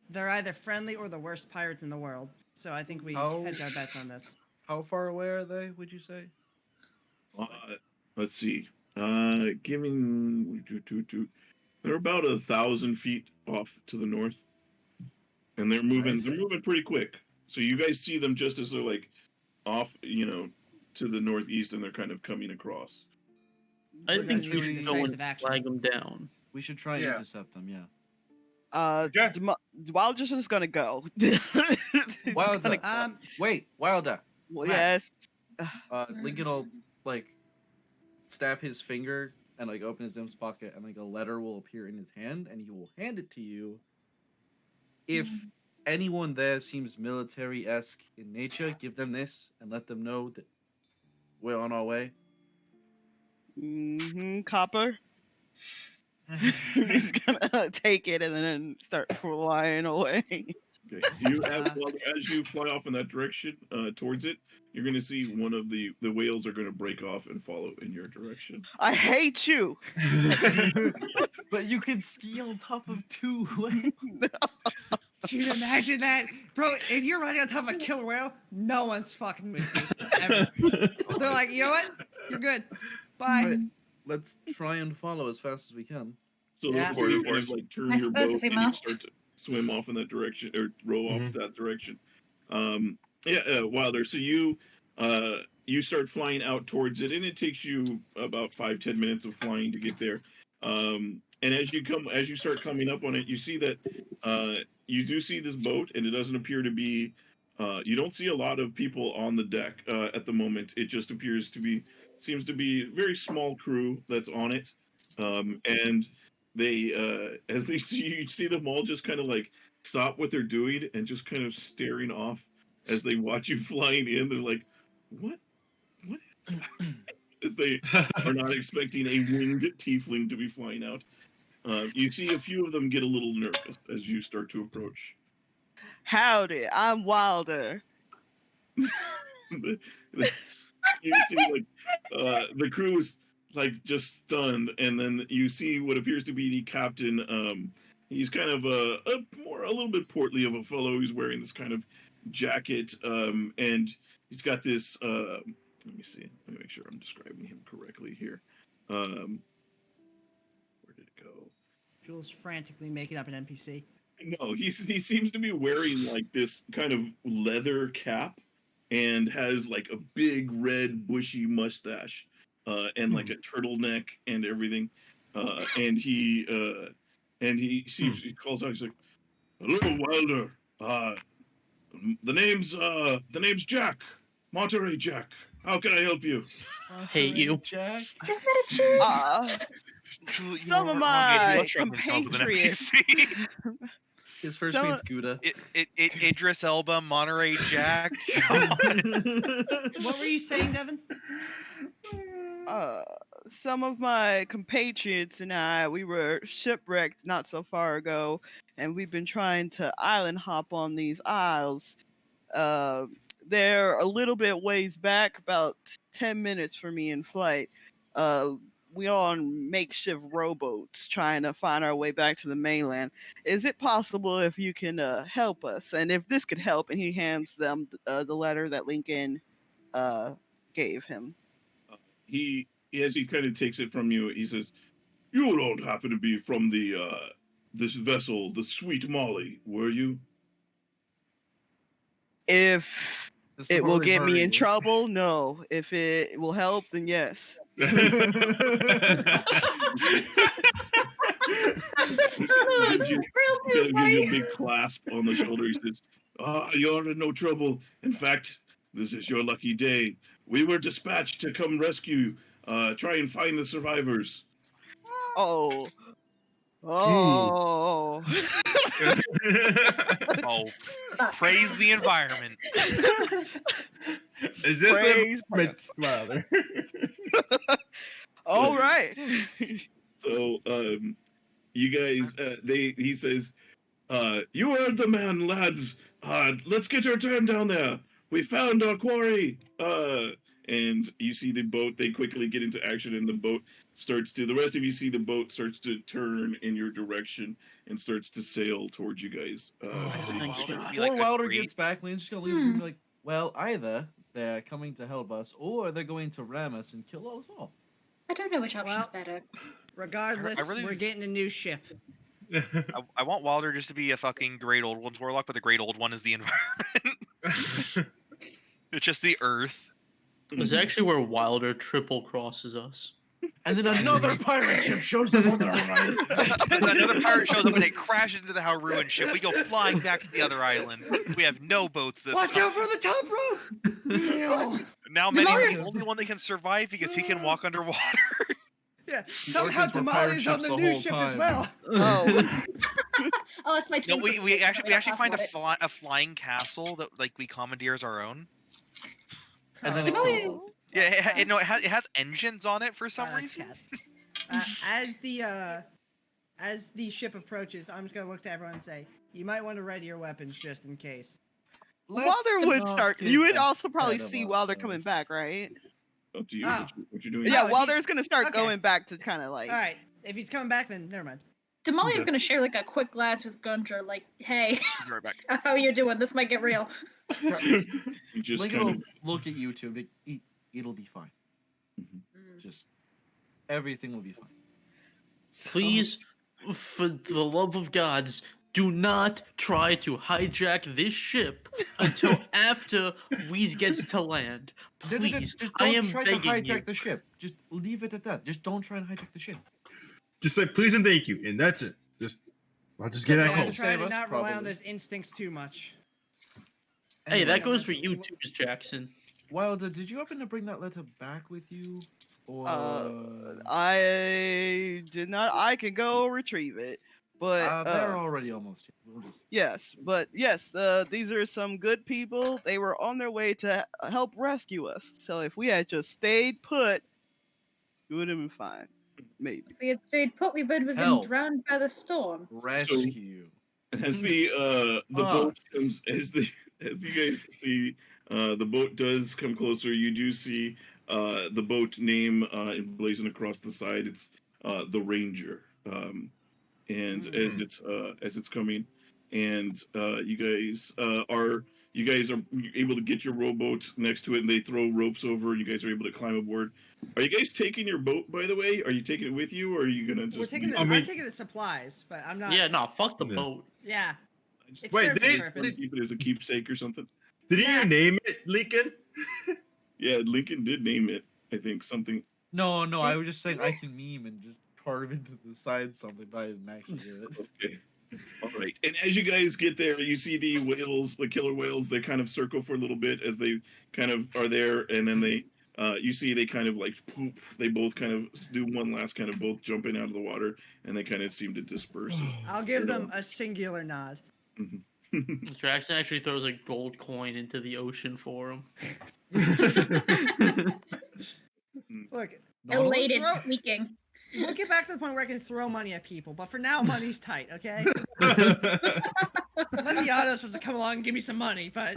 They're either friendly or the worst pirates in the world, so I think we hedge our bets on this. How far away are they, would you say? Let's see. They're about 1,000 feet off to the north, and they're moving pretty quick. So you guys see them just as they're like off, to the northeast, and they're kind of coming across. I think we should go and flag them down. We should try and intercept them, yeah. Wilder's just gonna go. Wilder. Wait, Wilder. Well, yes. Lincoln will stab his finger and open his Zim's pocket, and a letter will appear in his hand, and he will hand it to you. If anyone there seems military-esque in nature, give them this and let them know that we're on our way. Copper. He's gonna take it and then start flying away. Okay. As you fly off in that direction, towards it, you're going to see one of the whales are going to break off and follow in your direction. I hate you. But you can ski on top of two whales. Dude, imagine that, bro. If you're riding on top of a killer whale, no one's fucking with you ever. They're like, you know what? You're good. Bye. Right. Let's try and follow as fast as we can. So before you kind of turn your boat and you start to swim off in that direction or row off that direction. Wilder. So you start flying out towards it, and it takes you about 5-10 minutes of flying to get there. And as you start coming up on it, you see that you do see this boat, and it doesn't appear to be. You don't see a lot of people on the deck at the moment. It just seems to be a very small crew that's on it, and they as they see them all just kind of stop what they're doing and just kind of staring off as they watch you flying in. They're like, what as they are not expecting a winged tiefling to be flying out. You see a few of them get a little nervous as you start to approach. Howdy, I'm Wilder. You see the crew's just stunned, and then you see what appears to be the captain. He's kind of a little bit portly of a fellow. He's wearing this kind of jacket, and he's got this. Let me see. Let me make sure I'm describing him correctly here. Where did it go? Jules frantically making up an NPC. No, he seems to be wearing this kind of leather cap, and has a big red bushy mustache, and a turtleneck and everything. And he calls out. He's like, "Hello, Wilder. The name's Jack. Monterey Jack. How can I help you?" Hate you, Jack. Is that a cheese? Some of my compatriots. His first Some- name's Gouda. Idris Elba, Monterey Jack. What were you saying, Devin? Some of my compatriots and I, we were shipwrecked not so far ago, and we've been trying to island hop on these isles. They're a little bit ways back, about 10 minutes for me in flight. We on makeshift rowboats trying to find our way back to the mainland. Is it possible if you can help us? And if this could help, and he hands them the letter that Lincoln gave him. He, as he kind of takes it from you, he says, "You don't happen to be from the this vessel, the Sweet Molly, were you?" If it will get me in trouble, no. If it will help, then yes. Gives you a big clasp on the shoulder. He says, "You're in no trouble. In fact, this is your lucky day. We were dispatched to come rescue, try and find the survivors." Oh. Oh, praise the environment. Is this Praise the rather? All right. So, you guys, he says, "You heard the man, lads. Let's get our turn down there. We found our quarry." And you see the boat. They quickly get into action, and the boat starts to. The rest of you see the boat starts to turn in your direction and starts to sail towards you guys. Before Wilder gets back, Lane's just gonna leave the room like, well, either they're coming to help us, or they're going to ram us and kill us all. I don't know which option's better. Regardless, we're getting a new ship. I want Wilder just to be a fucking Great Old One's warlock, but the Great Old One is the environment. It's just the earth. It's actually where Wilder triple crosses us. And then another pirate ship shows up on the horizon. Another pirate shows up and it crashes into the Haruan ship. We go flying back to the other island. We have no boats this Watch time. out for the top rope! Now Medi is the only one that can survive because he can walk underwater. Yeah, somehow Damalia's on the new ship as well. Oh. Oh, that's my No, team. we actually find a flying castle that like we commandeer as our own. And then Yeah, it has engines on it for some reason. As the ship approaches, I'm just gonna look to everyone and say, "You might want to ready your weapons just in case." Wilder would start. You would also probably see Wilder coming back, right? Up to you. What you're doing? Yeah, Wilder's gonna start going back to kind of like. All right, if he's coming back, then never mind. Damalia's gonna share like a quick glance with Gunter, like, "Hey, Be right back. how you doing? This might get real." You just Lincoln kind will of look at you two. It'll be fine. Just everything will be fine. Please, for the love of gods, do not try to hijack this ship until after we gets to land. Please, just I don't am try to begging hijack you. the ship. Just leave it at that. Just don't try and hijack the ship. Just say please and thank you, and that's it. I'll just get back home. Try to Save us, not rely on probably. those instincts too much. Hey, that Anyway, goes for you too, Jackson. Wilder, did you happen to bring that letter back with you? Or I did not. I can go retrieve it, but they're already almost here. We'll just... yes, but yes, these are some good people. They were on their way to help rescue us. So if we had just stayed put, it would have been fine. Maybe. If we had stayed put, we would have been Help. drowned by the storm. rescue. as the boat comes, as you guys see, the boat does come closer. You do see the boat name emblazoned across the side. It's the Ranger, and as it's coming, and you guys are able to get your rowboat next to it, and they throw ropes over, and you guys are able to climb aboard. Are you guys taking your boat, by the way? Are you taking it with you, or are you gonna just? We're taking leave I'm taking the supplies, but I'm not. Yeah, no, fuck the No. boat. Yeah. It Wait, serves did a he- purpose. keep it as a keepsake or something? Did Yeah. you name it, Lincoln? Yeah, Lincoln did name it. I think something. No, I was just saying I can meme and just carve into the side something, but I didn't actually do it. Okay. All right. And as you guys get there, you see the whales, the killer whales. They kind of circle for a little bit as they kind of are there, and then they, you see, they kind of like poof. They both kind of do one last kind of both jumping out of the water, and they kind of seem to disperse. I'll give them a singular nod. Jackson actually throws a gold coin into the ocean for him. Look, Elated, throw- squeaking. we'll get back to the point where I can throw money at people, but for now, money's tight, okay? Unless Yados was to come along and give me some money, but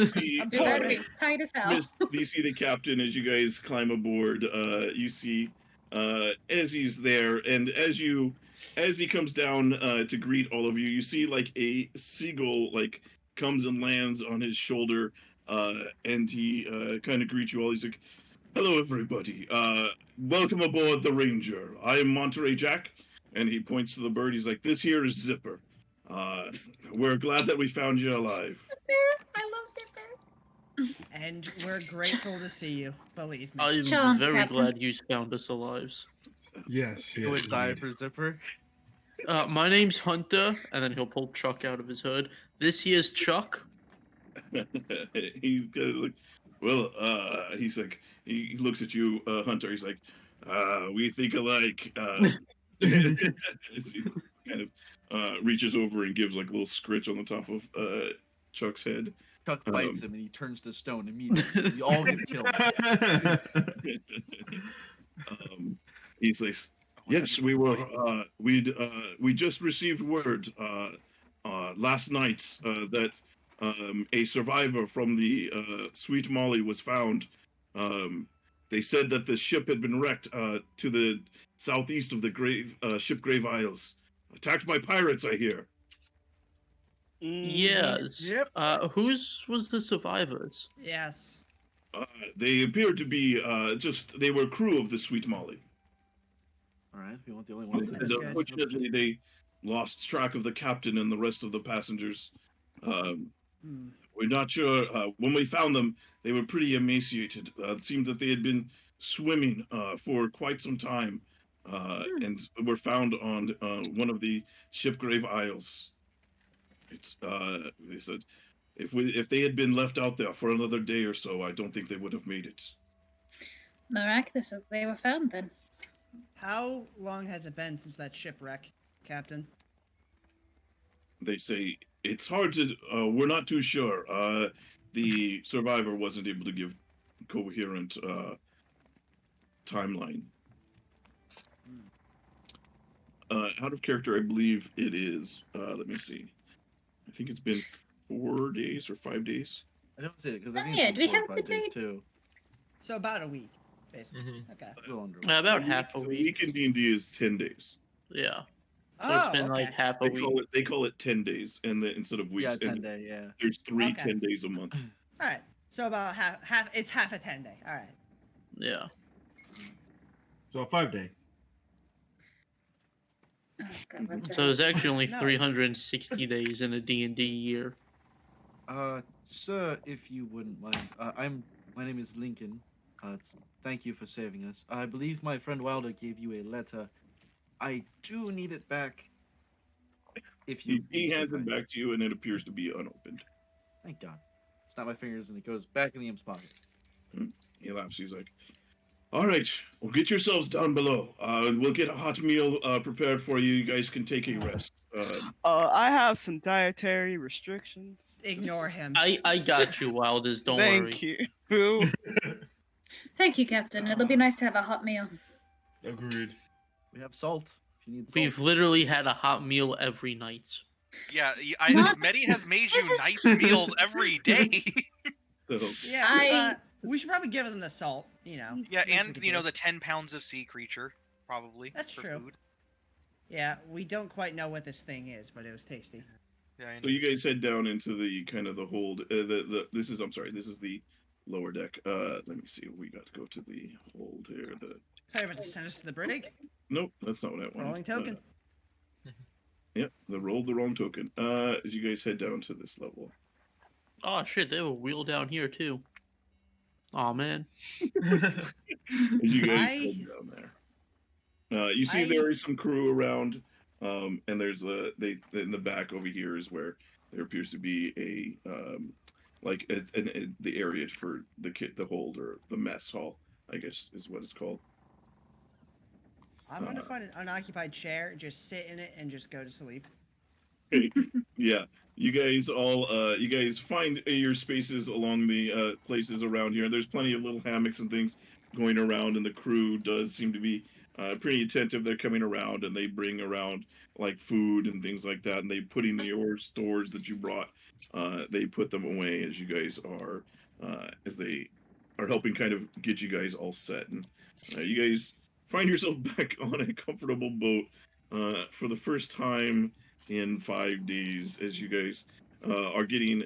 See, Dude, that'd be tight as hell. you see the captain as you guys climb aboard. You see as he's there, and as he comes down to greet all of you, you see like a seagull like comes and lands on his shoulder, and he kind of greets you all. He's like, "Hello, everybody. Welcome aboard the Ranger. I am Monterey Jack," and he points to the bird. He's like, "This here is Zipper. We're glad that we found you alive." I love Zipper. And we're grateful to see you, believe me. I'm Sean, very Captain. glad you found us alive. Yes, Who would yes. die indeed. for Zipper? My name's Hunter, and then he'll pull Chuck out of his hood. This here's Chuck. He's kind of like, well, he's like, he looks at you, Hunter. He's like, we think alike. He kind of reaches over and gives like a little scritch on the top of Chuck's head. Chuck bites him and he turns to stone immediately. We all get killed. He says, "Yes, we were. We just received word last night that a survivor from the Sweet Molly was found. They said that the ship had been wrecked to the southeast of the Shipgrave Isles. Attacked by pirates, I hear." Yes. Yep. Whose was the survivors? Yes. They appeared to be they were crew of the Sweet Molly. All right, we want the only ones. And That's good. unfortunately, they lost track of the captain and the rest of the passengers. We're not sure. When we found them, they were pretty emaciated. It seemed that they had been swimming for quite some time, and were found on one of the Shipgrave Isles. It's they said if they had been left out there for another day or so, I don't think they would have made it. Miraculous that they were found then. How long has it been since that shipwreck, Captain? They say it's hard to. We're not too sure. The survivor wasn't able to give coherent timeline. Out of character, I believe it is. Let me see. I think it's been 4 days or 5 days. I don't see it because I Oh, think yeah, it's do we been 4 or have the 5 days date? too. So about a week, basically. Okay. A little under. About half a The week. week in D&D is 10 days. Yeah. So Oh, it's been okay. like half a week. They call it 10 days, and then instead of weeks, Yeah, 10 and day. Yeah. there's three Okay. 10 days a month. All right. So about half. It's half a 10-day. All right. Yeah. So a 5-day. Oh, God, what the So there's actually only No. 360 days in a D&D year. Sir, if you wouldn't mind, my name is Lincoln. Thank you for saving us. I believe my friend Wilder gave you a letter. I do need it back. If you He hands it back to you, and it appears to be unopened. Thank God. Snap my fingers and it goes back in the imp's pocket. He laughs. He's like, "All right, well, get yourselves down below. We'll get a hot meal prepared for you. You guys can take a rest." I have some dietary restrictions. Ignore him. I got you, Wilders. Don't worry. Thank you. Thank you, Captain. It'll be nice to have a hot meal. Agreed. We have salt. If you need salt. We've literally had a hot meal every night. Yeah, Not- Medi has made you This is- nice meals every day. So, Yeah. We should probably give them the salt. You know. Yeah, At least we and could you know do. the 10 pounds of sea creature, probably. That's for true. Food. Yeah, we don't quite know what this thing is, but it was tasty. Yeah, I so know. you guys head down into the kind of the hold. This is the lower deck. Let me see. We got to go to the hold here. Sorry about to send us to the brig. Nope, that's not what I wanted. Rolling token. Yep, they rolled the wrong token. As you guys head down to this level. Oh shit, they have a wheel down here too. Oh man. As you guys I- head down there. You see there is some crew around, and there's they in the back over here is where there appears to be the area for the hold, or the mess hall, I guess is what it's called. I'm gonna find an unoccupied chair, just sit in it, and just go to sleep. Yeah, you guys find your spaces along the places around here. There's plenty of little hammocks and things going around, and the crew does seem to be pretty attentive. They're coming around, and they bring around like food and things like that, and they put in your stores that you brought. They put them away as you guys are as they are helping kind of get you guys all set, and you guys find yourself back on a comfortable boat for the first time in 5 days as you guys are getting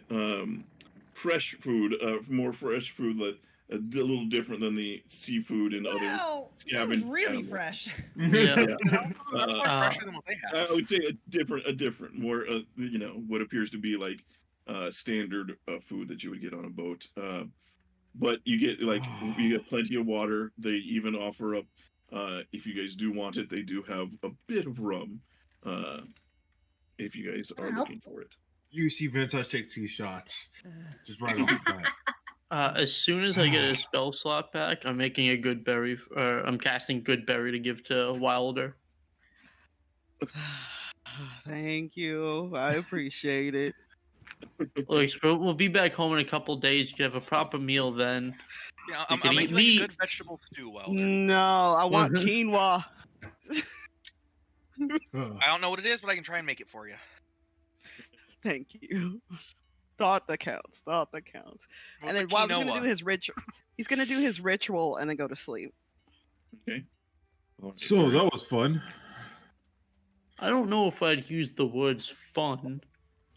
fresh food, more fresh food that a little different than the seafood and other Wow, that was scavenged really animals. fresh. Yeah. That's more fresher than what they have. I would say a different, more what appears to be like standard food that you would get on a boat. But you get you get plenty of water. They even offer up, if you guys do want it, they do have a bit of rum. If you guys are looking for it. You see Vintash take 2 shots. Just right off the bat. As soon as I get a spell slot back, I'm making a good berry. I'm casting good berry to give to Wilder. Thank you. I appreciate it. Look, we'll be back home in a couple days. You can have a proper meal then. Yeah, You I'm can eat making like a meat. good vegetable stew, Wilder. No, I want quinoa. I don't know what it is, but I can try and make it for you. Thank you. Thought that counts. Thought that counts. What's And then the Wilder's gonna quinoa? do his ritual. He's gonna do his ritual and then go to sleep. Okay. So that was fun. I don't know if I'd use the words fun.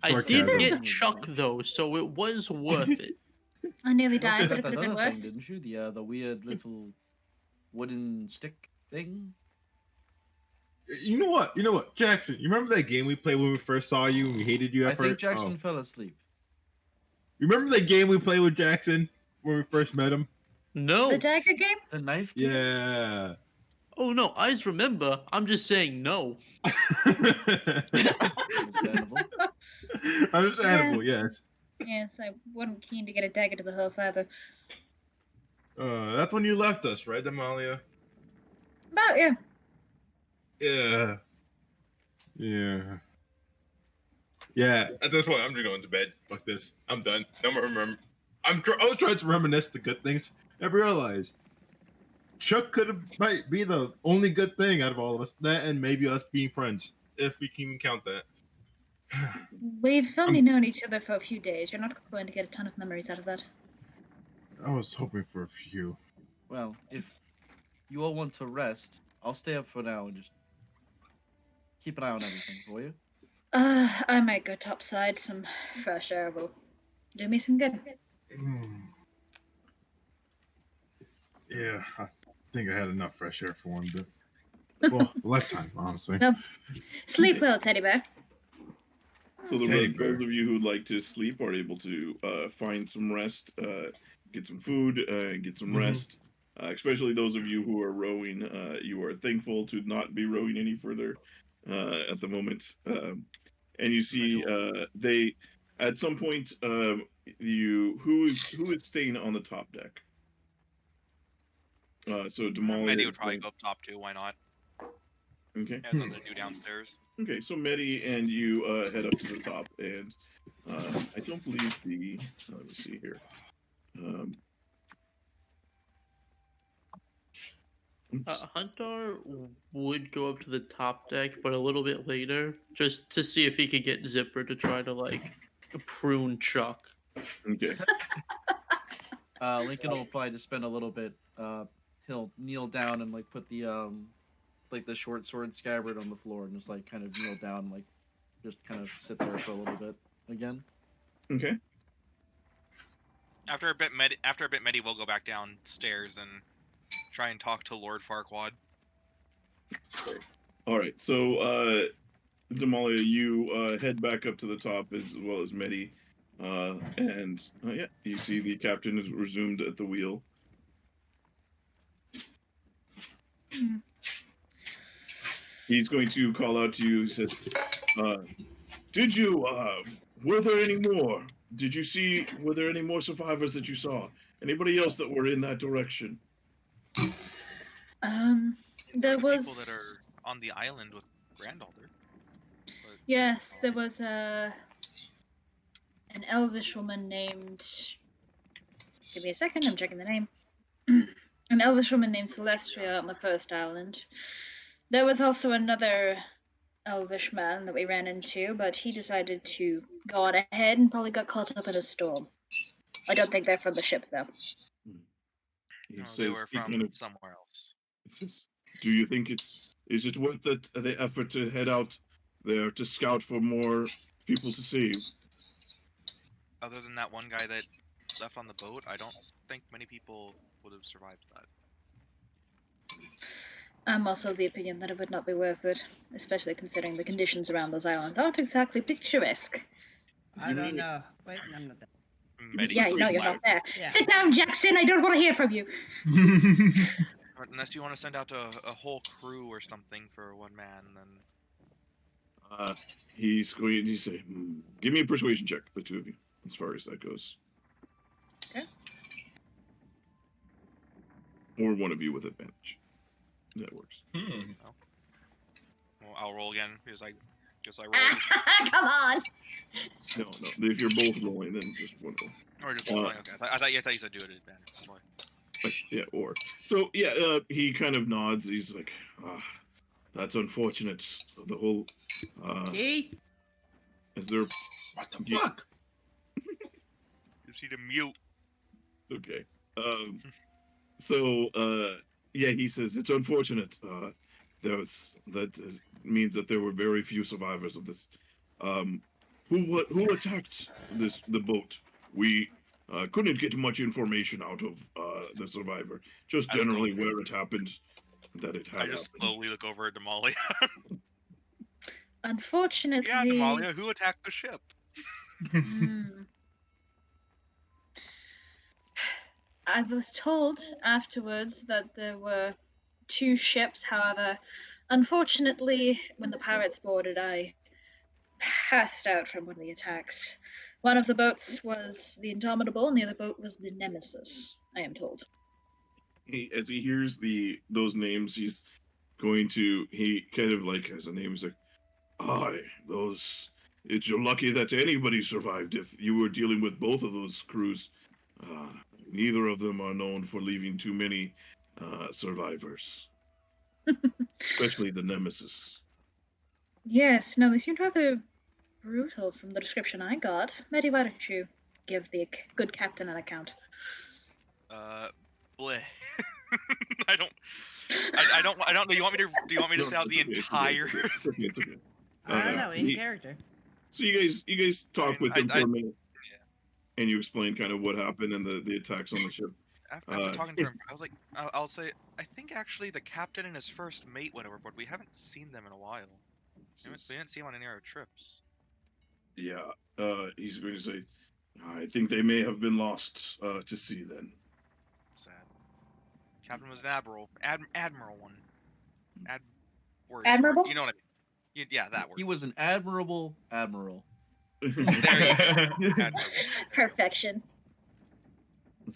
I Sarcasm. did get Chuck though, so it was worth it. I nearly You also died, but got it could that have been other worse. thing, didn't you? The weird little wooden stick thing. You know what, Jackson? You remember that game we played when we first saw you and we hated you at I think first? Jackson fell asleep. You remember that game we played with Jackson when we first met him? No. The dagger game? The knife game? Yeah. Oh no, I just remember. I'm just saying no. Understandable. Understandable, yes. Yes, I wasn't keen to get a dagger to the hoof either. That's when you left us, right, Damalia? But yeah. Yeah. Yeah. Yeah, at this point, I'm just going to bed. Fuck this. I'm done. No more remember. I was trying to reminisce the good things. I realized Chuck might be the only good thing out of all of us. That and maybe us being friends, if we can even count that. We've only known each other for a few days. You're not going to get a ton of memories out of that. I was hoping for a few. Well, if you all want to rest, I'll stay up for now and just keep an eye on everything for you. I might go topside. Some fresh air will do me some good. Yeah, I think I had enough fresh air for one bit. Well, lifetime, honestly. No. Sleep well, teddy bear. So those of you who'd like to sleep are able to find some rest, get some food, get some rest. Especially those of you who are rowing, you are thankful to not be rowing any further at the moment. And you see they at some point who is staying on the top deck. So Damalia Medi would probably go up top too. Why not? Okay. Has nothing to do downstairs. Okay, so Medi and you head up to the top, and I don't believe the. Let me see here. Huntar would go up to the top deck, but a little bit later, just to see if he could get Zipper to try to like prune Chuck. Okay. Lincoln will probably just spend a little bit. He'll kneel down and like put the the short sword scabbard on the floor and just like kind of kneel down, like just kind of sit there for a little bit again. Okay. After a bit, Medi will go back downstairs and try and talk to Lord Farquaad. All right. So, Damalia, you head back up to the top as well as Medi, and yeah, you see the captain is resumed at the wheel. He's going to call out to you. He says, "Did you? Were there any more? Did you see? Were there any more survivors that you saw? Anybody else that were in that direction?" There was people that are on the island with Grandalder. Yes, there was an elvish woman named. Give me a second. I'm checking the name. An elvish woman named Celestia on the first island. There was also another elvish man that we ran into, but he decided to go on ahead and probably got caught up in a storm. I don't think they're from the ship, though. He No, says they were he from kind of somewhere else. says, "Do you think is it worth the effort to head out there to scout for more people to save?" Other than that one guy that left on the boat, I don't think many people would have survived that. I'm also of the opinion that it would not be worth it, especially considering the conditions around those islands aren't exactly picturesque. I don't know. Wait, I'm not there. Medi Yeah, just no, you're left. not there. Yeah. Sit down, Jackson. I don't want to hear from you. Unless you want to send out a whole crew or something for one man, then He's going to say, "Give me a persuasion check, the two of you, as far as that goes." Okay. Or one of you with advantage. That works. well, I'll roll again because I guess I rolled. Come on. No. If you're both rolling, then just one roll. Or just rolling. Okay. I thought you said do it at advantage. That's why. Yeah, or so. Yeah, he kind of nods. He's like, "That's unfortunate. The whole Key? is there? What the fuck? You see the mute. Okay. So yeah, he says it's unfortunate. That means that there were very few survivors of this. Who attacked the boat? We couldn't get much information out of the survivor. Just generally where it happened. That it had I just happened. slowly look over at Damalia. Unfortunately. Yeah, Damalia, who attacked the ship? I was told afterwards that there were two ships. However, unfortunately, when the pirates boarded, I passed out from one of the attacks. One of the boats was the Indomitable, and the other boat was the Nemesis, I am told. As he hears those names, he's going to. He kind of like has a name. He's like, "Aye, those. You're lucky that anybody survived. If you were dealing with both of those crews, neither of them are known for leaving too many survivors, especially the Nemesis." Yes, no, they seemed rather brutal from the description I got. Medi, why don't you give the good captain an account? Bleh. I don't. Do you want me to? Do you want me to No, say out the it's okay, entire? It's okay. I don't know, in character. So you guys talk with him for a minute, Yeah. and you explain kind of what happened and the attacks on the ship. After talking to him, I was like, I'll say, I think actually the captain and his first mate went overboard. We haven't seen them in a while. We didn't see them on any of our trips. Yeah, he's going to say, "I think they may have been lost to sea then." Sad. Captain was an admiral. Admiral one. Admirable? You know what I mean? Yeah, that word. He was an admirable admiral. There you go. Admirable. Perfection.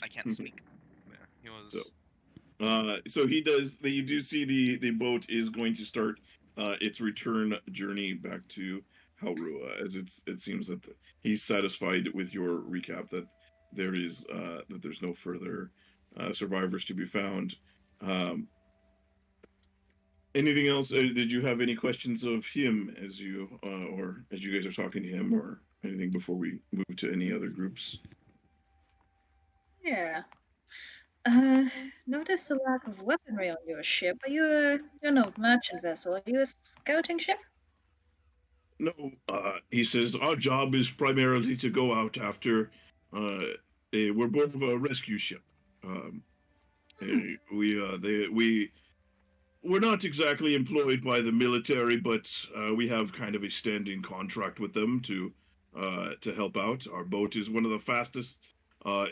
I can't speak. Yeah, he was. So he does. You do see the boat is going to start its return journey back to Haurua, as it seems that he's satisfied with your recap that there's no further survivors to be found. Anything else? Did you have any questions of him as you guys are talking to him, or anything before we move to any other groups? Yeah. Noticed a lack of weaponry on your ship. Are you you're no merchant vessel? Are you a scouting ship? No, he says our job is primarily to go out after. We're both of a rescue ship. We're not exactly employed by the military, but we have kind of a standing contract with them to help out. Our boat is one of the fastest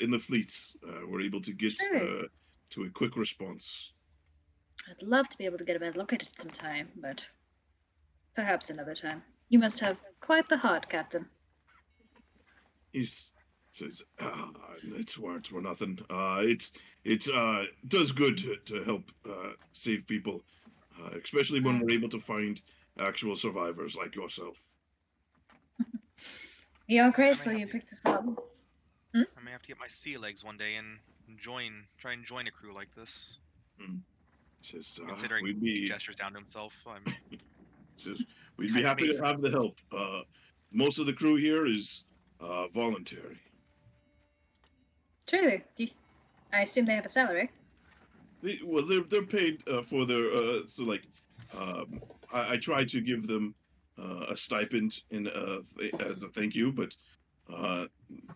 in the fleets. We're able to get to a quick response. I'd love to be able to get a better look at it sometime, but perhaps another time. You must have quite the heart, Captain. He says, "It's words were nothing. It does good to help save people, especially when we're able to find actual survivors like yourself." We are I may grateful have you to- picked us up. I may have to get my sea legs one day and try and join a crew like this. Says, Considering we'd he be gestures down to himself, says we'd be happy to have the help. Most of the crew here is voluntary. Truly. I assume they have a salary. Well, they're paid for their so like I try to give them a stipend in as a thank you, but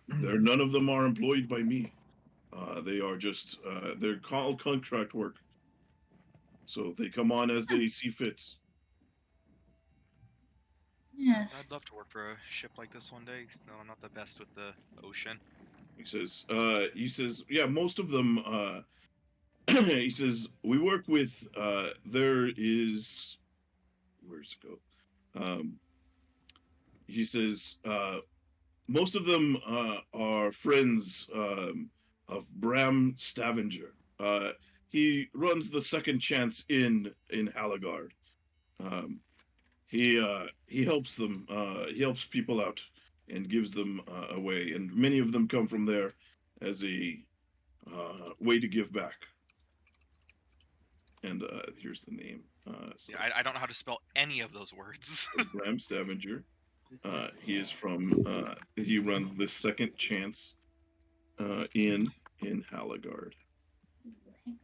none of them are employed by me. They are just they're called contract work, so they come on as they see fit. Yes. I'd love to work for a ship like this one day. No, I'm not the best with the ocean. He says, yeah, most of them. He says we work with. There is, where's it go? He says most of them are friends of Bram Stavanger. He runs the Second Chance in Halagard. Um, he helps them. He helps people out and gives them away, and many of them come from there as a way to give back. And here's the name. Yeah, I don't know how to spell any of those words. Bram Stavanger. He is from. He runs the Second Chance in Halagard. Hang on.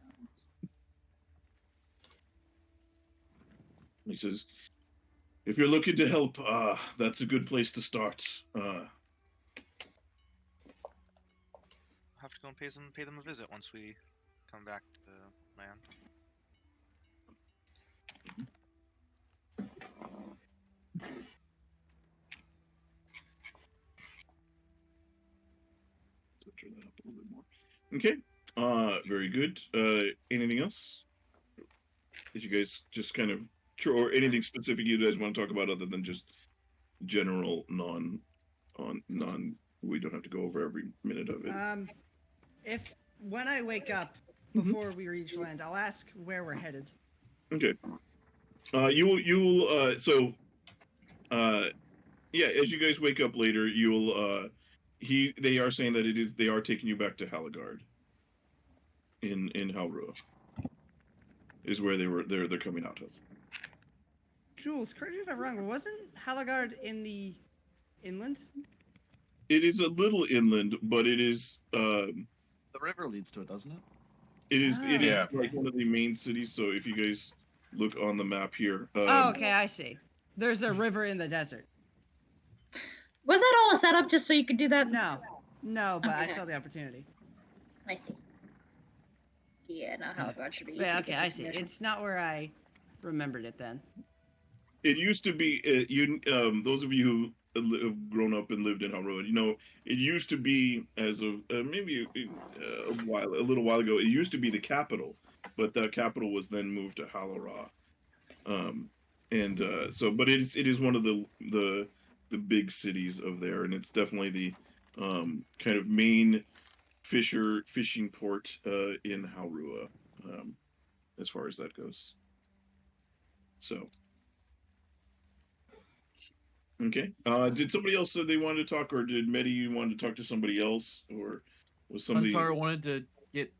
He says, if you're looking to help, that's a good place to start. Have to go and pay them a visit once we come back to land. So turn that up a little bit more. Okay. Very good. Anything else? Did you guys just kind of, or anything specific you guys want to talk about other than just general non? We don't have to go over every minute of it. If when I wake up before we reach land, I'll ask where we're headed. Okay. You will. Yeah. As you guys wake up later, you'll. They are saying that they are taking you back to Halagard. In Halrua. Is where they're coming out of. Jules, correct me if I'm wrong, but wasn't Halagard in the inland? It is a little inland, but it is. The river leads to it, doesn't it? It is. It is Yeah. like one of the main cities. So if you guys look on the map here. Oh, okay, I see. There's a river in the desert. Was that all a setup just so you could do that? No, but I Okay. saw the opportunity. I see. Yeah, not how it should be. Yeah, okay, I see. It's not where I remembered it then. It used to be. Those of you who have grown up and lived in Halrua, it used to be as of maybe a little while ago. It used to be the capital, but the capital was then moved to Halora. But it is one of the big cities of there, and it's definitely the kind of main fishing port in Halrua, as far as that goes. So, okay. Did somebody else say they wanted to talk, or did Medi want to talk to somebody else, or was somebody? Huntar wanted to get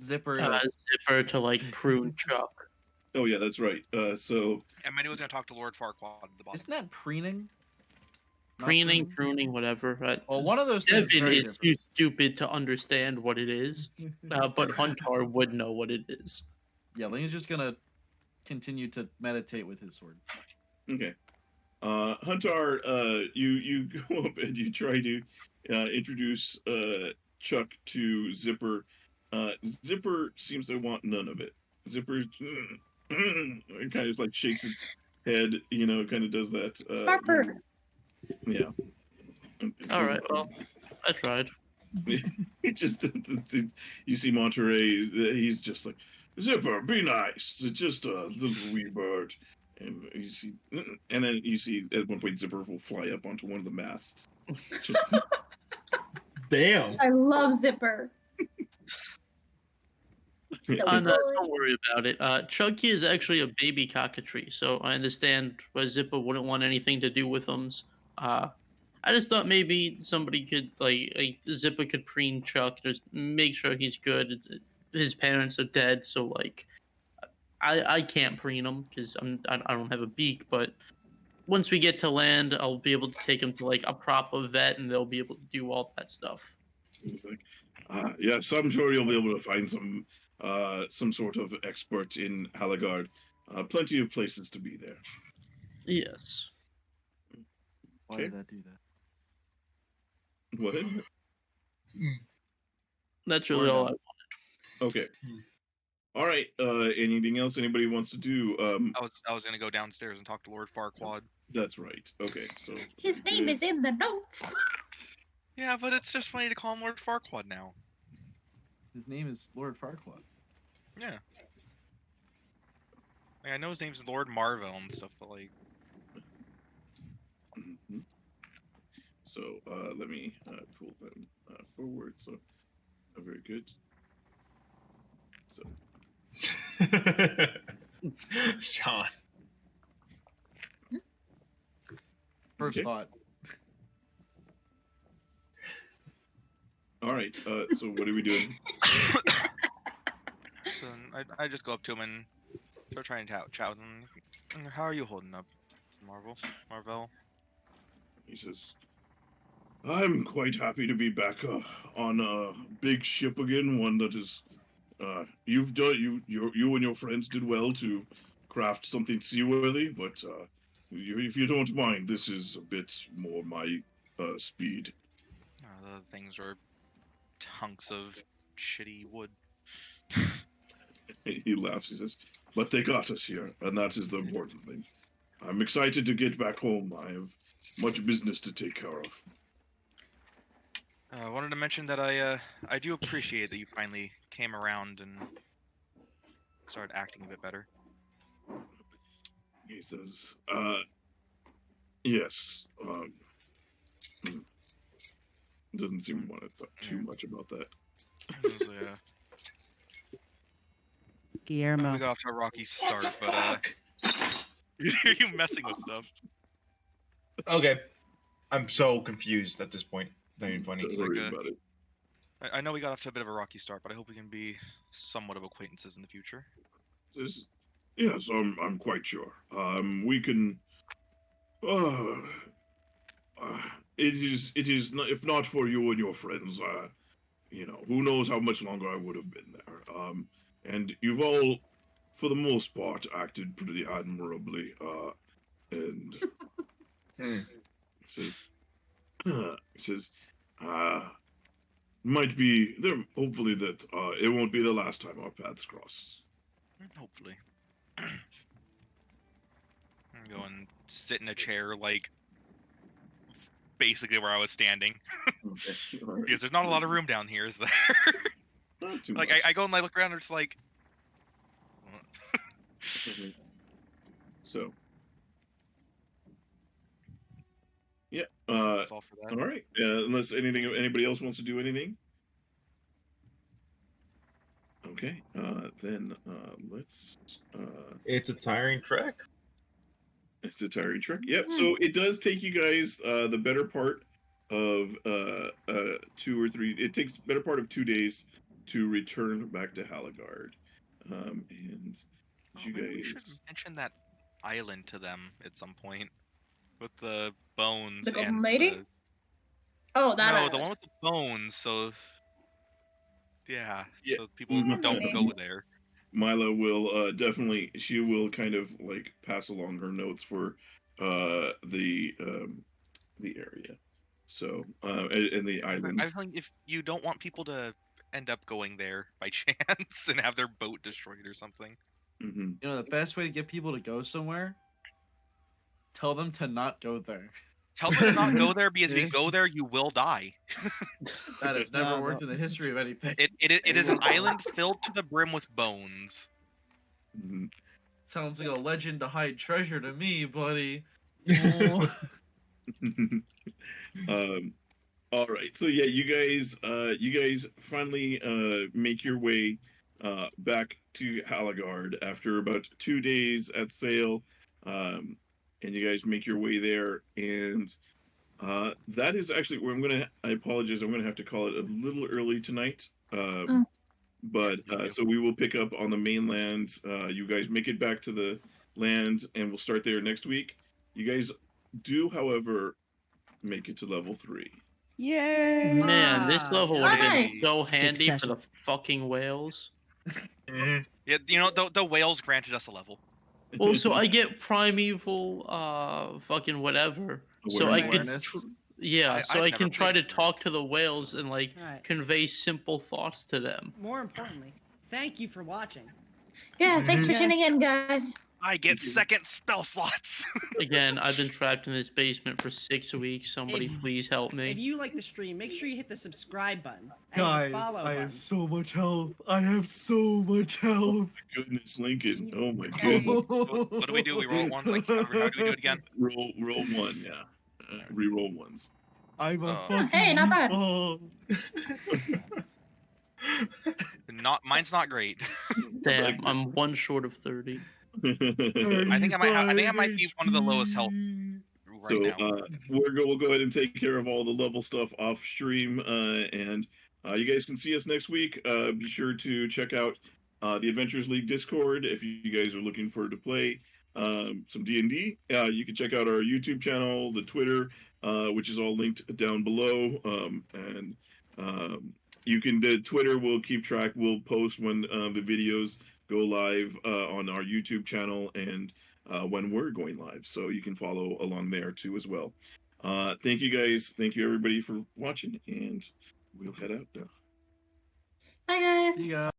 Zipper. Zipper to like prune Chuck. Oh yeah, that's right. So. And Medi was gonna talk to Lord Farquaad at the bottom. Isn't that preening? Preening, pruning, whatever. Well, one of those things Devin is is too stupid to understand what it is, but Huntar would know what it is. Yeah, Linn's just gonna continue to meditate with his sword. Okay. Huntar, you go up and you try to introduce Chuck to Zipper. Zipper seems to want none of it. Zipper kind of like shakes its head, kind of does that. Sparper. Yeah. All right, well, I tried. He just, you see Monterey, he's just like, Zipper, be nice. It's just a little wee bird. And then you see at one point Zipper will fly up onto one of the masts. Damn. I love Zipper. So No, cool. don't worry about it. Chunky is actually a baby cockatoo, so I understand why Zipper wouldn't want anything to do with them. I just thought maybe somebody could like Zipper could preen Chuck, just make sure he's good. His parents are dead, so like I can't preen him because I don't have a beak. But once we get to land, I'll be able to take him to like a proper vet, and they'll be able to do all that stuff. He's like, yes, I'm sure you'll be able to find some sort of expert in Halagard. Plenty of places to be there. Yes. Why Okay. did that do that? What? That's really all I want. Okay. All right. Anything else anybody wants to do? I was gonna go downstairs and talk to Lord Farquaad. That's right. Okay. So His name is in the notes. Yeah, but it's just funny to call him Lord Farquaad now. His name is Lord Farquaad. Yeah. Like, I know his name's Lord Marvel and stuff, but like. Mhm. So let me pull them forward. So very good. So Sean. First Okay. thought. All right. So what are we doing? So I just go up to him and start trying to chat with him. How are you holding up, Marvel? He says, "I'm quite happy to be back on a big ship again. One that is, you've done you and your friends did well to craft something seaworthy, but if you don't mind, this is a bit more my speed." The other things are hunks of shitty wood. He laughs. He says, "But they got us here, and that is the important thing. I'm excited to get back home. I have much business to take care of." I wanted to mention that I do appreciate that you finally came around and started acting a bit better. He says, yes. Doesn't seem to want to talk too much about that. Guillermo. We got off to a rocky start, but you messing with stuff. Okay. I'm so confused at this point. Not even funny. Don't worry about it. I know we got off to a bit of a rocky start, but I hope we can be somewhat of acquaintances in the future. Yes, I'm quite sure. We can. It is not, if not for you and your friends, who knows how much longer I would have been there. And you've all, for the most part, acted pretty admirably. And he says, might be there. Hopefully that it won't be the last time our paths cross. Hopefully. Go and sit in a chair, like basically where I was standing. Okay. Right. Because there's not a lot of room down here, is there? Not too like much. I go and I look around and it's like. So. Yeah. That's all for that. All right. Unless anybody else wants to do anything. Okay. Then let's. It's a tiring trek. It's a tiring trek. Yep. So it does take you guys the better part of 2 or 3. It takes better part of 2 days to return back to Halagard. And you guys. We should mention that island to them at some point with the bones. The Golden and Lady? Oh, that No, island. the one with the bones. So yeah. So people Mhm. don't go there. Mila will definitely. She will kind of like pass along her notes for the area. So and the islands. I think if you don't want people to end up going there by chance and have their boat destroyed or something. Mm-hmm. You know, the best way to get people to go somewhere, tell them to not go there. Tell them to not go there because if you go there, you will die. That has never worked in the history of anything. It is an island filled to the brim with bones. Mm-hmm. Sounds like a legend to hide treasure to me, buddy. All right. So yeah, you guys finally make your way back to Halagard after about 2 days at sail. And you guys make your way there, and That is actually where I apologize. I'm gonna have to call it a little early tonight. Oh. But so we will pick up on the mainland. You guys make it back to the land, and we'll start there next week. You guys do, however, make it to level 3. Yay! Man, this level would have been Nice. so 6 handy for the sessions. fucking whales. Yeah, you know the whales granted us a level. Well, so I get primeval, fucking whatever. So I could, Awareness. yeah. So I've I never can try played to it. talk to the whales and like Alright. convey simple thoughts to them. More importantly, thank you for watching. Yeah, thanks for Yes. tuning in, guys. I get second spell slots. Again, I've been trapped in this basement for 6 weeks. Somebody If- please help me. If you like the stream, make sure you hit the subscribe button and Guys, the follow I button. have so much health. I have so much health. Goodness, Lincoln. Oh my Okay. goodness. What do we do? We roll it once. Like, how do we do it again? Roll 1, yeah. Reroll ones. I'm a Oh. fucking Hey, not bad. meatball. Mine's not great. Damn, I'm 1 short of 30. I think I might be one of the lowest health right So now. we'll go ahead and take care of all the level stuff off stream, and you guys can see us next week. Be sure to check out the Adventures League Discord if you guys are looking to play some D&D. You can check out our YouTube channel, the Twitter, which is all linked down below, and you can the Twitter will keep track. We'll post when the videos go live on our YouTube channel and when we're going live, so you can follow along there too as well. Thank you guys. Thank you everybody for watching, and we'll head out now. Bye, guys. See ya.